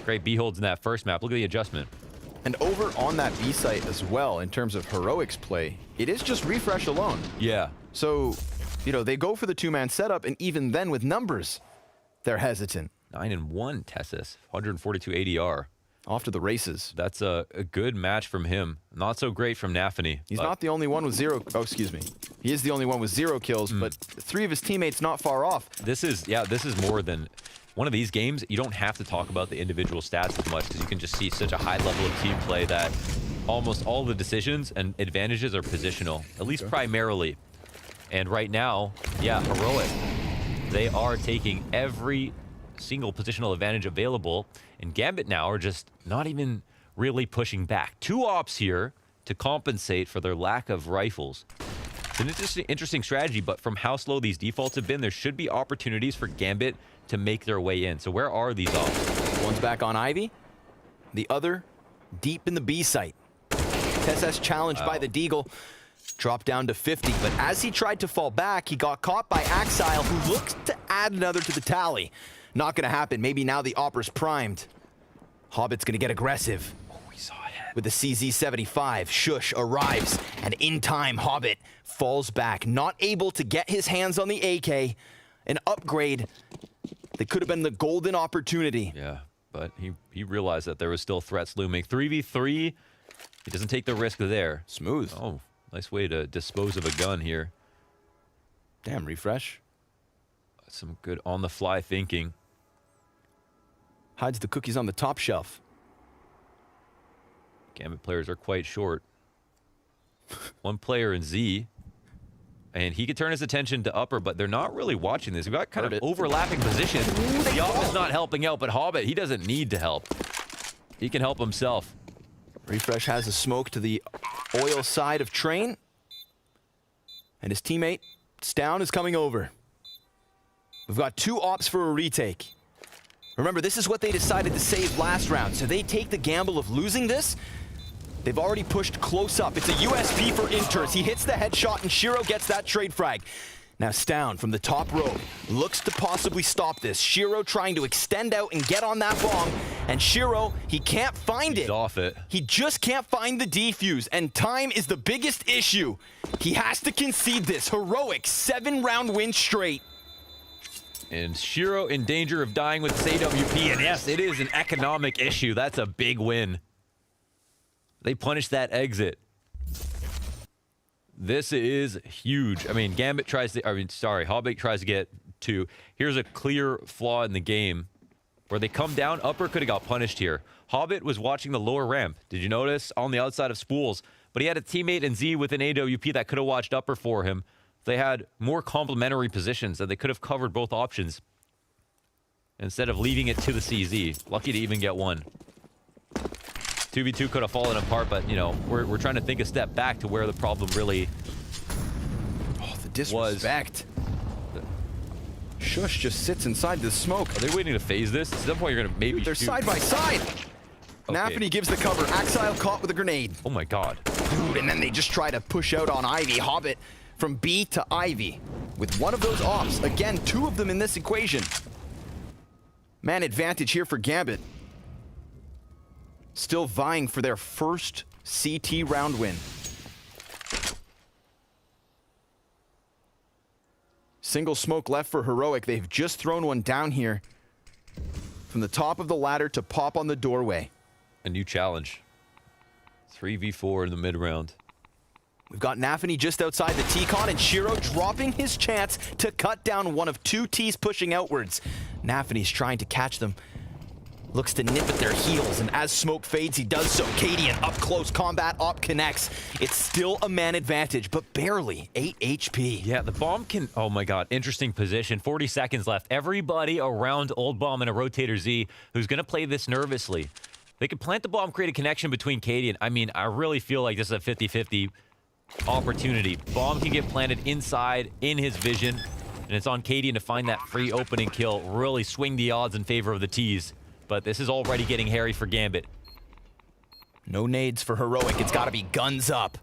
Speaker 1: Great B-holds in that first map. Look at the adjustment.
Speaker 2: And over on that B site as well, in terms of Heroic's play, it is just Refresh alone.
Speaker 1: Yeah.
Speaker 2: So, you know, they go for the two-man setup, and even then with numbers, they're hesitant.
Speaker 1: 9-1 Tessis, 142 ADR.
Speaker 2: Off to the races.
Speaker 1: That's a good match from him. Not so great from Nafany.
Speaker 2: He's not the only one with 0. Oh, excuse me. He is the only one with 0 kills, but 3 of his teammates not far off.
Speaker 1: This is more than one of these games. You don't have to talk about the individual stats as much because you can just see such a high level of team play that almost all the decisions and advantages are positional, at least primarily. And right now, yeah, Heroic, they are taking every single positional advantage available, and Gambit now are just not even really pushing back. 2 ops here to compensate for their lack of rifles. It's an interesting strategy, but from how slow these defaults have been, there should be opportunities for Gambit to make their way in. So where are these ops?
Speaker 2: One's back on Ivy, the other deep in the B site. Tesses challenged by the Deagle, dropped down to 50, but as he tried to fall back, he got caught by Axile, who looks to add another to the tally. Not gonna happen. Maybe now the Opper's primed. Hobbit's gonna get aggressive.
Speaker 1: Oh, we saw it.
Speaker 2: With the CZ-75, Shush arrives, and in time, Hobbit falls back, not able to get his hands on the AK. An upgrade that could have been the golden opportunity.
Speaker 1: Yeah, but he realized that there was still threats looming. 3v3, he doesn't take the risk there.
Speaker 2: Smooth.
Speaker 1: Oh, nice way to dispose of a gun here.
Speaker 2: Damn, Refresh.
Speaker 1: Some good on-the-fly thinking.
Speaker 2: Hides the cookies on the top shelf.
Speaker 1: Gambit players are quite short. One player in Z, And he could turn his attention to upper, but they're not really watching this. We've got kind of overlapping positions. The op is not helping out, but Hobbit, he doesn't need to help. He can help himself.
Speaker 2: Refresh has a smoke to the oil side of Train. And his teammate, Stown, is coming over. We've got 2 ops for a retake. Remember, this is what they decided to save last round, so they take the gamble of losing this. They've already pushed close up. It's a USP for Inters. He hits the headshot, and Shiro gets that trade frag. Now Stown from the top row looks to possibly stop this. Shiro trying to extend out and get on that bomb, and Shiro, he can't find it.
Speaker 1: Off it.
Speaker 2: He just can't find the defuse, and time is the biggest issue. He has to concede this. Heroic 7-round win straight.
Speaker 1: And Shiro in danger of dying with this AWP, and yes, it is an economic issue. That's a big win. They punished that exit. This is huge. I mean, Hobbit tries to get 2. Here's a clear flaw in the game where they come down. Upper could have got punished here. Hobbit was watching the lower ramp. Did you notice? On the outside of Spools. But he had a teammate in Z with an AWP that could have watched upper for him. They had more complementary positions, and they could have covered both options instead of leaving it to the CZ. Lucky to even get 1. 2v2 could have fallen apart, but, you know, we're trying to think a step back to where the problem really
Speaker 2: the disrespect. Shush just sits inside the smoke.
Speaker 1: Are they waiting to phase this? At some point, you're going to maybe
Speaker 2: They're
Speaker 1: shoot.
Speaker 2: side by side.
Speaker 1: Okay.
Speaker 2: Nafany gives the cover. Axile caught with a grenade.
Speaker 1: Oh, my God.
Speaker 2: Dude, and then they just try to push out on Ivy. Hobbit from B to Ivy with one of those ops. Again, 2 of them in this equation. Man advantage here for Gambit. Still vying for their first CT round win. Single smoke left for Heroic. They've just thrown one down here from the top of the ladder to pop on the doorway.
Speaker 1: A new challenge. 3v4 in the mid round.
Speaker 2: We've got Nafany just outside the T-Con, and Shiro dropping his chance to cut down one of 2 Ts pushing outwards. Nafany's trying to catch them. Looks to nip at their heels, and as smoke fades, he does so. Cadian up close, combat op connects. It's still a man advantage, but barely 8 HP.
Speaker 1: Yeah, the bomb can... Oh my God, interesting position. 40 seconds left. Everybody around Old Bomb and a Rotator Z who's going to play this nervously. They could plant the bomb, create a connection between Cadian. I mean, I really feel like this is a 50-50 opportunity. Bomb can get planted inside, in his vision, and it's on Cadian to find that free opening kill, really swing the odds in favor of the Ts. But this is already getting hairy for Gambit.
Speaker 2: No nades for Heroic. It's got to be guns up.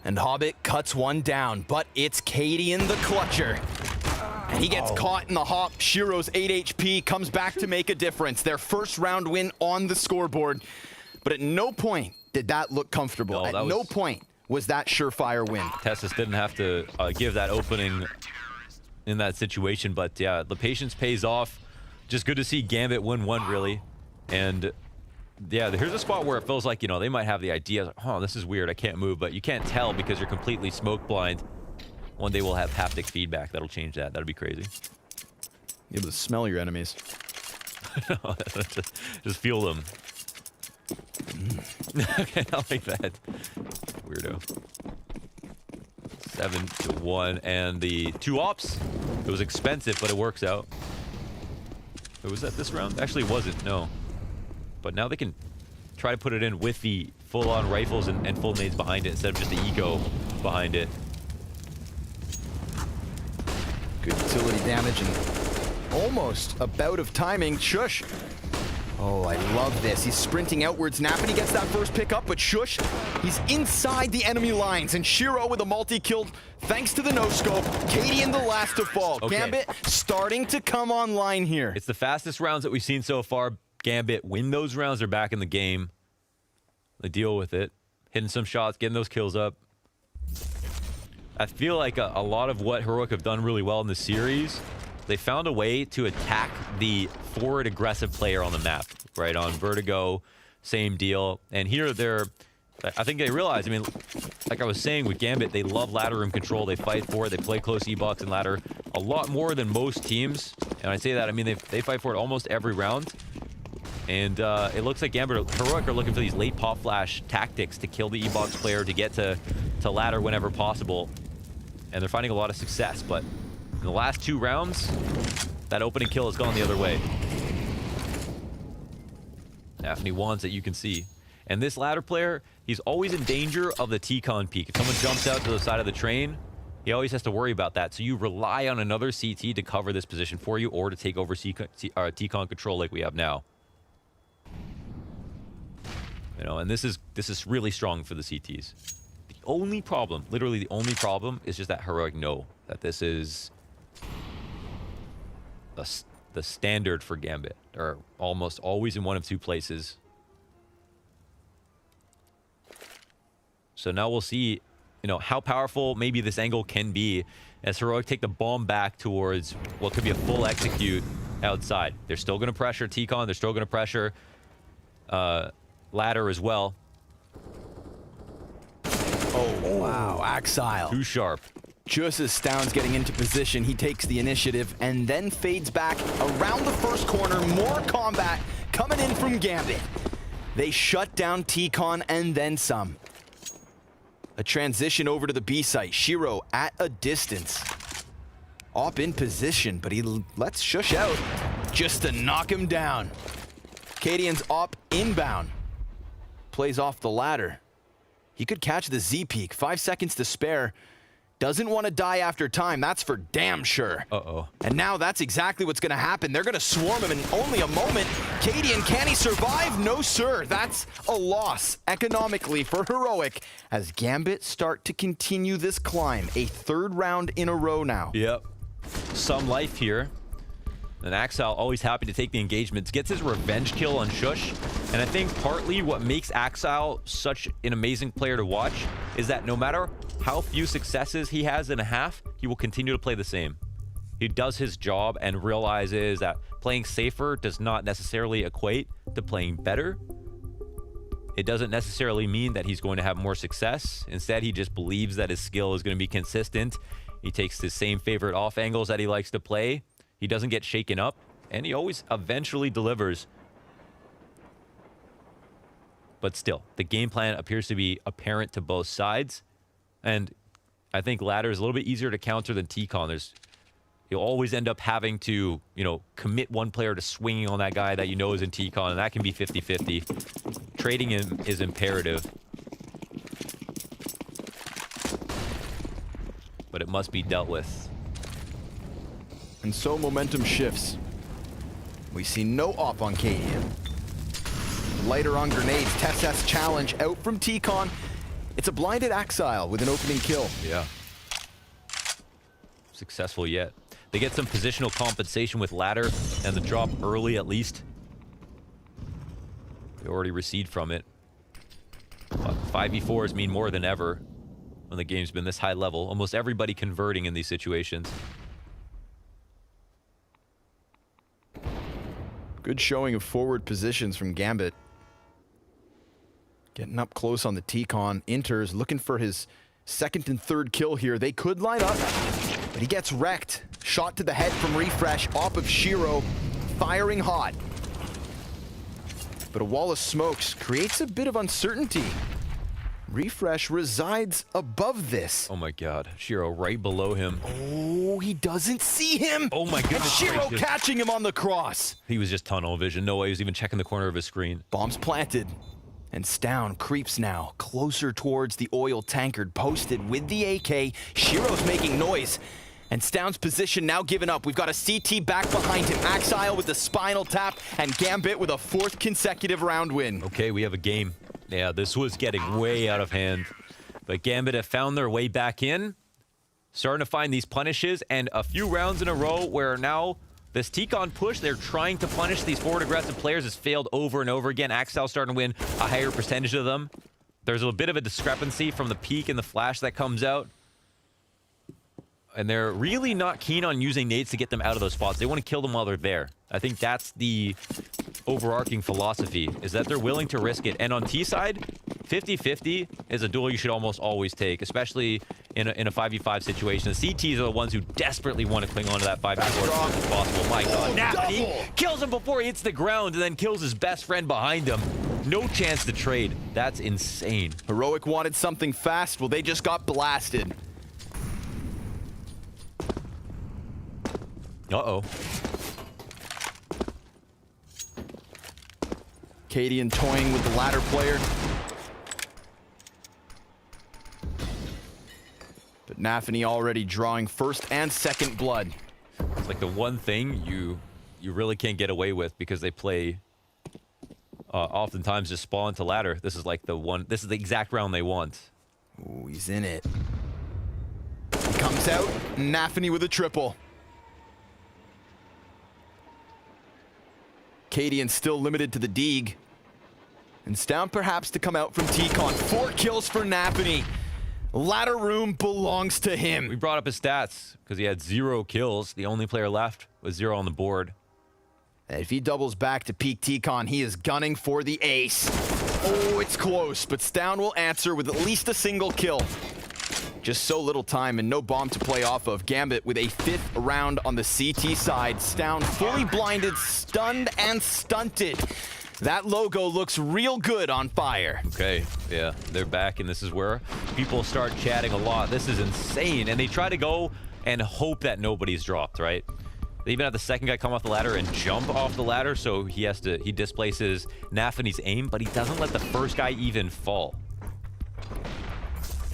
Speaker 2: And Hobbit cuts one down, but it's Cadian the clutcher. And he gets caught in the hop. Shiro's 8 HP comes back to make a difference. Their first round win on the scoreboard. But at no point did that look comfortable. At no point was that surefire win.
Speaker 1: Tessus didn't have to give that opening in that situation. But yeah, the patience pays off. Just good to see Gambit win 1, really. And yeah, here's a spot where it feels like, you know, they might have the idea, like, oh, this is weird, I can't move, but you can't tell because you're completely smoke blind. One day we'll have haptic feedback. That'll change that. That'll be crazy.
Speaker 2: Be able to smell your enemies.
Speaker 1: Just feel them. Okay, I like that. Weirdo. 7-1, and the 2 ops. It was expensive, but it works out. Was that this round? Actually, it wasn't, no. But now they can try to put it in with the full-on rifles and full nades behind it instead of just the eco behind it.
Speaker 2: Good utility damage and almost a bout of timing. Shush. Oh, I love this. He's sprinting outwards. Nafany gets that first pick up, but Shush, he's inside the enemy lines. And Shiro with a multi-kill thanks to the no-scope. Cadian the last to fall. Okay. Gambit starting to come online here.
Speaker 1: It's the fastest rounds that we've seen so far. Gambit win those rounds. They're back in the game. They deal with it. Hitting some shots, getting those kills up. I feel like a lot of what Heroic have done really well in the series, they found a way to attack the forward aggressive player on the map, right? On Vertigo, same deal. And here I think they realize, I mean, like I was saying with Gambit, they love ladder room control. They fight for it. They play close E-box and ladder a lot more than most teams. And I say that, I mean, they fight for it almost every round. And it looks like Gambit Heroic are looking for these late pop flash tactics to kill the E-box player, to get to ladder whenever possible. and they're finding a lot of success. But in the last 2 rounds, that opening kill has gone the other way. Daphne wants it, you can see. And this ladder player, he's always in danger of the T-Con peak. If someone jumps out to the side of the train, he always has to worry about that. So you rely on another CT to cover this position for you or to take over T-Con control like we have now. You know, and this is really strong for the CTs. The only problem, literally the only problem, is just that Heroic know that this is the standard for Gambit. Or almost always in one of 2 places. So now we'll see, you know, how powerful maybe this angle can be as Heroic take the bomb back towards what could be a full execute outside. They're still going to pressure T-Con. They're still going to pressure Ladder as well.
Speaker 2: Oh, wow. Axile.
Speaker 1: Too sharp.
Speaker 2: Just as Stound's getting into position, he takes the initiative and then fades back around the first corner. More combat coming in from Gambit. They shut down T-Con and then some. A transition over to the B site. Shiro at a distance. Op in position, but he lets Shush out just to knock him down. Cadian's Op inbound. Plays off the ladder. He could catch the Z peak. 5 seconds to spare. Doesn't want to die after time, that's for damn sure.
Speaker 1: Uh-oh.
Speaker 2: And now that's exactly what's going to happen. They're going to swarm him in only a moment. Cadian, can he survive? No, sir. That's a loss economically for Heroic as Gambit start to continue this climb. A 3rd round in a row now.
Speaker 1: Yep. Some life here. And Axel, always happy to take the engagements, gets his revenge kill on Shush. And I think partly what makes Axel such an amazing player to watch is that no matter how few successes he has in a half, he will continue to play the same. He does his job and realizes that playing safer does not necessarily equate to playing better. It doesn't necessarily mean that he's going to have more success. Instead, he just believes that his skill is going to be consistent. He takes the same favorite off angles that he likes to play. He doesn't get shaken up, and he always eventually delivers. But still, the game plan appears to be apparent to both sides. And I think Ladder is a little bit easier to counter than T-Con. You'll always end up having to, you know, commit one player to swinging on that guy that you know is in T-Con, and that can be 50-50. Trading him is imperative. But it must be dealt with.
Speaker 2: And so momentum shifts. We see no op on Cadian. Lighter on grenades. Tess challenge out from T-Con. It's a blinded Axile with an opening kill.
Speaker 1: Yeah. Successful yet. They get some positional compensation with Ladder and the drop early at least. They already recede from it. 5v4s mean more than ever when the game's been this high level. Almost everybody converting in these situations.
Speaker 2: Good showing of forward positions from Gambit. Getting up close on the T-Con. Inters looking for his 2nd and 3rd kill here. They could line up, but he gets wrecked. Shot to the head from Refresh. Op of Shiro firing hot. But a wall of smokes creates a bit of uncertainty. Refresh resides above this.
Speaker 1: Oh my god. Shiro right below him.
Speaker 2: Oh, he doesn't see him.
Speaker 1: Oh my goodness.
Speaker 2: Shiro catching him on the cross.
Speaker 1: He was just tunnel vision. No way he was even checking the corner of his screen.
Speaker 2: Bombs planted. And Stound creeps now closer towards the oil tankard posted with the AK. Shiro's making noise. And Stound's position now given up. We've got a CT back behind him. Axile with the spinal tap and Gambit with a 4th consecutive round win.
Speaker 1: Okay, we have a game. Yeah, this was getting way out of hand. But Gambit have found their way back in. Starting to find these punishes, and a few rounds in a row where now this T-Con push, they're trying to punish these forward aggressive players, has failed over and over again. Axel starting to win a higher percentage of them. There's a bit of a discrepancy from the peak and the flash that comes out. And they're really not keen on using nades to get them out of those spots. They want to kill them while they're there. I think that's the overarching philosophy, is that they're willing to risk it. And on T side, 50-50 is a duel you should almost always take, especially in a 5v5 situation. The CTs are the ones who desperately want to cling on to that 5v4 as much as possible. My god, Nappy kills him before he hits the ground and then kills his best friend behind him. No chance to trade. That's insane.
Speaker 2: Heroic wanted something fast. Well, they just got blasted.
Speaker 1: Uh-oh.
Speaker 2: Cadian toying with the ladder player. But Nafany already drawing first and second blood.
Speaker 1: It's like the one thing you really can't get away with because they play oftentimes just spawn to ladder. This is like this is the exact round they want.
Speaker 2: Ooh, he's in it. He comes out, Nafany with a triple. Cadian still limited to the Deeg. And Stound perhaps to come out from T-Con. 4 kills for Nafany. Ladder room belongs to him.
Speaker 1: We brought up his stats because he had 0 kills. The only player left was 0 on the board.
Speaker 2: And if he doubles back to peak T-Con, he is gunning for the ace. Oh, it's close, but Stound will answer with at least a single kill. Just so little time and no bomb to play off of. Gambit with a 5th round on the CT side. Stound fully blinded, stunned, and stunted. That logo looks real good on fire.
Speaker 1: Okay, yeah, they're back, and this is where people start chatting a lot. This is insane, and they try to go and hope that nobody's dropped, right? They even have the second guy come off the ladder and jump off the ladder, so he displaces Nafany's aim, but he doesn't let the first guy even fall.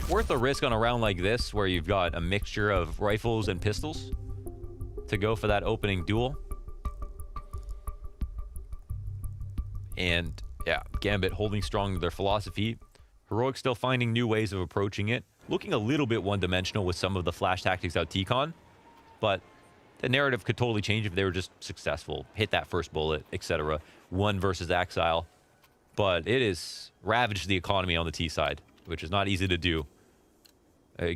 Speaker 1: Worth the risk on a round like this, where you've got a mixture of rifles and pistols to go for that opening duel. And yeah, Gambit holding strong to their philosophy. Heroic still finding new ways of approaching it. Looking a little bit one-dimensional with some of the flash tactics out T-Con. But the narrative could totally change if they were just successful. Hit that first bullet, etc. 1 versus Exile. But it has ravaged the economy on the T side, which is not easy to do.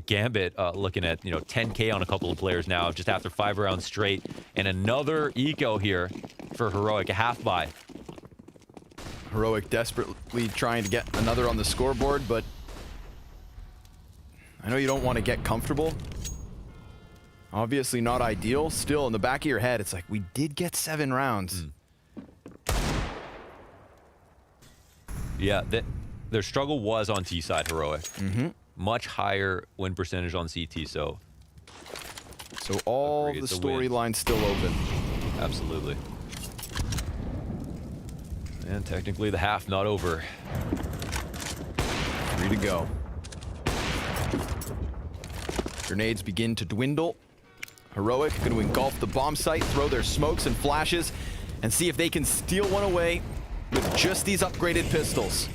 Speaker 1: Gambit looking at 10K on a couple of players now just after 5 rounds straight. And another eco here for Heroic, a half buy.
Speaker 2: Heroic desperately trying to get another on the scoreboard, but I know you don't want to get comfortable. Obviously not ideal. Still, in the back of your head, it's like, we did get 7 rounds.
Speaker 1: Yeah, their struggle was on T side, Heroic. Much higher win percentage on CT, so
Speaker 2: all the storylines still open.
Speaker 1: Absolutely. And technically the half not over.
Speaker 2: 3 to go. Grenades begin to dwindle. Heroic going to engulf the bomb site, throw their smokes and flashes, and see if they can steal one away with just these upgraded pistols.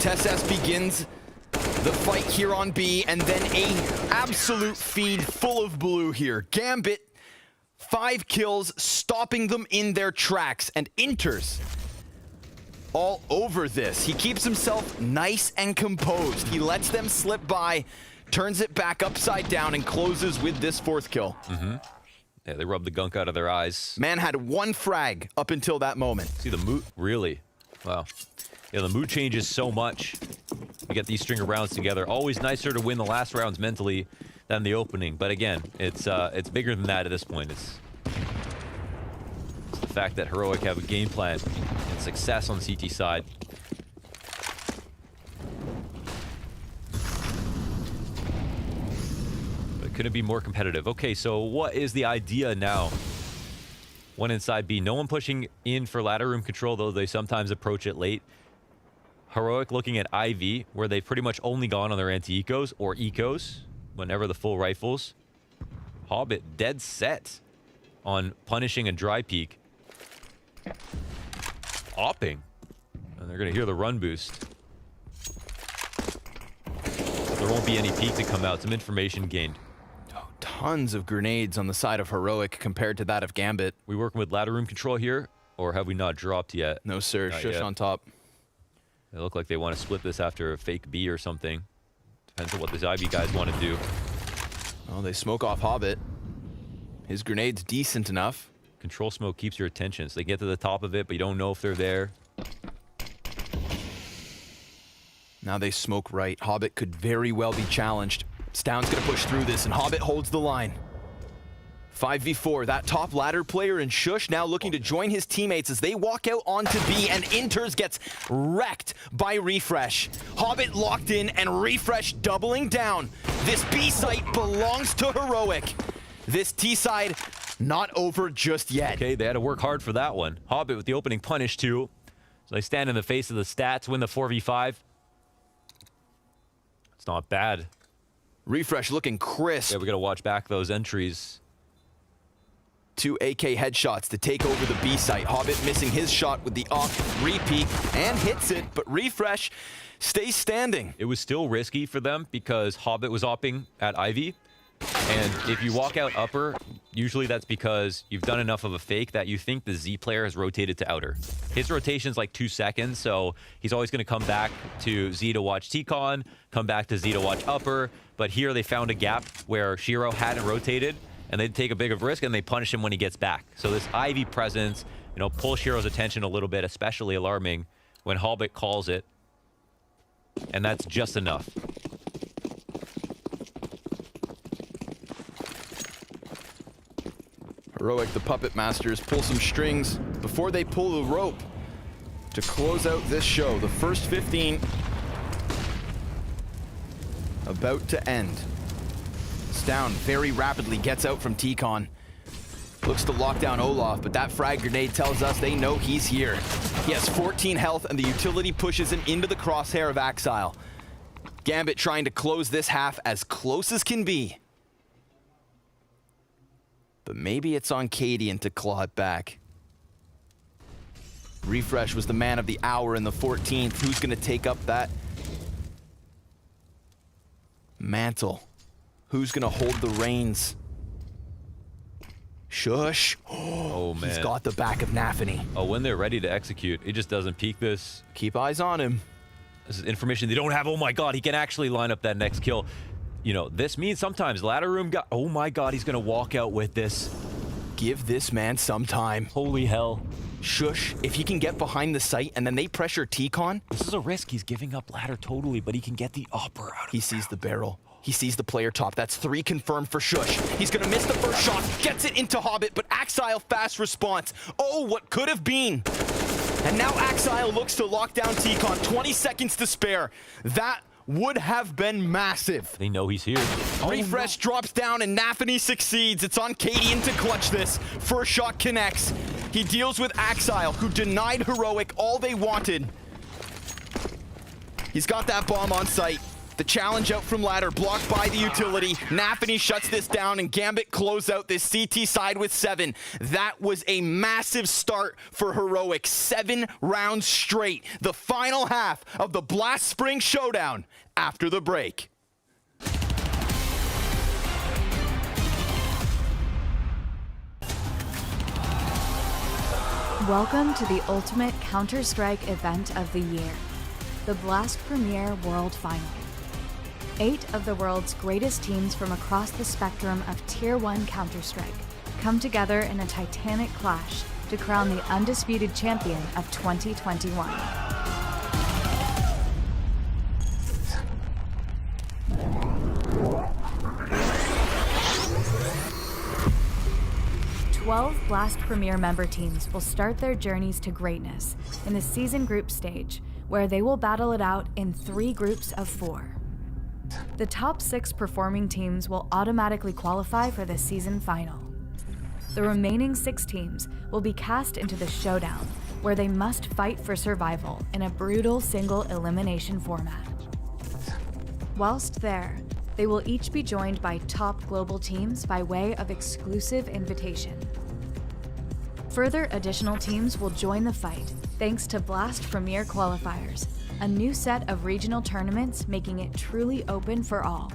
Speaker 2: TessS begins the fight here on B, and then a absolute feed full of blue here. Gambit, 5 kills, stopping them in their tracks, and enters all over this. He keeps himself nice and composed. He lets them slip by, turns it back upside down, and closes with this 4th kill.
Speaker 1: Yeah, they rubbed the gunk out of their eyes.
Speaker 2: Man had 1 frag up until that moment.
Speaker 1: See the mood, really? Wow. Yeah, the mood changes so much. You get these string of rounds together. Always nicer to win the last rounds mentally than the opening. But again, it's bigger than that at this point. It's the fact that Heroic have a game plan and success on CT side. But could it be more competitive? Okay, so what is the idea now? One inside B. No one pushing in for ladder room control, though they sometimes approach it late. Heroic looking at IV, where they've pretty much only gone on their anti-ecos or ecos whenever the full rifles. Hobbit dead set on punishing a dry peek. Opping. And they're going to hear the run boost. But there won't be any peek to come out. Some information gained.
Speaker 2: Tons of grenades on the side of Heroic compared to that of Gambit.
Speaker 1: We working with ladder room control here, or have we not dropped yet?
Speaker 2: No, sir. Shush on top.
Speaker 1: They look like they want to split this after a fake B or something. Depends on what these IB guys want to do.
Speaker 2: Oh, they smoke off Hobbit. His grenade's decent enough.
Speaker 1: Control smoke keeps your attention, so they get to the top of it, but you don't know if they're there.
Speaker 2: Now they smoke right. Hobbit could very well be challenged. Stound's going to push through this, and Hobbit holds the line. 5v4, that top ladder player in Shush now looking to join his teammates as they walk out onto B, and Inters gets wrecked by Refresh. Hobbit locked in, and Refresh doubling down. This B site belongs to Heroic. This T side not over just yet.
Speaker 1: Okay, they had to work hard for that one. Hobbit with the opening punish too. So they stand in the face of the stats, win the 4v5. It's not bad.
Speaker 2: Refresh looking crisp.
Speaker 1: Yeah, we got to watch back those entries.
Speaker 2: 2 AK headshots to take over the B site. Hobbit missing his shot with the off repeat and hits it, but Refresh stays standing.
Speaker 1: It was still risky for them because Hobbit was opping at Ivy. And if you walk out upper, usually that's because you've done enough of a fake that you think the Z player has rotated to outer. His rotation's like 2 seconds, so he's always going to come back to Z to watch T-Con, come back to Z to watch upper. But here they found a gap where Shiro hadn't rotated, and they take a big of risk and they punish him when he gets back. So this Ivy presence, you know, pulls Shiro's attention a little bit, especially alarming when Hobbit calls it. And that's just enough.
Speaker 2: Heroic, the Puppet Masters, pull some strings before they pull the rope to close out this show. The first 15 about to end. Down very rapidly, gets out from T-Con. Looks to lock down Olaf, but that frag grenade tells us they know he's here. He has 14 health, and the utility pushes him into the crosshair of Axile. Gambit trying to close this half as close as can be. But maybe it's on Cadian to claw it back. Refresh was the man of the hour in the 14th. Who's going to take up that mantle? Who's going to hold the reins? Shush.
Speaker 1: Oh, man.
Speaker 2: He's got the back of Nafany.
Speaker 1: Oh, when they're ready to execute, he just doesn't peek this.
Speaker 2: Keep eyes on him.
Speaker 1: This is information they don't have. Oh, my God. He can actually line up that next kill. You know, this means sometimes ladder room guy. Oh, my God. He's going to walk out with this.
Speaker 2: Give this man some time.
Speaker 1: Holy hell.
Speaker 2: Shush. If he can get behind the site and then they pressure T-Con.
Speaker 1: This is a risk. He's giving up ladder totally, but he can get the upper out of
Speaker 2: He sees the barrel. He sees the player top. That's 3 confirmed for Shush. He's going to miss the first shot. Gets it into Hobbit, but Axile fast response. Oh, what could have been. And now Axile looks to lock down T-Con. 20 seconds to spare. That would have been massive.
Speaker 1: They know he's here.
Speaker 2: Refresh drops down and Nafany succeeds. It's on Cadian to clutch this. First shot connects. He deals with Axile, who denied Heroic all they wanted. He's got that bomb on site. The challenge out from ladder, blocked by the utility. Nafany shuts this down, and Gambit close out this CT side with 7. That was a massive start for Heroic. 7 rounds straight. The final half of the Blast Spring Showdown after the break.
Speaker 6: Welcome to the ultimate Counter-Strike event of the year, the Blast Premier World Final. 8 of the world's greatest teams from across the spectrum of Tier 1 Counter-Strike come together in a titanic clash to crown the undisputed champion of 2021. Blast Premier member teams will start their journeys to greatness in the season group stage, where they will battle it out in 3 groups of 4. The top 6 performing teams will automatically qualify for the season final. The remaining 6 teams will be cast into the showdown, where they must fight for survival in a brutal single elimination format. Whilst there, they will each be joined by top global teams by way of exclusive invitation. Further additional teams will join the fight thanks to Blast Premier Qualifiers, a new set of regional tournaments making it truly open for all.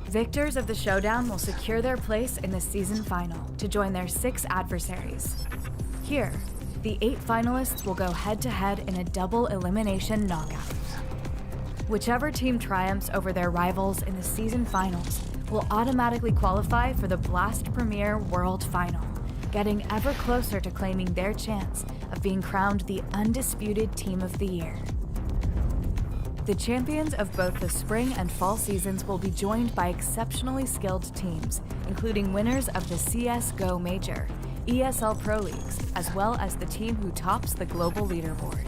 Speaker 6: Victors of the showdown will secure their place in the season final to join their 6 adversaries. Here, the 8 finalists will go head-to-head in a double elimination knockout. Whichever team triumphs over their rivals in the season finals will automatically qualify for the Blast Premier World Final, getting ever closer to claiming their chance of being crowned the undisputed Team of the Year. The champions of both the spring and fall seasons will be joined by exceptionally skilled teams, including winners of the CS:GO Major, ESL Pro Leagues, as well as the team who tops the global leaderboard.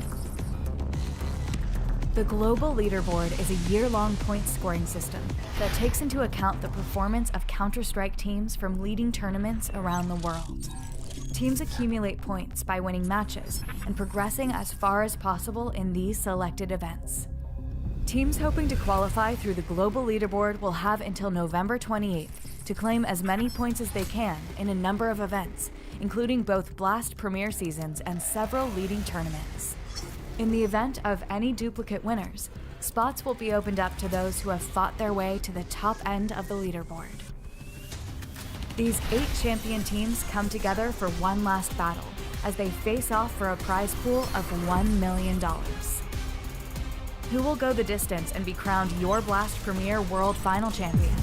Speaker 6: The global leaderboard is a year-long point scoring system that takes into account the performance of Counter-Strike teams from leading tournaments around the world. Teams accumulate points by winning matches and progressing as far as possible in these selected events. Teams hoping to qualify through the global leaderboard will have until November 28th to claim as many points as they can in a number of events, including both Blast Premier seasons and several leading tournaments. In the event of any duplicate winners, spots will be opened up to those who have fought their way to the top end of the leaderboard. These 8 champion teams come together for one last battle as they face off for a prize pool of $1 million. Who will go the distance and be crowned your Blast Premier World Final Champion?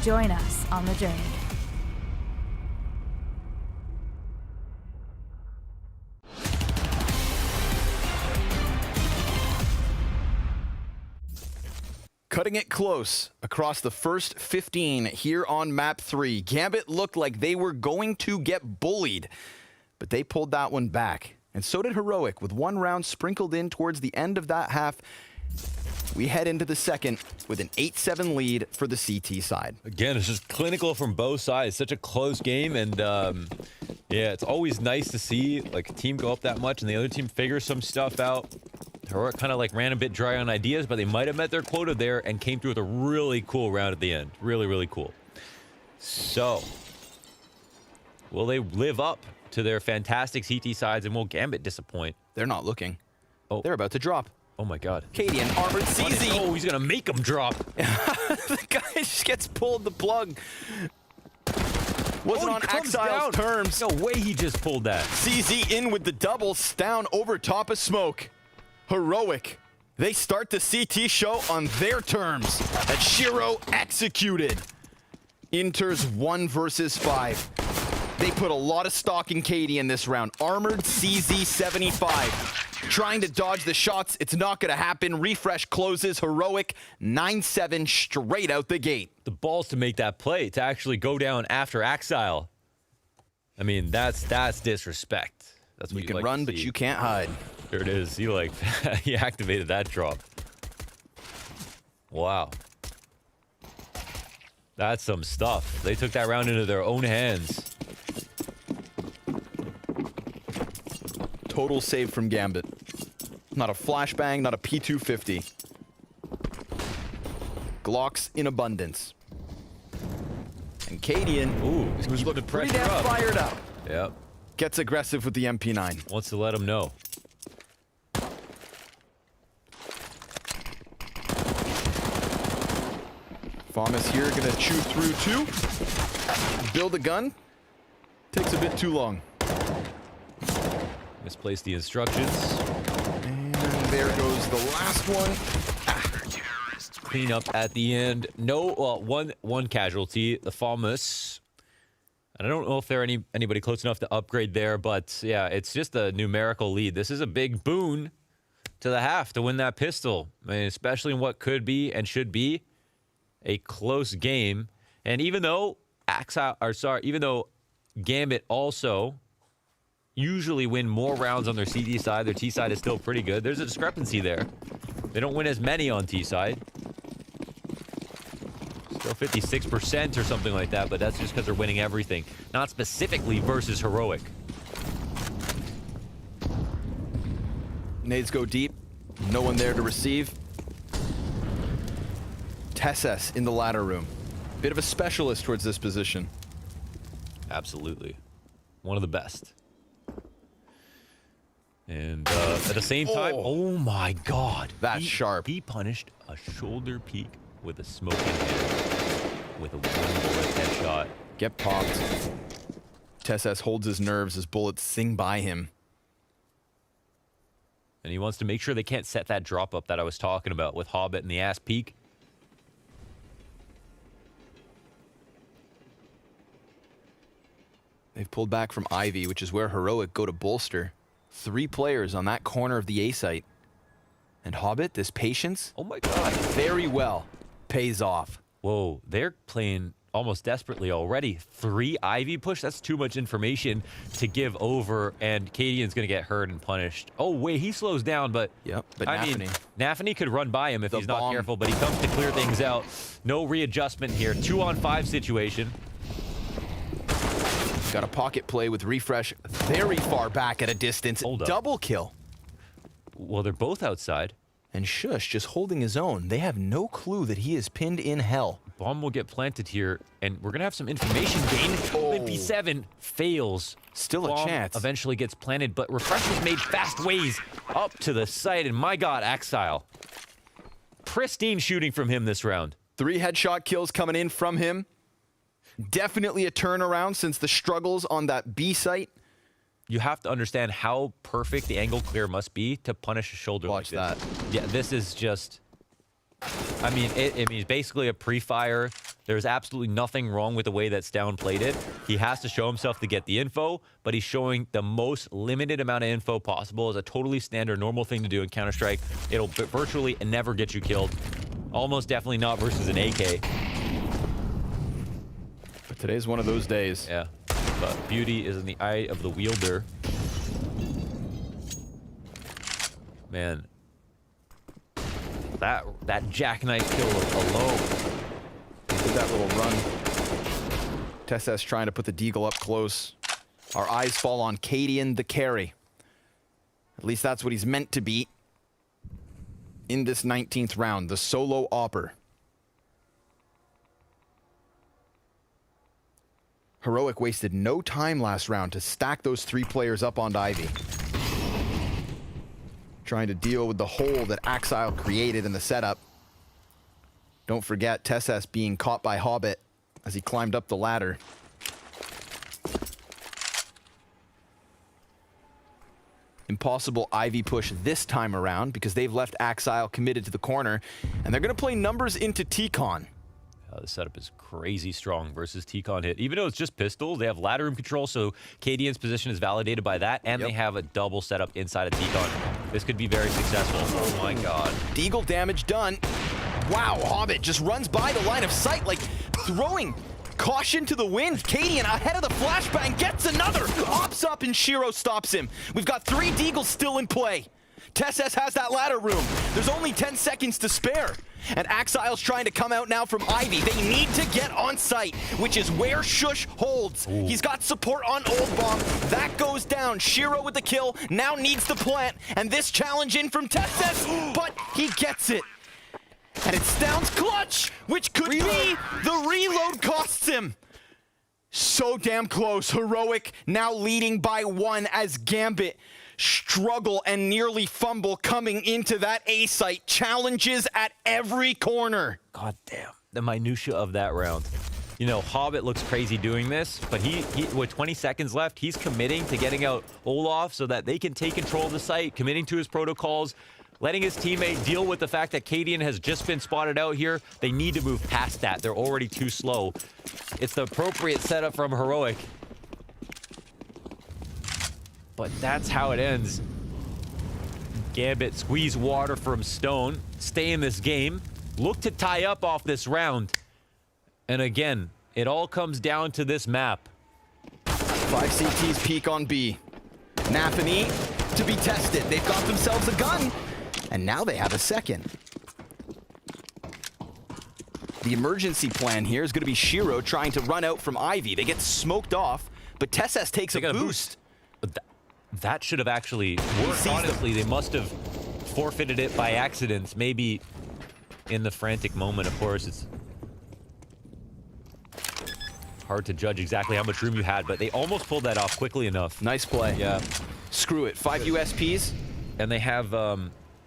Speaker 6: Join us on the journey.
Speaker 2: Cutting it close across the first 15 here on map 3. Gambit looked like they were going to get bullied, but they pulled that one back. And so did Heroic, with one round sprinkled in towards the end of that half. We head into the second with an 8-7 lead for the CT side.
Speaker 1: Again, it's just clinical from both sides. Such a close game, and yeah, it's always nice to see like a team go up that much and the other team figure some stuff out. Heroic kind of like ran a bit dry on ideas, but they might have met their quota there and came through with a really cool round at the end. Really, really cool. So, will they live up to their fantastic CT sides, and will Gambit disappoint?
Speaker 2: They're not looking.
Speaker 1: Oh,
Speaker 2: they're about to drop.
Speaker 1: Oh my god.
Speaker 2: Cadian, armored CZ.
Speaker 1: Oh, he's gonna make him drop.
Speaker 2: The guy just gets pulled the plug. Wasn't on Exile's terms.
Speaker 1: No way he just pulled that.
Speaker 2: CZ in with the double, down over top of smoke. Heroic. They start the CT show on their terms. That Shiro executed. Inters 1 versus 5. They put a lot of stock in Katie in this round. Armored CZ 75. Trying to dodge the shots. It's not going to happen. Refresh closes. Heroic 9-7 straight out the gate.
Speaker 1: The balls to make that play, to actually go down after Exile. I mean, that's disrespect. That's what
Speaker 2: you can run, but you can't hide.
Speaker 1: There it is. He activated that drop. Wow. That's some stuff. They took that round into their own hands.
Speaker 2: Total save from Gambit. Not a flashbang, not a P250. Glocks in abundance. And Cadian, who's looking pretty damn fired up.
Speaker 1: Yep.
Speaker 2: Gets aggressive with the MP9.
Speaker 1: Wants to let him know.
Speaker 2: Famas here gonna chew through 2. Build a gun. Takes a bit too long.
Speaker 1: Misplaced the instructions.
Speaker 2: And there goes the last one.
Speaker 1: Clean up at the end. No, well, one casualty. The Famas. And I don't know if there anybody close enough to upgrade there, but yeah, it's just a numerical lead. This is a big boon to the half to win that pistol. I mean, especially in what could be and should be a close game. And even though Gambit also usually win more rounds on their CD side, their T side is still pretty good. There's a discrepancy there. They don't win as many on T side. Still 56% or something like that, but that's just because they're winning everything. Not specifically versus Heroic.
Speaker 2: Nades go deep. No one there to receive. Tesses in the ladder room. Bit of a specialist towards this position.
Speaker 1: Absolutely. One of the best. And at the same time, oh my god.
Speaker 2: That's sharp.
Speaker 1: He punished a shoulder peek with a smoking hand with a 1-bullet headshot.
Speaker 2: Get popped. Tesses holds his nerves as bullets sing by him.
Speaker 1: And he wants to make sure they can't set that drop up that I was talking about with Hobbit and the ass peak.
Speaker 2: They've pulled back from Ivy, which is where Heroic go to bolster. 3 players on that corner of the A site. And Hobbit, this patience,
Speaker 1: oh my god,
Speaker 2: very well pays off.
Speaker 1: Whoa, they're playing almost desperately already. 3 Ivy push? That's too much information to give over, and Cadian's going to get hurt and punished. Oh, wait, he slows down, but...
Speaker 2: Yep, but
Speaker 1: I mean, Nafany could run by him if he's not careful, but he comes to clear things out. No readjustment here. 2-on-5 situation.
Speaker 2: Got a pocket play with Refresh very far back at a distance.
Speaker 1: Hold up.
Speaker 2: Double kill.
Speaker 1: Well, they're both outside.
Speaker 2: And Shush just holding his own. They have no clue that he is pinned in hell.
Speaker 1: Bomb will get planted here, and we're going to have some information gain. MP7 fails.
Speaker 2: Still a
Speaker 1: Bomb
Speaker 2: chance.
Speaker 1: Eventually gets planted, but Refresh has made fast ways up to the site, and my God, Axile. Pristine shooting from him this round.
Speaker 2: 3 headshot kills coming in from him. Definitely a turnaround since the struggles on that B site.
Speaker 1: You have to understand how perfect the angle clear must be to punish a shoulder like this.
Speaker 2: Watch that.
Speaker 1: Yeah, this is just... I mean, it's basically a pre-fire. There's absolutely nothing wrong with the way that Stown played it. He has to show himself to get the info, but he's showing the most limited amount of info possible as a totally standard, normal thing to do in Counter-Strike. It'll virtually never get you killed. Almost definitely not versus an AK.
Speaker 2: But today's one of those days.
Speaker 1: Yeah, but beauty is in the eye of the wielder. Man. That jackknife kill alone.
Speaker 2: He did that little run. TeSeS trying to put the Deagle up close. Our eyes fall on Cadian the carry. At least that's what he's meant to be in this 19th round, the solo opper. Heroic wasted no time last round to stack those 3 players up on Ivy. Trying to deal with the hole that Axile created in the setup. Don't forget TeSeS being caught by Hobbit as he climbed up the ladder. Impossible Ivy push this time around because they've left Axile committed to the corner, and they're going to play numbers into T-Con.
Speaker 1: The setup is crazy strong versus T-Con hit. Even though it's just pistols, they have ladder room control, so Cadian's position is validated by that, and they have a double setup inside of T-Con. This could be very successful. Oh my God.
Speaker 2: Deagle damage done. Wow, Hobbit just runs by the line of sight like throwing caution to the wind. Cadian ahead of the flashbang gets another. Ops up and Shiro stops him. We've got 3 Deagles still in play. TeSeS has that ladder room. There's only 10 seconds to spare. And Axile's trying to come out now from Ivy. They need to get on site, which is where Shush holds. Ooh. He's got support on Old Bomb. That goes down. Shiro with the kill now needs to plant. And this challenge in from TeSeS, but he gets it. And it's Stown's clutch, which could be the reload costs him. So damn close. Heroic now leading by 1 as Gambit struggle and nearly fumble coming into that A site. Challenges at every corner.
Speaker 1: God damn. The minutia of that round. You know, Hobbit looks crazy doing this, but he with 20 seconds left, he's committing to getting out Olaf so that they can take control of the site, committing to his protocols, letting his teammate deal with the fact that Cadian has just been spotted out here. They need to move past that. They're already too slow. It's the appropriate setup from Heroic. But that's how it ends. Gambit squeeze water from Stone, stay in this game, look to tie up off this round. And again, it all comes down to this map.
Speaker 2: 5 CTs peak on B. Nafany to be tested. They've got themselves a gun, and now they have a second. The emergency plan here is going to be Shiro trying to run out from Ivy. They get smoked off, but TeSeS takes a boost.
Speaker 1: That should have actually worked. Honestly, they must have forfeited it by accident. Maybe in the frantic moment, of course, it's hard to judge exactly how much room you had, but they almost pulled that off quickly enough.
Speaker 2: Nice play.
Speaker 1: Yeah.
Speaker 2: Screw it. 5 USPs.
Speaker 1: And they have,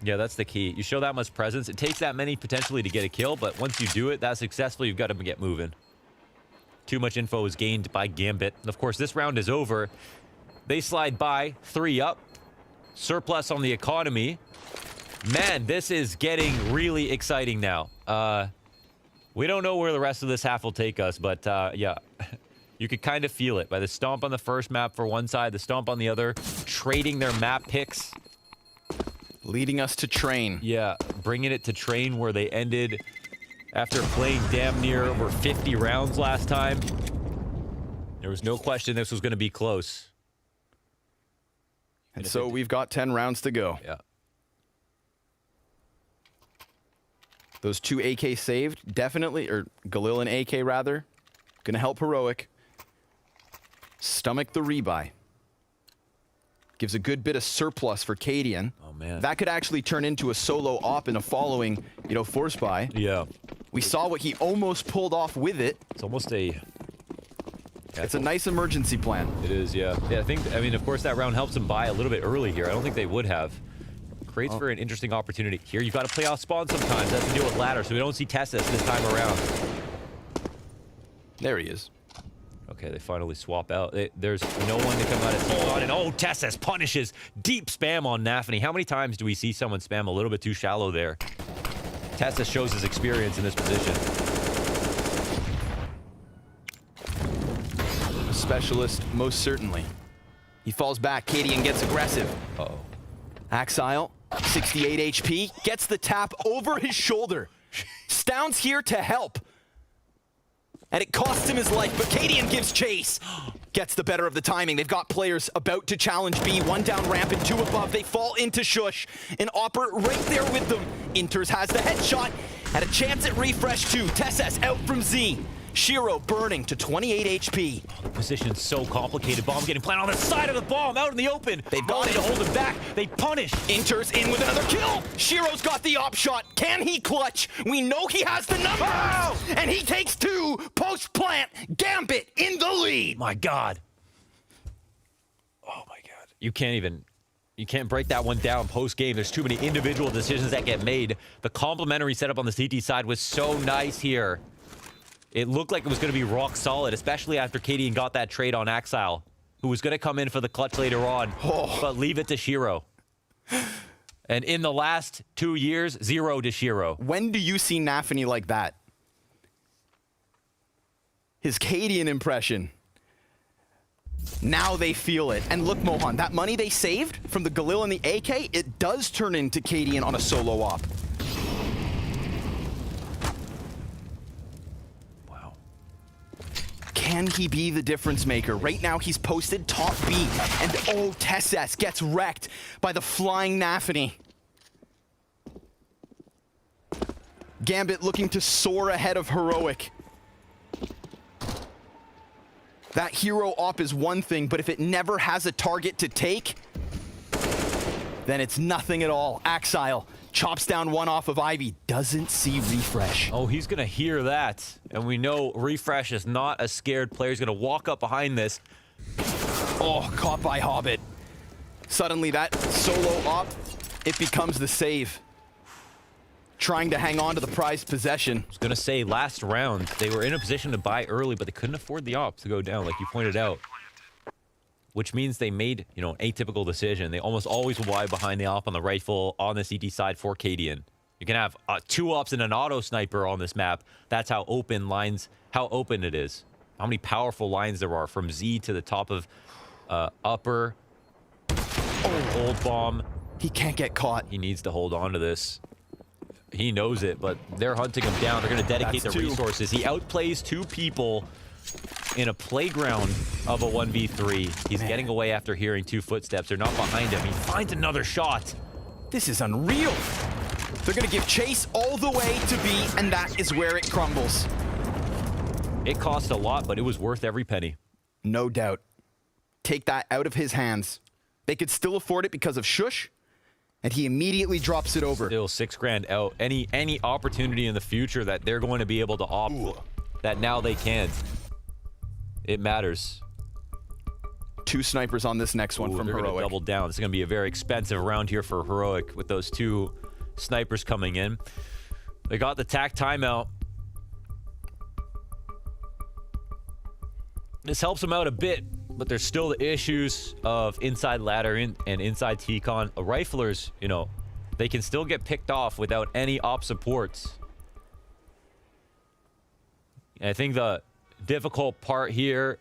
Speaker 1: yeah, that's the key. You show that much presence. It takes that many potentially to get a kill, but once you do it that successfully, you've got to get moving. Too much info is gained by Gambit. And of course, this round is over. They slide by, 3 up. Surplus on the economy. Man, this is getting really exciting now. We don't know where the rest of this half will take us, but yeah, you could kind of feel it by the stomp on the first map for one side, the stomp on the other, trading their map picks.
Speaker 2: Leading us to Train.
Speaker 1: Yeah, bringing it to Train where they ended After playing damn near over 50 rounds last time, there was no question this was going to be close.
Speaker 2: And so we've got 10 rounds to go.
Speaker 1: Yeah.
Speaker 2: Those 2 AK saved, definitely, or Galil and AK rather, gonna help Heroic stomach the rebuy. Gives a good bit of surplus for Cadian.
Speaker 1: Oh, man.
Speaker 2: That could actually turn into a solo op in a following, force buy.
Speaker 1: Yeah.
Speaker 2: We saw what he almost pulled off with it.
Speaker 1: It's almost a... Yeah,
Speaker 2: it's a nice emergency plan.
Speaker 1: It is, yeah. Yeah, I mean, of course, that round helps him buy a little bit early here. I don't think they would have. Creates for an interesting opportunity. Here, you've got to play off spawn sometimes. That's to deal with ladder, so we don't see Tessus this time around.
Speaker 2: There he is.
Speaker 1: Okay, they finally swap out. There's no one to come out of T-Con, and Tessus punishes deep spam on Nafany. How many times do we see someone spam a little bit too shallow there? Tessus shows his experience in this position.
Speaker 2: A specialist, most certainly. He falls back. Cadian gets aggressive.
Speaker 1: Uh-oh.
Speaker 2: Axile, 68 HP, gets the tap over his shoulder. Stound's here to help. And it costs him his life, but Cadian gives chase. Gets the better of the timing. They've got players about to challenge B. 1 down ramp and 2 above. They fall into Shush. An Opper right there with them. Inters has the headshot. Had a chance at refresh too. Tessus out from Z. Shiro burning to 28 HP.
Speaker 1: The position's so complicated. Bomb getting planted on the side of the bomb, out in the open.
Speaker 2: They've got it
Speaker 1: to hold him back. They punish.
Speaker 2: Inters in with another kill. Shiro's got the op shot. Can he clutch? We know he has the numbers. Oh! And he takes 2. Post-plant. Gambit in the lead.
Speaker 1: My God. Oh, my God. You can't break that one down post-game. There's too many individual decisions that get made. The complimentary setup on the CT side was so nice here. It looked like it was going to be rock solid, especially after Cadian got that trade on Axile, who was going to come in for the clutch later on, but leave it to Shiro. And in the last 2 years, 0 to Shiro.
Speaker 2: When do you see Nafany like that? His Cadian impression. Now they feel it. And look, Mohan, that money they saved from the Galil and the AK, it does turn into Cadian on a solo op. Can he be the difference maker? Right now, he's posted top B, and Tessus gets wrecked by the flying Nafany. Gambit looking to soar ahead of Heroic. That hero op is one thing, but if it never has a target to take, then it's nothing at all. Axile chops down 1 off of Ivy, doesn't see Refresh.
Speaker 1: Oh, he's gonna hear that. And we know Refresh is not a scared player. He's gonna walk up behind this.
Speaker 2: Oh, caught by Hobbit. Suddenly that solo op, it becomes the save. Trying to hang on to the prized possession.
Speaker 1: I was gonna say, last round, they were in a position to buy early, but they couldn't afford the op to go down, like you pointed out. Which means they made, an atypical decision. They almost always will lie behind the op on the rifle on the CT side for Cadian. You can have 2 ops and an auto sniper on this map. That's how open it is. How many powerful lines there are from Z to the top of upper. Old bomb.
Speaker 2: He can't get caught.
Speaker 1: He needs to hold on to this. He knows it, but they're hunting him down. They're going to dedicate the resources. He outplays 2 people in a playground of a 1v3. He's getting away after hearing 2 footsteps. They're not behind him. He finds another shot.
Speaker 2: This is unreal. They're going to give chase all the way to B, and that is where it crumbles.
Speaker 1: It cost a lot, but it was worth every penny.
Speaker 2: No doubt. Take that out of his hands. They could still afford it because of Shush, and he immediately drops it over.
Speaker 1: Still $6,000 out. Any opportunity in the future that they're going to be able to opt that now they can't. It matters.
Speaker 2: 2 snipers on this next one from
Speaker 1: Heroic. They're gonna double down. It's going to be a very expensive round here for Heroic with those 2 snipers coming in. They got the TAC timeout. This helps them out a bit, but there's still the issues of inside ladder and inside T-Con. The riflers, they can still get picked off without any op supports. And I think the difficult part here,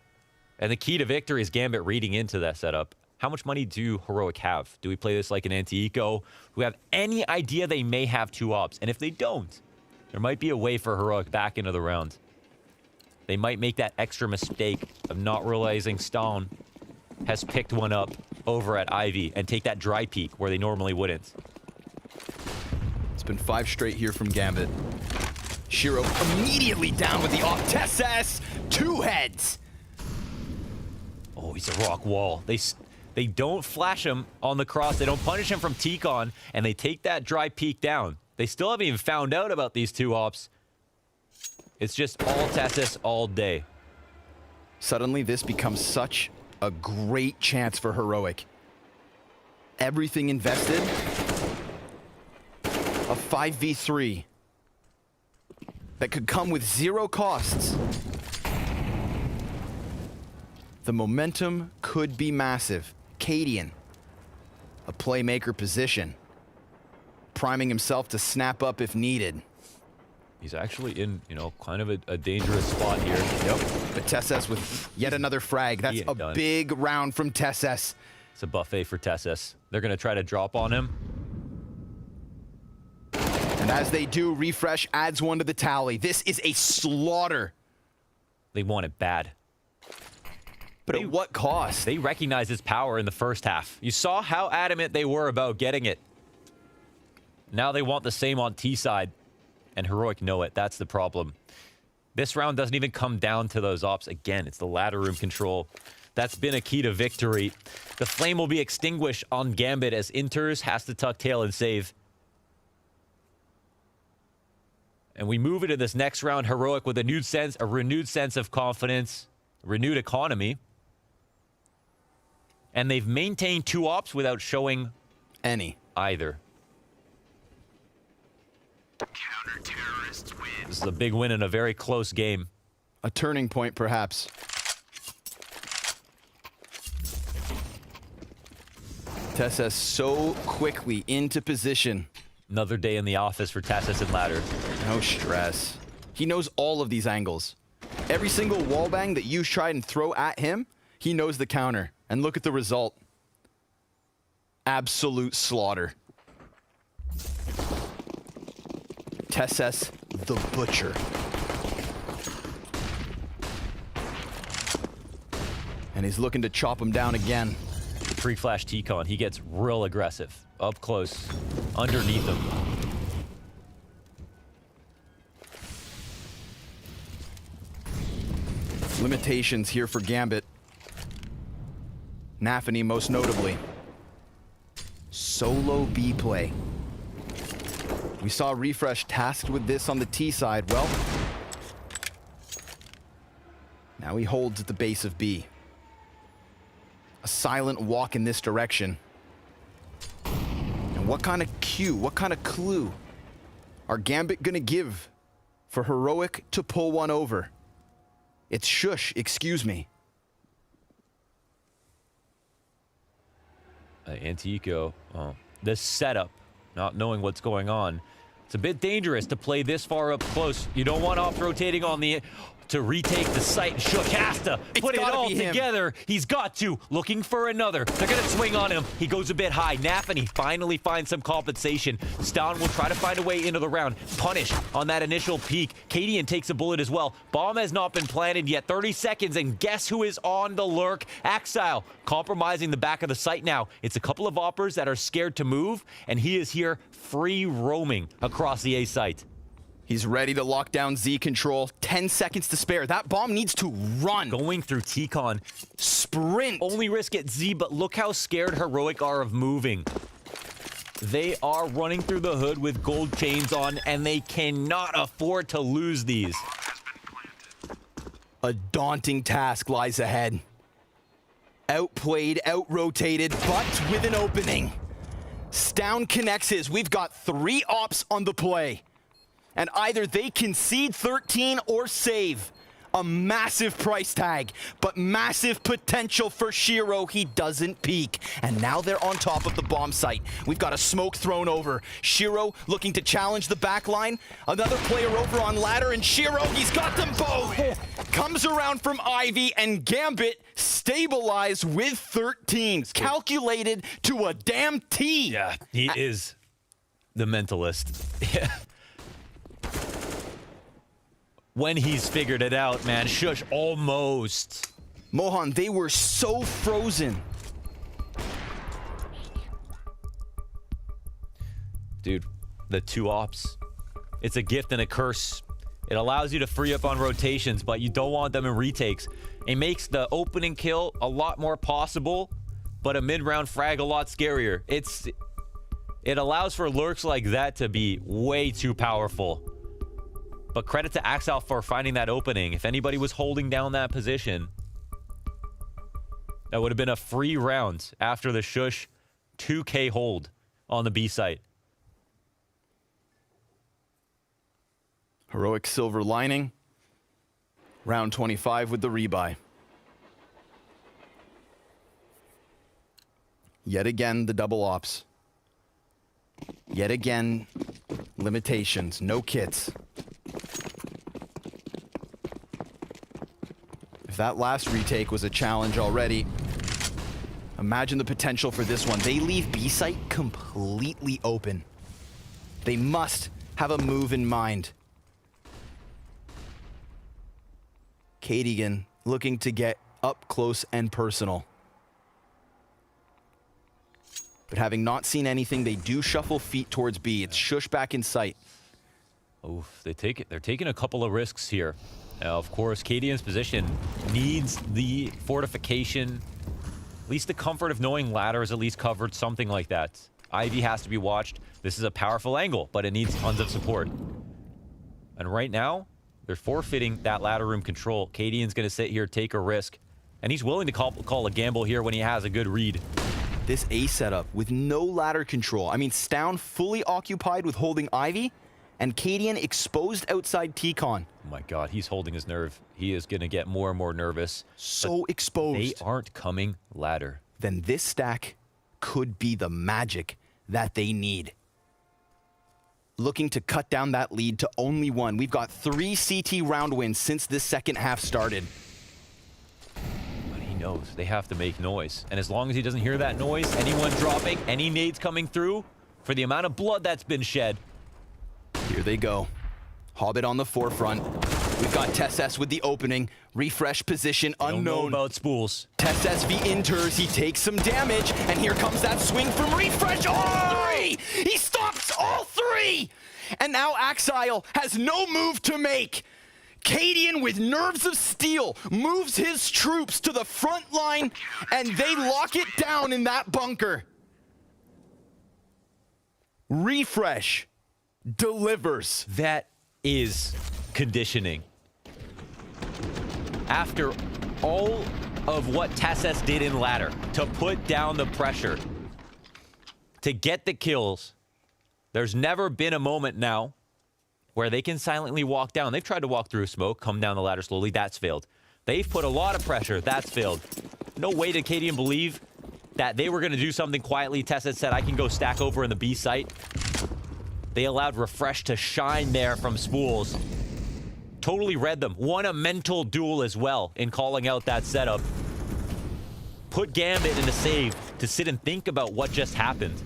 Speaker 1: and the key to victory, is Gambit reading into that setup. How much money do Heroic have? Do we play this like an anti-eco? Do we have any idea they may have 2 ops? And if they don't, There might be a way for Heroic back into the round. They might make that extra mistake of not realizing Stone has picked one up over at Ivy and take that dry peek where they normally wouldn't.
Speaker 2: It's been 5 straight here from Gambit. Shiro immediately down with the off. TeSeS, 2 heads.
Speaker 1: Oh, he's a rock wall. They don't flash him on the cross. They don't punish him from T-Con, and they take that dry peek down. They still haven't even found out about these 2 ops. It's just all TeSeS all day.
Speaker 2: Suddenly, this becomes such a great chance for Heroic. Everything invested. A 5v3 that could come with 0 costs. The momentum could be massive. Cadian, a playmaker position, priming himself to snap up if needed.
Speaker 1: He's actually in, kind of a dangerous spot here.
Speaker 2: Yep. But TeSeS with yet another frag. That's a big round from TeSeS.
Speaker 1: It's a buffet for TeSeS. They're going to try to drop on him.
Speaker 2: And as they do, Refresh adds 1 to the tally. This is a slaughter.
Speaker 1: They want it bad.
Speaker 2: But at what cost?
Speaker 1: They recognized his power in the first half. You saw how adamant they were about getting it. Now they want the same on T side. And Heroic know it. That's the problem. This round doesn't even come down to those ops. Again, it's the ladder room control. That's been a key to victory. The flame will be extinguished on Gambit as Inters has to tuck tail and save. And we move into this next round. Heroic with a renewed sense of confidence, renewed economy. And they've maintained 2 ops without showing
Speaker 2: any
Speaker 1: either.
Speaker 24: Counter-terrorists win.
Speaker 1: This is a big win in a very close game.
Speaker 2: A turning point, perhaps. TeSeS so quickly into position.
Speaker 1: Another day in the office for TeSeS and Ladder.
Speaker 2: No stress. He knows all of these angles. Every single wallbang that you try and throw at him, he knows the counter. And look at the result. Absolute slaughter. TeSeS the Butcher. And he's looking to chop him down again.
Speaker 1: The pre-flash T-Con, he gets real aggressive. Up close, underneath him.
Speaker 2: Limitations here for Gambit. Nafany most notably. Solo B play. We saw Refresh tasked with this on the T side. Well, now he holds at the base of B. A silent walk in this direction. And what kind of cue, what kind of clue are Gambit gonna give for Heroic to pull one over? It's shush, excuse me.
Speaker 1: Antico, this setup, not knowing what's going on. It's a bit dangerous to play this far up close. You don't want off rotating on the to retake the site. And Shook has to put it all together. He's got to. Looking for another. They're going to swing on him. He goes a bit high. Nafany finally finds some compensation. Stan will try to find a way into the round. Punish on that initial peak. Cadian takes a bullet as well. Bomb has not been planted yet. 30 seconds, and guess who is on the lurk? Axile compromising the back of the site now. It's a couple of oppers that are scared to move, and he is here free roaming across the A site.
Speaker 2: He's ready to lock down Z control. 10 seconds to spare. That bomb needs to run.
Speaker 1: Going through T-Con.
Speaker 2: Sprint.
Speaker 1: Only risk at Z, but look how scared Heroic are of moving. They are running through the hood with gold chains on, and they cannot afford to lose these.
Speaker 2: A daunting task lies ahead. Outplayed, out-rotated, but with an opening. Stown connects his. We've got 3 ops on the play. And either they concede 13 or save. A massive price tag, but massive potential for Shiro. He doesn't peek. And now they're on top of the bomb site. We've got a smoke thrown over. Shiro looking to challenge the back line. Another player over on ladder, and Shiro, he's got them both. Comes around from Ivy, and Gambit stabilized with 13. Calculated to a damn T.
Speaker 1: Yeah, he is the mentalist. Yeah. when he's figured it out, man. Shush almost.
Speaker 2: Mohan, they were so frozen.
Speaker 1: Dude, the 2 ops. It's a gift and a curse. It allows you to free up on rotations, but you don't want them in retakes. It makes the opening kill a lot more possible, but a mid-round frag a lot scarier. It allows for lurks like that to be way too powerful. But credit to Axel for finding that opening. If anybody was holding down that position, that would have been a free round after the Shush 2K hold on the B site.
Speaker 2: Heroic silver lining. Round 25 with the rebuy. Yet again, the double ops. Yet again, limitations. No kits. If that last retake was a challenge already, imagine the potential for this one. They leave B site completely open. They must have a move in mind. Cadigan looking to get up close and personal. But having not seen anything, they do shuffle feet towards B. It's Shush back in sight.
Speaker 1: Oof, they're taking a couple of risks here. Of course, Cadian's position needs the fortification, at least the comfort of knowing ladder is at least covered, something like that. Ivy has to be watched. This is a powerful angle, but it needs tons of support. And right now, they're forfeiting that ladder room control. Cadian's going to sit here, take a risk, and he's willing to call a gamble here when he has a good read.
Speaker 2: This A setup with no ladder control. I mean, Stown fully occupied with holding Ivy, and Cadian exposed outside T-Con.
Speaker 1: Oh my god, he's holding his nerve. He is going to get more and more nervous.
Speaker 2: So exposed.
Speaker 1: They aren't coming ladder.
Speaker 2: Then this stack could be the magic that they need. Looking to cut down that lead to only 1. We've got 3 CT round wins since this second half started.
Speaker 1: But he knows they have to make noise. And as long as he doesn't hear that noise, anyone dropping, any nades coming through, for the amount of blood that's been shed.
Speaker 2: Here they go. Hobbit on the forefront. We've got TessS with the opening. Refresh position unknown.
Speaker 1: Don't know about spools.
Speaker 2: TessS v Inters. He takes some damage. And here comes that swing from Refresh. All 3! He stops all 3! And now Axile has no move to make. Cadian with nerves of steel moves his troops to the front line. And they lock it down in that bunker. Refresh delivers.
Speaker 1: That is conditioning. After all of what TessS did in ladder to put down the pressure, to get the kills, there's never been a moment now where they can silently walk down. They've tried to walk through smoke, come down the ladder slowly. That's failed. They've put a lot of pressure. That's failed. No way did Cadian believe that they were going to do something quietly. TessS said, I can go stack over in the B site. They allowed Refresh to shine there from spools. Totally read them. Won a mental duel as well in calling out that setup. Put Gambit in a save to sit and think about what just happened.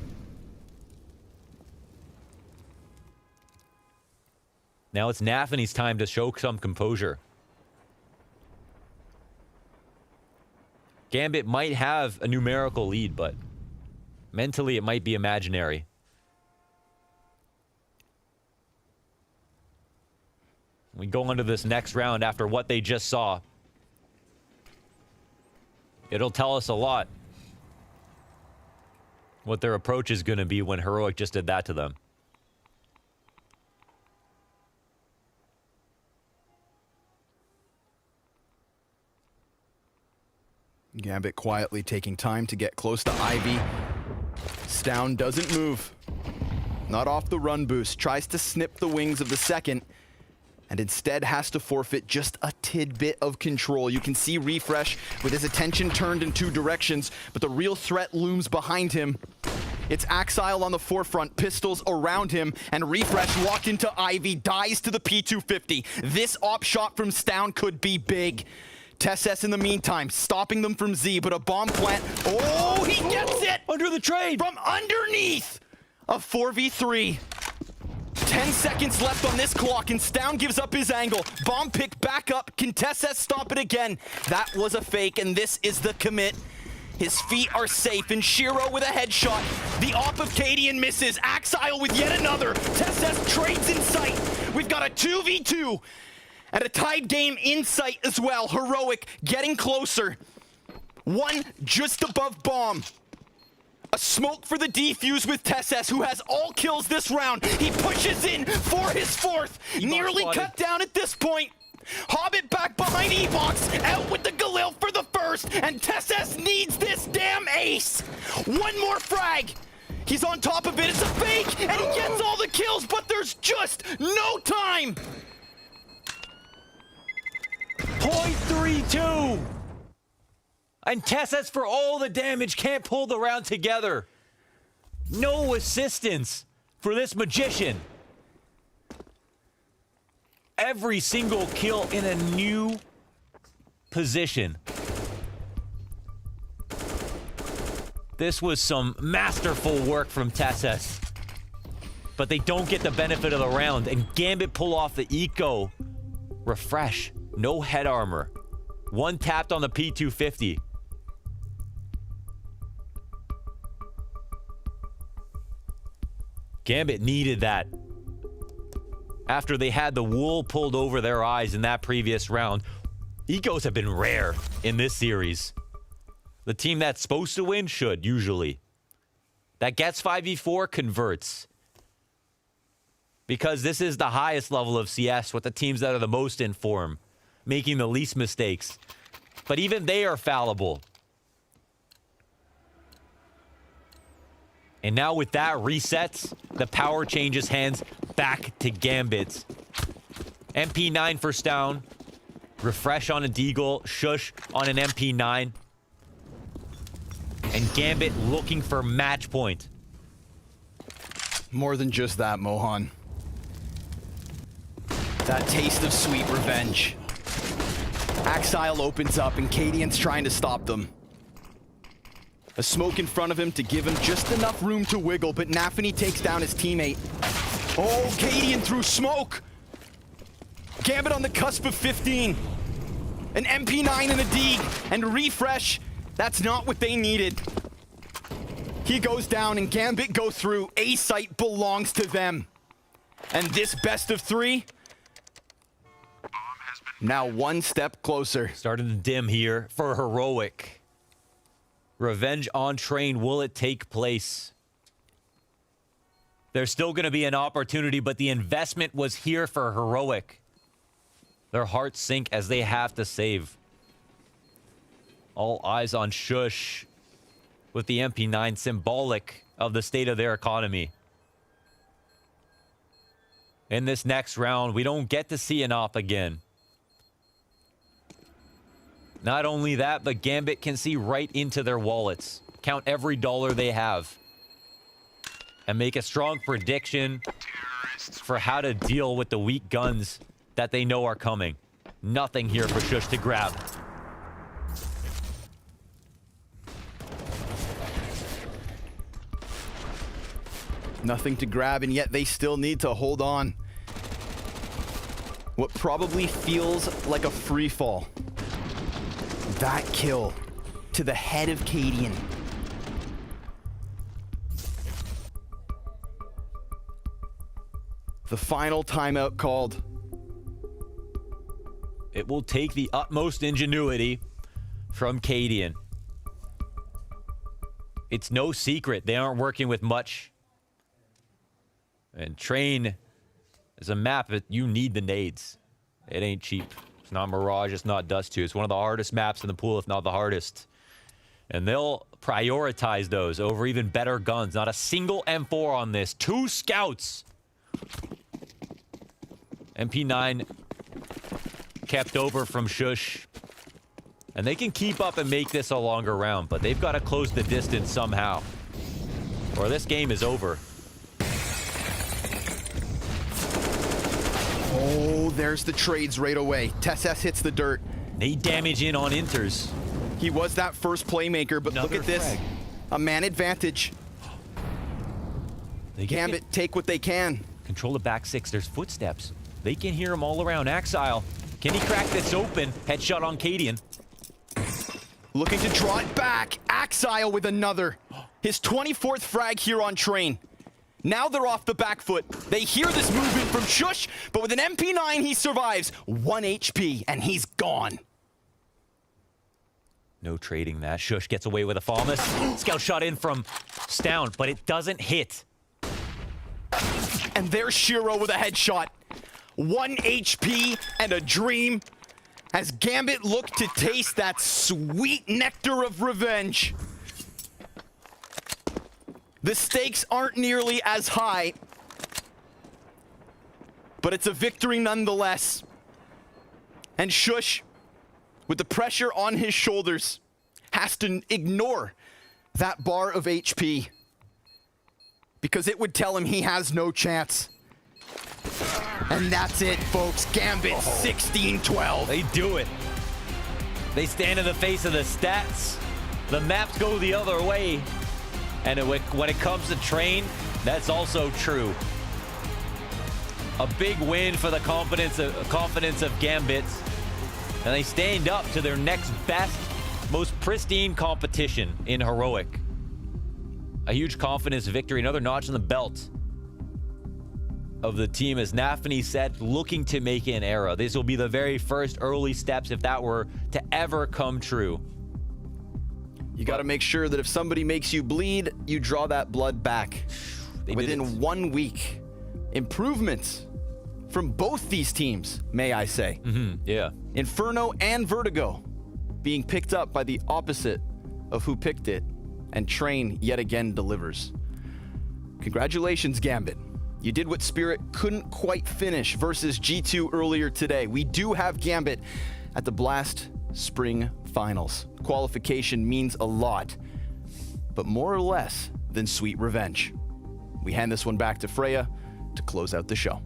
Speaker 1: Now it's Nafany's time to show some composure. Gambit might have a numerical lead, but mentally it might be imaginary. We go on to this next round after what they just saw. It'll tell us a lot what their approach is going to be when Heroic just did that to them.
Speaker 2: Gambit quietly taking time to get close to Ivy. Stown doesn't move. Not off the run boost. Tries to snip the wings of the second. And instead has to forfeit just a tidbit of control. You can see Refresh with his attention turned in 2 directions, but the real threat looms behind him. It's Axile on the forefront, pistols around him, and Refresh locked into Ivy, dies to the P250. This op shot from Stown could be big. TessS in the meantime, stopping them from Z, but a bomb plant. Oh, he gets it!
Speaker 1: Under the trade!
Speaker 2: From underneath! A 4v3. 10 seconds left on this clock, and Stown gives up his angle. Bomb pick back up. Can TeSeS stop it again? That was a fake, and this is the commit. His feet are safe, and Shiro with a headshot. The op of Cadian misses. Axile with yet another. TeSeS trades in sight. We've got a 2v2 and a tied game in sight as well. Heroic getting closer. One just above bomb. A smoke for the defuse with TeSeS, who has all kills this round. He pushes in for his fourth. Nearly cut down at this point. Hobbit back behind Evox, out with the Galil for the first, and TeSeS needs this damn ace. One more frag. He's on top of it. It's a fake, and he gets all the kills, but there's just no time.
Speaker 1: 0.32. And TeSeS, for all the damage, can't pull the round together. No assistance for this magician. Every single kill in a new position. This was some masterful work from TeSeS. But they don't get the benefit of the round. And Gambit pull off the eco. Refresh. No head armor. One tapped on the P250. Gambit needed that. After they had the wool pulled over their eyes in that previous round, ecos have been rare in this series. The team that's supposed to win should, usually. That gets 5v4 converts. Because this is the highest level of CS with the teams that are the most in form, making the least mistakes. But even they are fallible. And now with that reset, the power changes hands back to Gambit. MP9 for Stown. Refresh on a Deagle. Shush on an MP9. And Gambit looking for match point.
Speaker 2: More than just that, Mohan. That taste of sweet revenge. Axile opens up and Cadian's trying to stop them. A smoke in front of him to give him just enough room to wiggle, but Nafany takes down his teammate. Oh, Cadian through smoke! Gambit on the cusp of 15. An MP9 and a Deeg, and refresh. That's not what they needed. He goes down and Gambit go through. A site belongs to them. And this best of 3, now one step closer.
Speaker 1: Starting to dim here for Heroic. Revenge on train, will it take place? There's still going to be an opportunity, but the investment was here for Heroic. Their hearts sink as they have to save. All eyes on Shush with the MP9, symbolic of the state of their economy. In this next round, we don't get to see an op again. Not only that, but Gambit can see right into their wallets, count every dollar they have, and make a strong prediction for how to deal with the weak guns that they know are coming. Nothing here for Shush to grab.
Speaker 2: Nothing to grab, and yet they still need to hold on. What probably feels like a free fall. That kill to the head of Cadian. The final timeout called.
Speaker 1: It will take the utmost ingenuity from Cadian. It's no secret they aren't working with much. And Train is a map that you need the nades. It ain't cheap. It's not Mirage, it's not Dust 2. It's one of the hardest maps in the pool, if not the hardest. And they'll prioritize those over even better guns. Not a single M4 on this. 2 scouts. MP9 kept over from Shush. And they can keep up and make this a longer round, but they've got to close the distance somehow, or this game is over.
Speaker 2: Oh, there's the trades right away. TeSeS hits the dirt.
Speaker 1: Nade damage in on Inters.
Speaker 2: He was that first playmaker, but look at this. A man advantage. Gambit take what they can.
Speaker 1: Control the back six. There's footsteps. They can hear him all around. Axile, can he crack this open? Headshot on Cadian.
Speaker 2: Looking to draw it back. Axile with another. His 24th frag here on Train. Now they're off the back foot. They hear this movement from Shush, but with an MP9 he survives. 1 HP and he's gone.
Speaker 1: No trading that. Shush gets away with a Falmus. Scout shot in from Stound, but it doesn't hit.
Speaker 2: And there's Shiro with a headshot. 1 HP and a dream as Gambit look to taste that sweet nectar of revenge. The stakes aren't nearly as high, but it's a victory nonetheless. And Shush, with the pressure on his shoulders, has to ignore that bar of HP because it would tell him he has no chance. And that's it, folks. Gambit 16-12.
Speaker 1: They do it. They stand in the face of the stats. The maps go the other way. And when it comes to Train, that's also true. A big win for the confidence of Gambit. And they stand up to their next best, most pristine competition in Heroic. A huge confidence victory, another notch in the belt of the team, as Nafany said, looking to make an era. This will be the very first early steps if that were to ever come true.
Speaker 2: You got to make sure that if somebody makes you bleed, you draw that blood back. Within 1 week. Improvements from both these teams, may I say.
Speaker 1: Yeah.
Speaker 2: Inferno and Vertigo being picked up by the opposite of who picked it, and Train yet again delivers. Congratulations, Gambit. You did what Spirit couldn't quite finish versus G2 earlier today. We do have Gambit at the Blast Spring Finals. Qualification means a lot, but more or less than sweet revenge. We hand this one back to Freya to close out the show.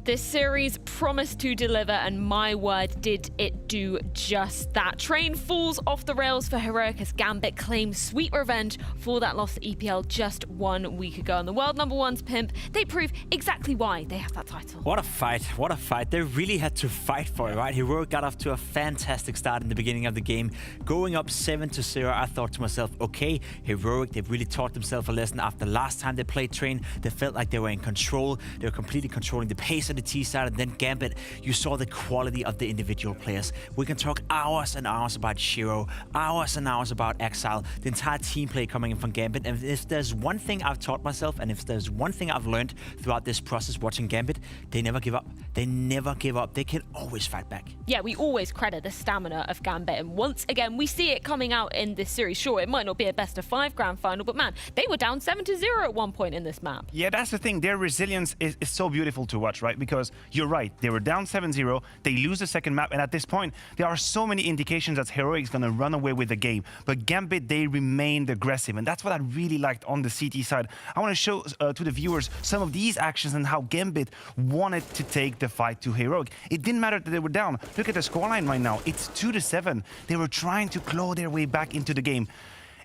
Speaker 11: This series promised to deliver, and my word, did it do just that. Train falls off the rails for Heroic as Gambit claims sweet revenge for that loss to EPL just 1 week ago. And the world #1's pimp, they prove exactly why they have that title.
Speaker 5: What a fight, what a fight. They really had to fight for it, right? Heroic got off to a fantastic start in the beginning of the game. Going up 7-0, I thought to myself, okay, Heroic, they've really taught themselves a lesson after last time they played Train. They felt like they were in control. They were completely controlling the pace of the T side, and then Gambit, you saw the quality of the individual players. We can talk hours and hours about Shiro, hours and hours about Exile, the entire team play coming in from Gambit. And if there's one thing I've taught myself, and if there's one thing I've learned throughout this process watching Gambit, they never give up. They never give up. They can always fight back.
Speaker 11: Yeah, we always credit the stamina of Gambit, and once again, we see it coming out in this series. Sure, it might not be a best-of-5 grand final, but man, they were down 7-0 at one point in this map.
Speaker 3: Yeah, that's the thing. Their resilience is so beautiful to watch, right? Because you're right, they were down 7-0, they lose the second map, and at this point, there are so many indications that Heroic is going to run away with the game. But Gambit, they remained aggressive, and that's what I really liked on the CT side. I want to show to the viewers some of these actions and how Gambit wanted to take the fight to Heroic. It didn't matter that they were down. Look at the scoreline right now. It's 2-7. They were trying to claw their way back into the game.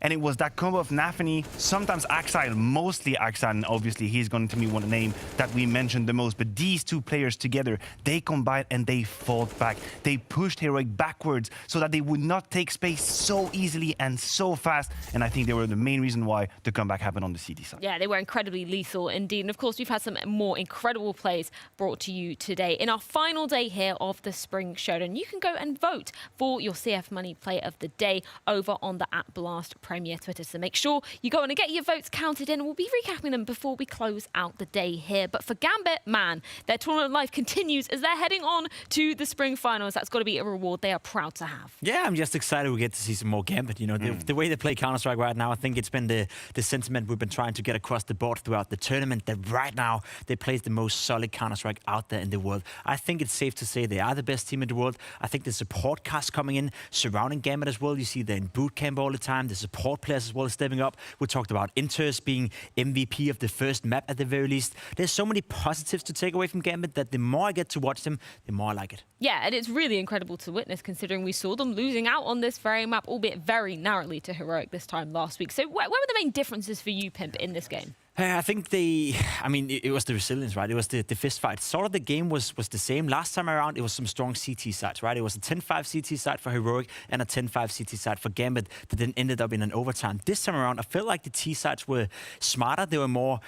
Speaker 3: And it was that combo of Nafany, sometimes Axile, mostly Axile, and obviously he's going to be one name that we mentioned the most. But these two players together, they combined and they fought back. They pushed Heroic backwards so that they would not take space so easily and so fast. And I think they were the main reason why the comeback happened on the CT side.
Speaker 11: Yeah, they were incredibly lethal indeed. And of course, we've had some more incredible plays brought to you today. In our final day here of the Spring Showdown, you can go and vote for your CF Money Play of the Day over on the @Blast Premier Twitter. So make sure you go on and get your votes counted in. We'll be recapping them before we close out the day here. But for Gambit, man, their tournament life continues as they're heading on to the Spring Finals. That's got to be a reward they are proud to have.
Speaker 5: Yeah, I'm just excited we get to see some more Gambit. You know, the way they play Counter-Strike right now, I think it's been the sentiment we've been trying to get across the board throughout the tournament, that right now they play the most solid Counter-Strike out there in the world. I think it's safe to say they are the best team in the world. I think the support cast coming in surrounding Gambit as well. You see they're in boot camp all the time. The support support players as well stepping up. We talked about Inters being MVP of the first map at the very least. There's so many positives to take away from Gambit that the more I get to watch them, the more I like it.
Speaker 11: Yeah, and it's really incredible to witness considering we saw them losing out on this very map, albeit very narrowly to Heroic this time last week. So where were the main differences for you, Pimp, in this game?
Speaker 5: I think it was the resilience, right? It was the fist fight. Sort of the game was the same. Last time around, it was some strong CT sides, right? It was a 10-5 CT side for Heroic and a 10-5 CT side for Gambit that then ended up in an overtime. This time around, I felt like the T sides were smarter. They were more...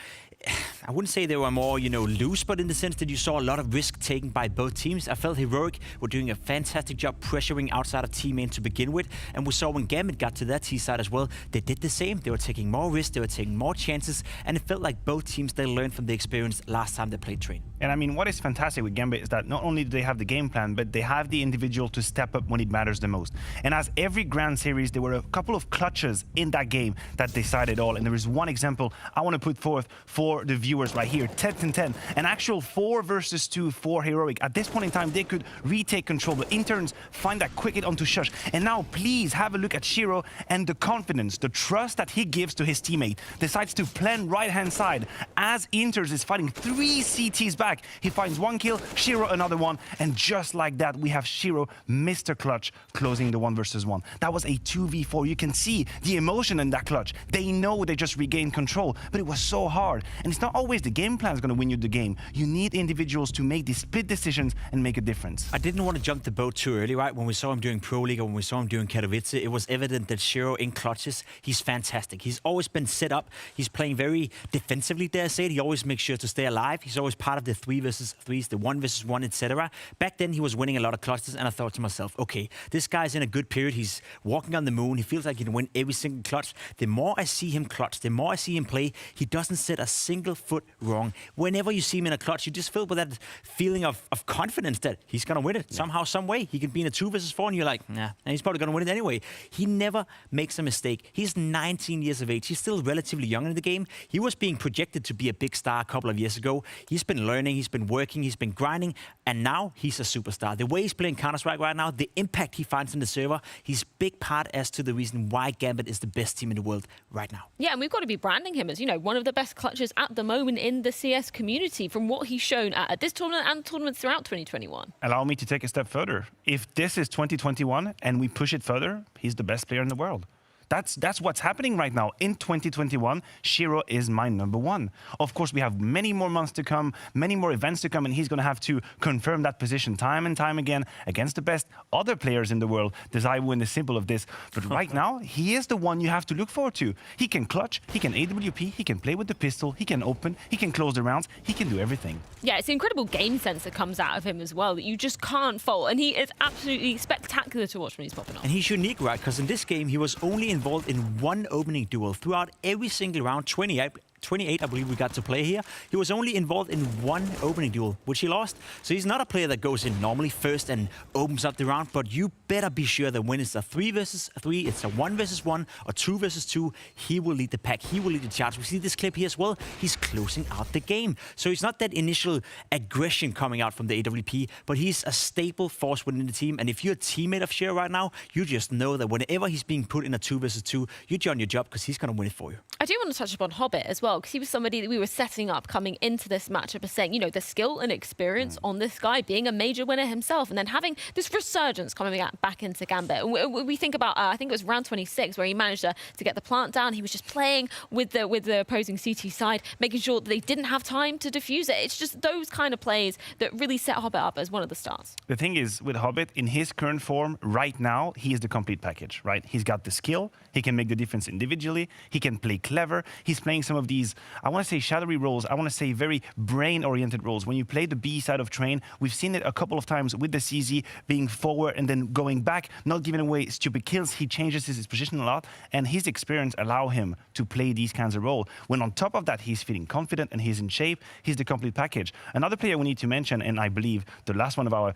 Speaker 5: I wouldn't say they were more, loose, but in the sense that you saw a lot of risk taken by both teams. I felt Heroic were doing a fantastic job pressuring outside of T main to begin with. And we saw when Gambit got to that T side as well, they did the same. They were taking more risks, they were taking more chances, and it felt like both teams, they learned from the experience last time they played Train.
Speaker 3: And I mean, what is fantastic with Gambit is that not only do they have the game plan, but they have the individual to step up when it matters the most. And as every Grand Series, there were a couple of clutches in that game that decided all. And there is one example I want to put forth for the viewers right here. 10-10, an actual 4 versus 2 for Heroic. At this point in time, they could retake control, but interns find that quick hit onto Shush. And now please have a look at Shiro and the confidence, the trust that he gives to his teammate. Decides to plan right-hand side as Inters is fighting 3 CTs back. He finds 1 kill, Shiro another one, and just like that, we have Shiro, Mr. Clutch, closing the 1 versus 1. That was a 2v4. You can see the emotion in that clutch. They know they just regained control, but it was so hard. And it's not always the game plan is going to win you the game. You need individuals to make these split decisions and make a difference.
Speaker 5: I didn't want to jump the boat too early, right? When we saw him doing Pro League or when we saw him doing Katowice, it was evident that Shiro in clutches, he's fantastic. He's always been set up. He's playing very defensively, dare I say it. He always makes sure to stay alive. He's always part of the 3 versus 3s, the 1 versus 1, etc. Back then, he was winning a lot of clutches, and I thought to myself, okay, this guy's in a good period. He's walking on the moon. He feels like he can win every single clutch. The more I see him clutch, the more I see him play, he doesn't set a single foot wrong. Whenever you see him in a clutch, you just feel with that feeling of confidence that he's going to win it somehow, some way. He can be in a 2 versus 4, and you're like, nah, and he's probably going to win it anyway. He never makes a mistake. He's 19 years of age. He's still relatively young in the game. He was being projected to be a big star a couple of years ago. He's been learning, he's been working, he's been grinding, and now he's a superstar. The way he's playing Counter-Strike right now, the impact he finds in the server, he's big part as to the reason why Gambit is the best team in the world right now.
Speaker 11: Yeah, and we've got to be branding him as, one of the best clutches at the moment in the CS community from what he's shown at this tournament and tournaments throughout 2021.
Speaker 3: Allow me to take a step further. If this is 2021 and we push it further, he's the best player in the world. That's what's happening right now. In 2021, Shiro is my #1. Of course, we have many more months to come, many more events to come, and he's going to have to confirm that position time and time again against the best other players in the world. Desire win the symbol of this. But right now, he is the one you have to look forward to. He can clutch, he can AWP, he can play with the pistol, he can open, he can close the rounds, he can do everything.
Speaker 11: Yeah, it's an incredible game sense that comes out of him as well that you just can't fault. And he is absolutely spectacular to watch when he's popping off.
Speaker 5: And he's unique, right? Because in this game, he was only involved in 1 opening duel throughout every single round. 28, I believe we got to play here. He was only involved in 1 opening duel, which he lost. So he's not a player that goes in normally first and opens up the round, but you better be sure that when it's a 3 versus 3, it's a 1 versus 1, or 2 versus 2, he will lead the pack, he will lead the charge. We see this clip here as well. He's closing out the game. So it's not that initial aggression coming out from the AWP, but he's a staple force within the team. And if you're a teammate of Shiro right now, you just know that whenever he's being put in a 2 versus 2, you're doing your job because he's going to win it for you.
Speaker 11: I do want to touch upon Hobbit as well, because he was somebody that we were setting up coming into this matchup as saying, the skill and experience on this guy, being a major winner himself, and then having this resurgence coming back into Gambit. We think about, I think it was round 26, where he managed to get the plant down. He was just playing with the opposing CT side, making sure that they didn't have time to defuse it. It's just those kind of plays that really set Hobbit up as one of the stars.
Speaker 3: The thing is, with Hobbit, in his current form, right now, he is the complete package, right? He's got the skill, he can make the difference individually, he can play clever, he's playing some of these, I want to say shadowy roles, I want to say very brain-oriented roles. When you play the B side of Train, we've seen it a couple of times with the CZ being forward and then going back, not giving away stupid kills. He changes his position a lot, and his experience allow him to play these kinds of roles. When on top of that, he's feeling confident and he's in shape, he's the complete package. Another player we need to mention, and I believe the last one of our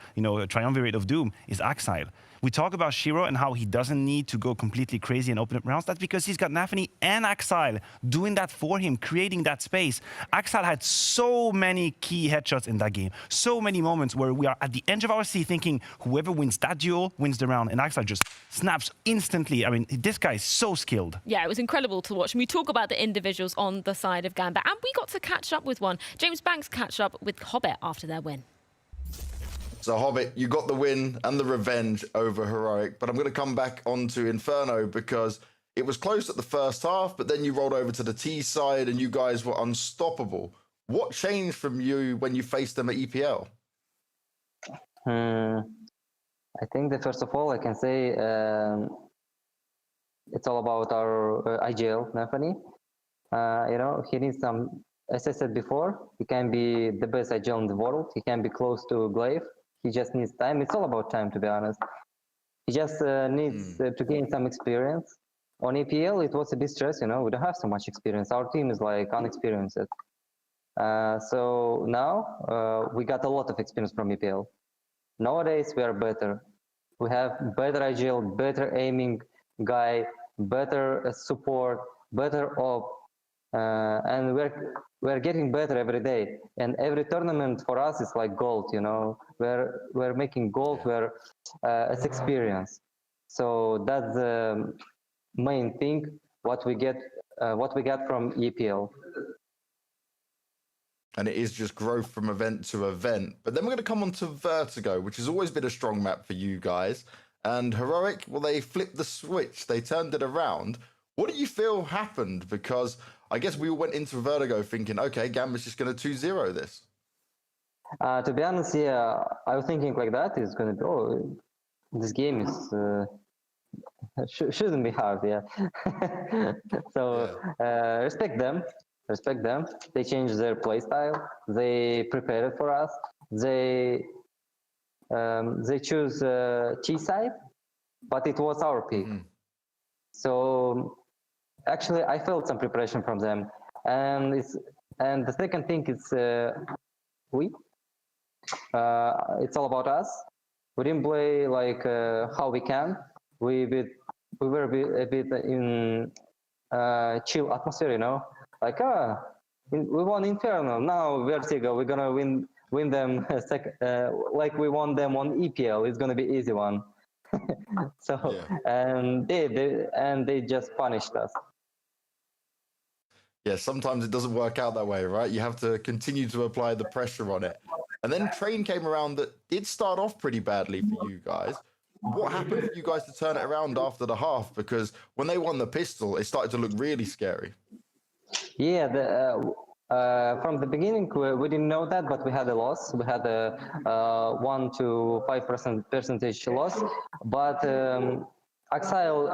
Speaker 3: triumvirate of doom, is Axile. We talk about Shiro and how he doesn't need to go completely crazy and open up rounds. That's because he's got Nafany and Axile doing that for him, and creating that space. Axel had so many key headshots in that game. So many moments where we are at the edge of our seat thinking whoever wins that duel wins the round, and Axel just snaps instantly. I mean, this guy is so skilled.
Speaker 11: Yeah, it was incredible to watch. And we talk about the individuals on the side of Gambit, and we got to catch up with one. James Banks catch up with Hobbit after their win.
Speaker 12: So Hobbit, you got the win and the revenge over Heroic, but I'm going to come back onto Inferno because it was close at the first half, but then you rolled over to the T side and you guys were unstoppable. What changed from you when you faced them at EPL?
Speaker 13: I think that first of all, I can say it's all about our IGL, Anthony. You know, he needs some, as I said before, he can be the best IGL in the world. He can be close to Glaive. He just needs time. It's all about time, to be honest. He just needs to gain some experience. On EPL, it was a bit stress, you know, we don't have so much experience. Our team is like unexperienced. So now we got a lot of experience from EPL. Nowadays, we are better. We have better IGL, better aiming guy, better support, better op. And we're getting better every day, and every tournament for us is like gold, you know. We're making gold, it's experience. So that's the main thing what we get from EPL.
Speaker 12: And it is just growth from event to event. But then we're going to come on to Vertigo, which has always been a strong map for you guys. And Heroic, well, they flipped the switch, they turned it around. What do you feel happened? Because I guess we all went into Vertigo thinking, okay, Gambit's just going to 2-0 this.
Speaker 13: To be honest, yeah, I was thinking like that. It's going to go. This game is shouldn't be hard, yeah. So respect them. They changed their play style. They prepared for us. They choose T side, but it was our pick. So actually, I felt some preparation from them, and the second thing is it's all about us. We didn't play like how we can. We were a bit in chill atmosphere, you know. Like we won Inferno, now Vertigo. We're gonna win them like we won them on EPL. It's gonna be easy one. So and they just punished us.
Speaker 12: Yeah, sometimes it doesn't work out that way, right? You have to continue to apply the pressure on it. And then Train came around that did start off pretty badly for you guys. What happened for you guys to turn it around after the half? Because when they won the pistol, it started to look really scary.
Speaker 13: Yeah, from the beginning, we didn't know that, but we had a loss. We had a 1 to 5% loss. But Axel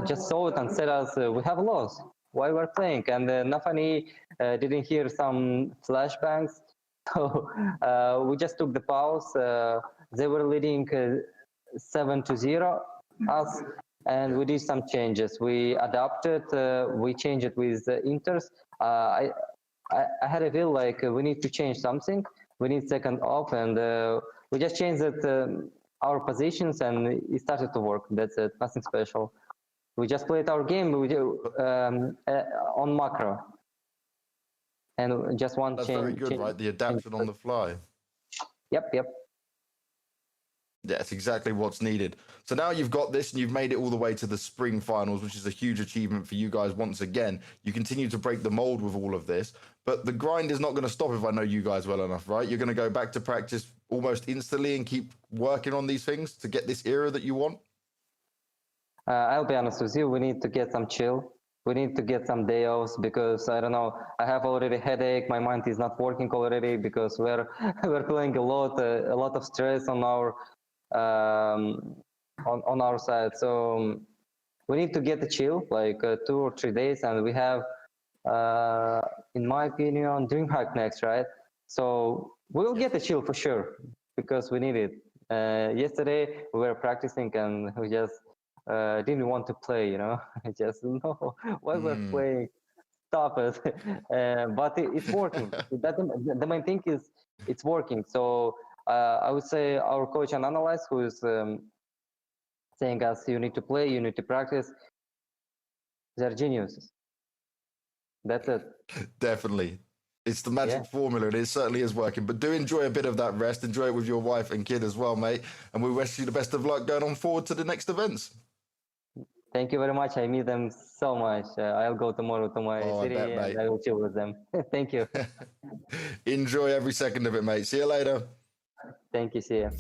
Speaker 13: just saw it and said us, we have a loss. Why we're playing? And Nafani didn't hear some flashbangs. So we just took the pause. They were leading 7-0 us, and we did some changes. We adapted. We changed it with Inters. I had a feel like we need to change something. We need second off, and we just changed it, our positions, and it started to work. That's it. Nothing special. We just played our game on macro, and just one
Speaker 12: That's
Speaker 13: change.
Speaker 12: Very good, right? The adaptation on the fly.
Speaker 13: Yep.
Speaker 12: Yeah, it's exactly what's needed. So now you've got this and you've made it all the way to the spring finals, which is a huge achievement for you guys once again. You continue to break the mold with all of this, but the grind is not going to stop if I know you guys well enough, right? You're going to go back to practice almost instantly and keep working on these things to get this era that you want?
Speaker 13: I'll be honest with you, we need to get some chill. We need to get some day offs because I don't know. I have already headache. My mind is not working already because we're playing a lot of stress on our on our side. So we need to get a chill, like 2 or 3 days, and we have, in my opinion, DreamHack next, right? So we will get a chill for sure because we need it. Yesterday we were practicing and we just didn't want to play, you know. Just no, why we're playing? Stop it. But it's working. The main thing is it's working. So I would say our coach and analyst who is saying us, you need to play, you need to practice. They're geniuses. That's it.
Speaker 12: Definitely. It's the magic formula, and it certainly is working. But do enjoy a bit of that rest. Enjoy it with your wife and kid as well, mate. And we wish you the best of luck going on forward to the next events.
Speaker 13: Thank you very much. I miss them so much. I'll go tomorrow to my city and I will chill with them. Thank you.
Speaker 12: Enjoy every second of it, mate. See you later.
Speaker 13: Thank you. See you.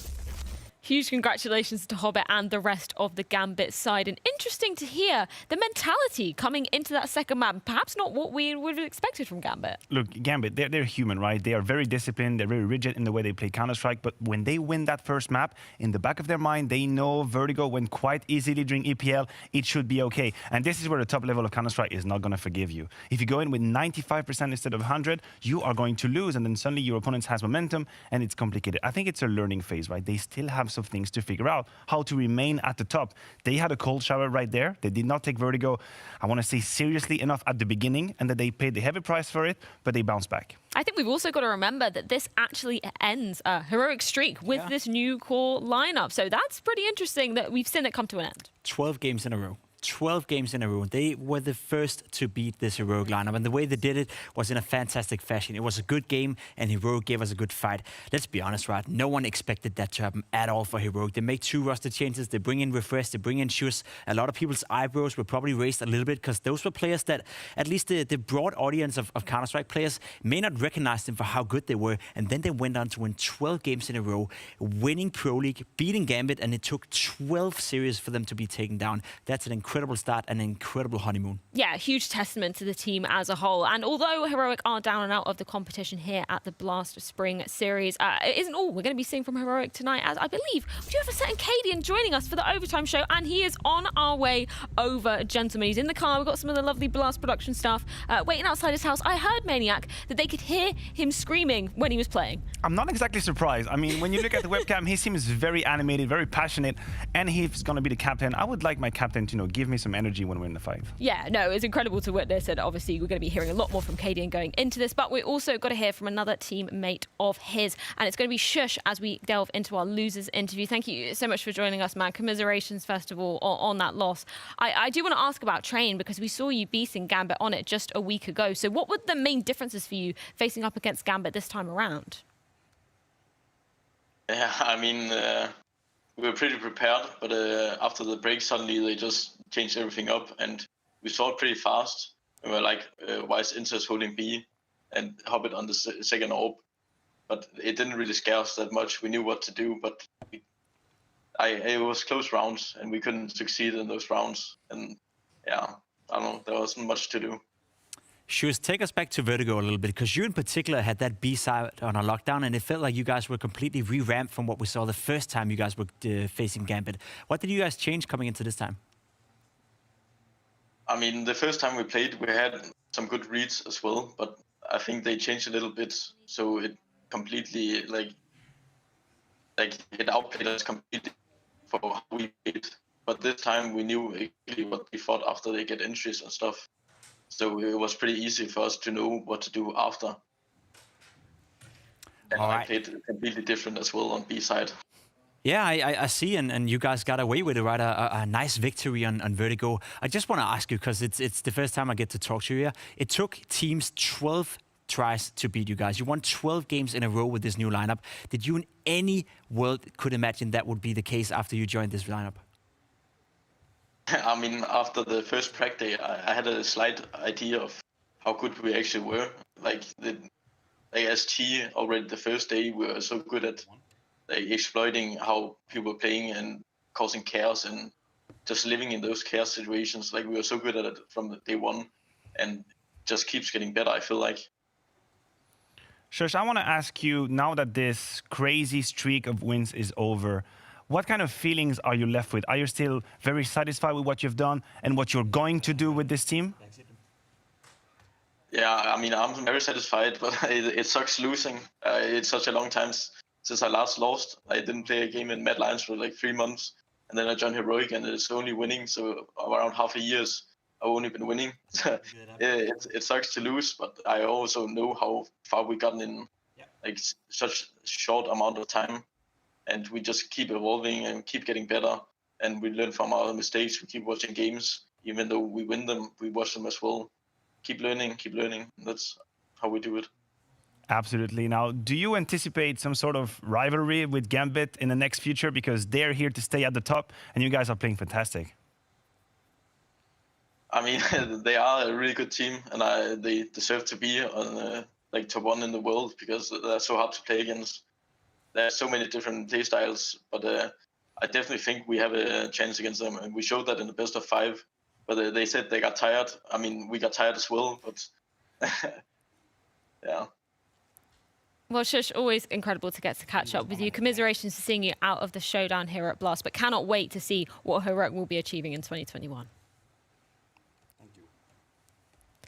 Speaker 11: Huge congratulations to Hobbit and the rest of the Gambit side. And interesting to hear the mentality coming into that second map. Perhaps not what we would have expected from Gambit.
Speaker 3: Look, Gambit, they're human, right? They are very disciplined. They're very rigid in the way they play Counter-Strike. But when they win that first map, in the back of their mind, they know Vertigo went quite easily during EPL. It should be okay. And this is where the top level of Counter-Strike is not going to forgive you. If you go in with 95% instead of 100, you are going to lose. And then suddenly your opponent has momentum and it's complicated. I think it's a learning phase, right? They still have of things to figure out how to remain at the top. They had a cold shower right there. They did not take Vertigo, I want to say, seriously enough at the beginning, and that they paid the heavy price for it, but they bounced back.
Speaker 11: I think we've also got to remember that this actually ends a heroic streak with this new core lineup. So that's pretty interesting that we've seen it come to an end.
Speaker 5: 12 games in a row. 12 games in a row. They were the first to beat this Heroic lineup, and the way they did it was in a fantastic fashion. It was a good game, and Heroic gave us a good fight. Let's be honest, right? No one expected that to happen at all for Heroic. They make 2 roster changes. They bring in Refresh. They bring in Shush. A lot of people's eyebrows were probably raised a little bit because those were players that at least the broad audience of Counter-Strike players may not recognize them for how good they were. And then they went on to win 12 games in a row, winning Pro League, beating Gambit, and it took 12 series for them to be taken down. That's an incredible start, an incredible honeymoon.
Speaker 11: Yeah, huge testament to the team as a whole. And although Heroic are down and out of the competition here at the Blast Spring Series, it isn't all we're going to be seeing from Heroic tonight, as I believe we do have a certain Cadian joining us for the overtime show, and he is on our way over, gentlemen. He's in the car. We've got some of the lovely Blast production staff waiting outside his house. I heard, Maniac, that they could hear him screaming when he was playing.
Speaker 3: I'm not exactly surprised. I mean, when you look at the webcam, he seems very animated, very passionate, and he's going to be the captain. I would like my captain to, give me some energy when we're in the fight.
Speaker 11: Yeah, no, it's incredible to witness, and obviously we're going to be hearing a lot more from Cadian going into this, but we're also got to hear from another teammate of his, and it's going to be Shush as we delve into our losers interview. Thank you so much for joining us, man. Commiserations, first of all, on that loss. I do want to ask about Train, because we saw you beating Gambit on it just a week ago. So what were the main differences for you facing up against Gambit this time around?
Speaker 9: Yeah, I mean, we were pretty prepared, but after the break, suddenly they just changed everything up, and we saw it pretty fast. We were like, why is Inters holding B and Hobbit on the second orb? But it didn't really scare us that much. We knew what to do, but it was close rounds, and we couldn't succeed in those rounds. And yeah, I don't know, there wasn't much to do.
Speaker 5: Shush, take us back to Vertigo a little bit, because you in particular had that B side on a lockdown, and it felt like you guys were completely re-ramped from what we saw the first time you guys were facing Gambit. What did you guys change coming into this time?
Speaker 9: I mean, the first time we played, we had some good reads as well, but I think they changed a little bit, so it completely, like it outplayed us completely for how we played. But this time we knew exactly what we fought after they get injuries and stuff. So it was pretty easy for us to know what to do after. And I played completely different as well on B side.
Speaker 5: Yeah, I see, and you guys got away with it, right? A nice victory on Vertigo. I just want to ask you, because it's the first time I get to talk to you here. It took teams 12 tries to beat you guys. You won 12 games in a row with this new lineup. Did you in any world could imagine that would be the case after you joined this lineup?
Speaker 9: I mean, after the first practice day, I had a slight idea of how good we actually were. Like ST already the first day, we were so good at exploiting how people were playing and causing chaos and just living in those chaos situations. Like, we were so good at it from day one, and just keeps getting better, I feel like.
Speaker 3: Shush, I want to ask you, now that this crazy streak of wins is over, what kind of feelings are you left with? Are you still very satisfied with what you've done and what you're going to do with this team?
Speaker 9: Yeah, I mean, I'm very satisfied, but it sucks losing. It's such a long time since I last lost. I didn't play a game in Mad Lions for like 3 months, and then I joined Heroic, and it's only winning. So around half a year, I've only been winning. It sucks to lose, but I also know how far we've gotten in like such short amount of time. And we just keep evolving and keep getting better. And we learn from our mistakes. We keep watching games. Even though we win them, we watch them as well. keep learning. That's how we do it.
Speaker 3: Absolutely. Now, do you anticipate some sort of rivalry with Gambit in the next future? Because they're here to stay at the top, and you guys are playing fantastic.
Speaker 9: I mean, they are a really good team, and they deserve to be on like top 1 in the world because they're so hard to play against. There are so many different play styles, but I definitely think we have a chance against them, and we showed that in the best of 5. But they said they got tired. I mean, we got tired as well, but yeah.
Speaker 11: Well, Shush, always incredible to get to catch up with you. Commiserations for seeing you out of the showdown here at Blast, but cannot wait to see what Heroic will be achieving in 2021.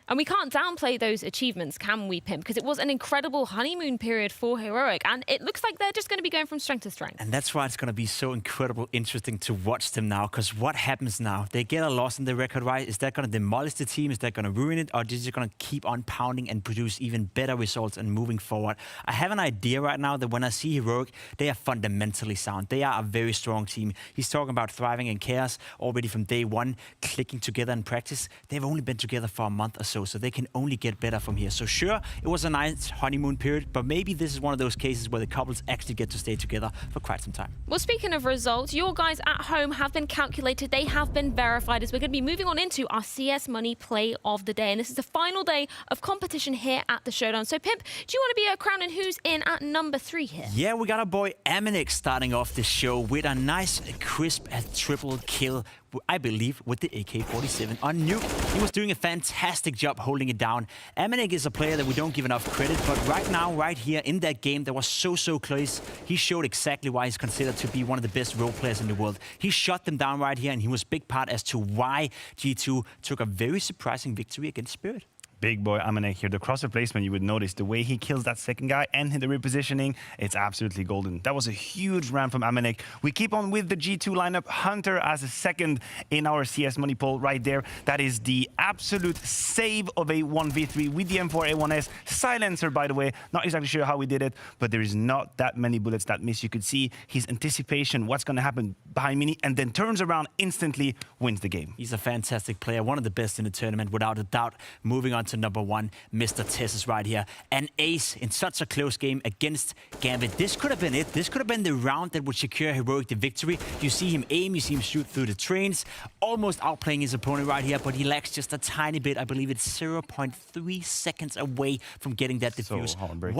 Speaker 11: And we can't downplay those achievements, can we, Pimp? Because it was an incredible honeymoon period for Heroic, and it looks like they're just going to be going from strength to strength.
Speaker 5: And that's why it's going to be so incredible interesting to watch them now, because what happens now? They get a loss in the record, right? Is that going to demolish the team? Is that going to ruin it? Or is it going to keep on pounding and produce even better results and moving forward? I have an idea right now that when I see Heroic, they are fundamentally sound. They are a very strong team. He's talking about thriving in chaos already from day 1, clicking together in practice. They've only been together for a month or so they can only get better from here. So sure, it was a nice honeymoon period, but maybe this is one of those cases where the couples actually get to stay together for quite some time.
Speaker 11: Well, speaking of results, your guys at home have been calculated. They have been verified as we're going to be moving on into our CS Money play of the day. And this is the final day of competition here at the Showdown. So, Pimp, do you want to be crowning who's in at number 3 here?
Speaker 5: Yeah, we got our boy Amanek starting off the show with a nice, crisp triple kill, I believe, with the AK-47 on Nuke. He was doing a fantastic job holding it down. Amanek is a player that we don't give enough credit, but right now, right here in that game that was so close, he showed exactly why he's considered to be one of the best role players in the world. He shut them down right here, and he was a big part as to why G2 took a very surprising victory against Spirit.
Speaker 3: Big boy Amanek here. The crosser placement, you would notice the way he kills that second guy and the repositioning, it's absolutely golden. That was a huge round from Amanek. We keep on with the G2 lineup. Hunter as a second in our CS Money poll right there. That is the absolute save of a 1v3 with the M4A1S. Silencer, by the way. Not exactly sure how we did it, but there is not that many bullets that miss. You could see his anticipation, what's going to happen behind Mini, and then turns around instantly, wins the game.
Speaker 5: He's a fantastic player, one of the best in the tournament, without a doubt. Moving on to number 1, Mr. Tessus right here. An ace in such a close game against Gambit. This could have been it. This could have been the round that would secure Heroic the victory. You see him aim, you see him shoot through the trains, almost outplaying his opponent right here, but he lacks just a tiny bit. I believe it's 0.3 seconds away from getting that defuse.
Speaker 3: So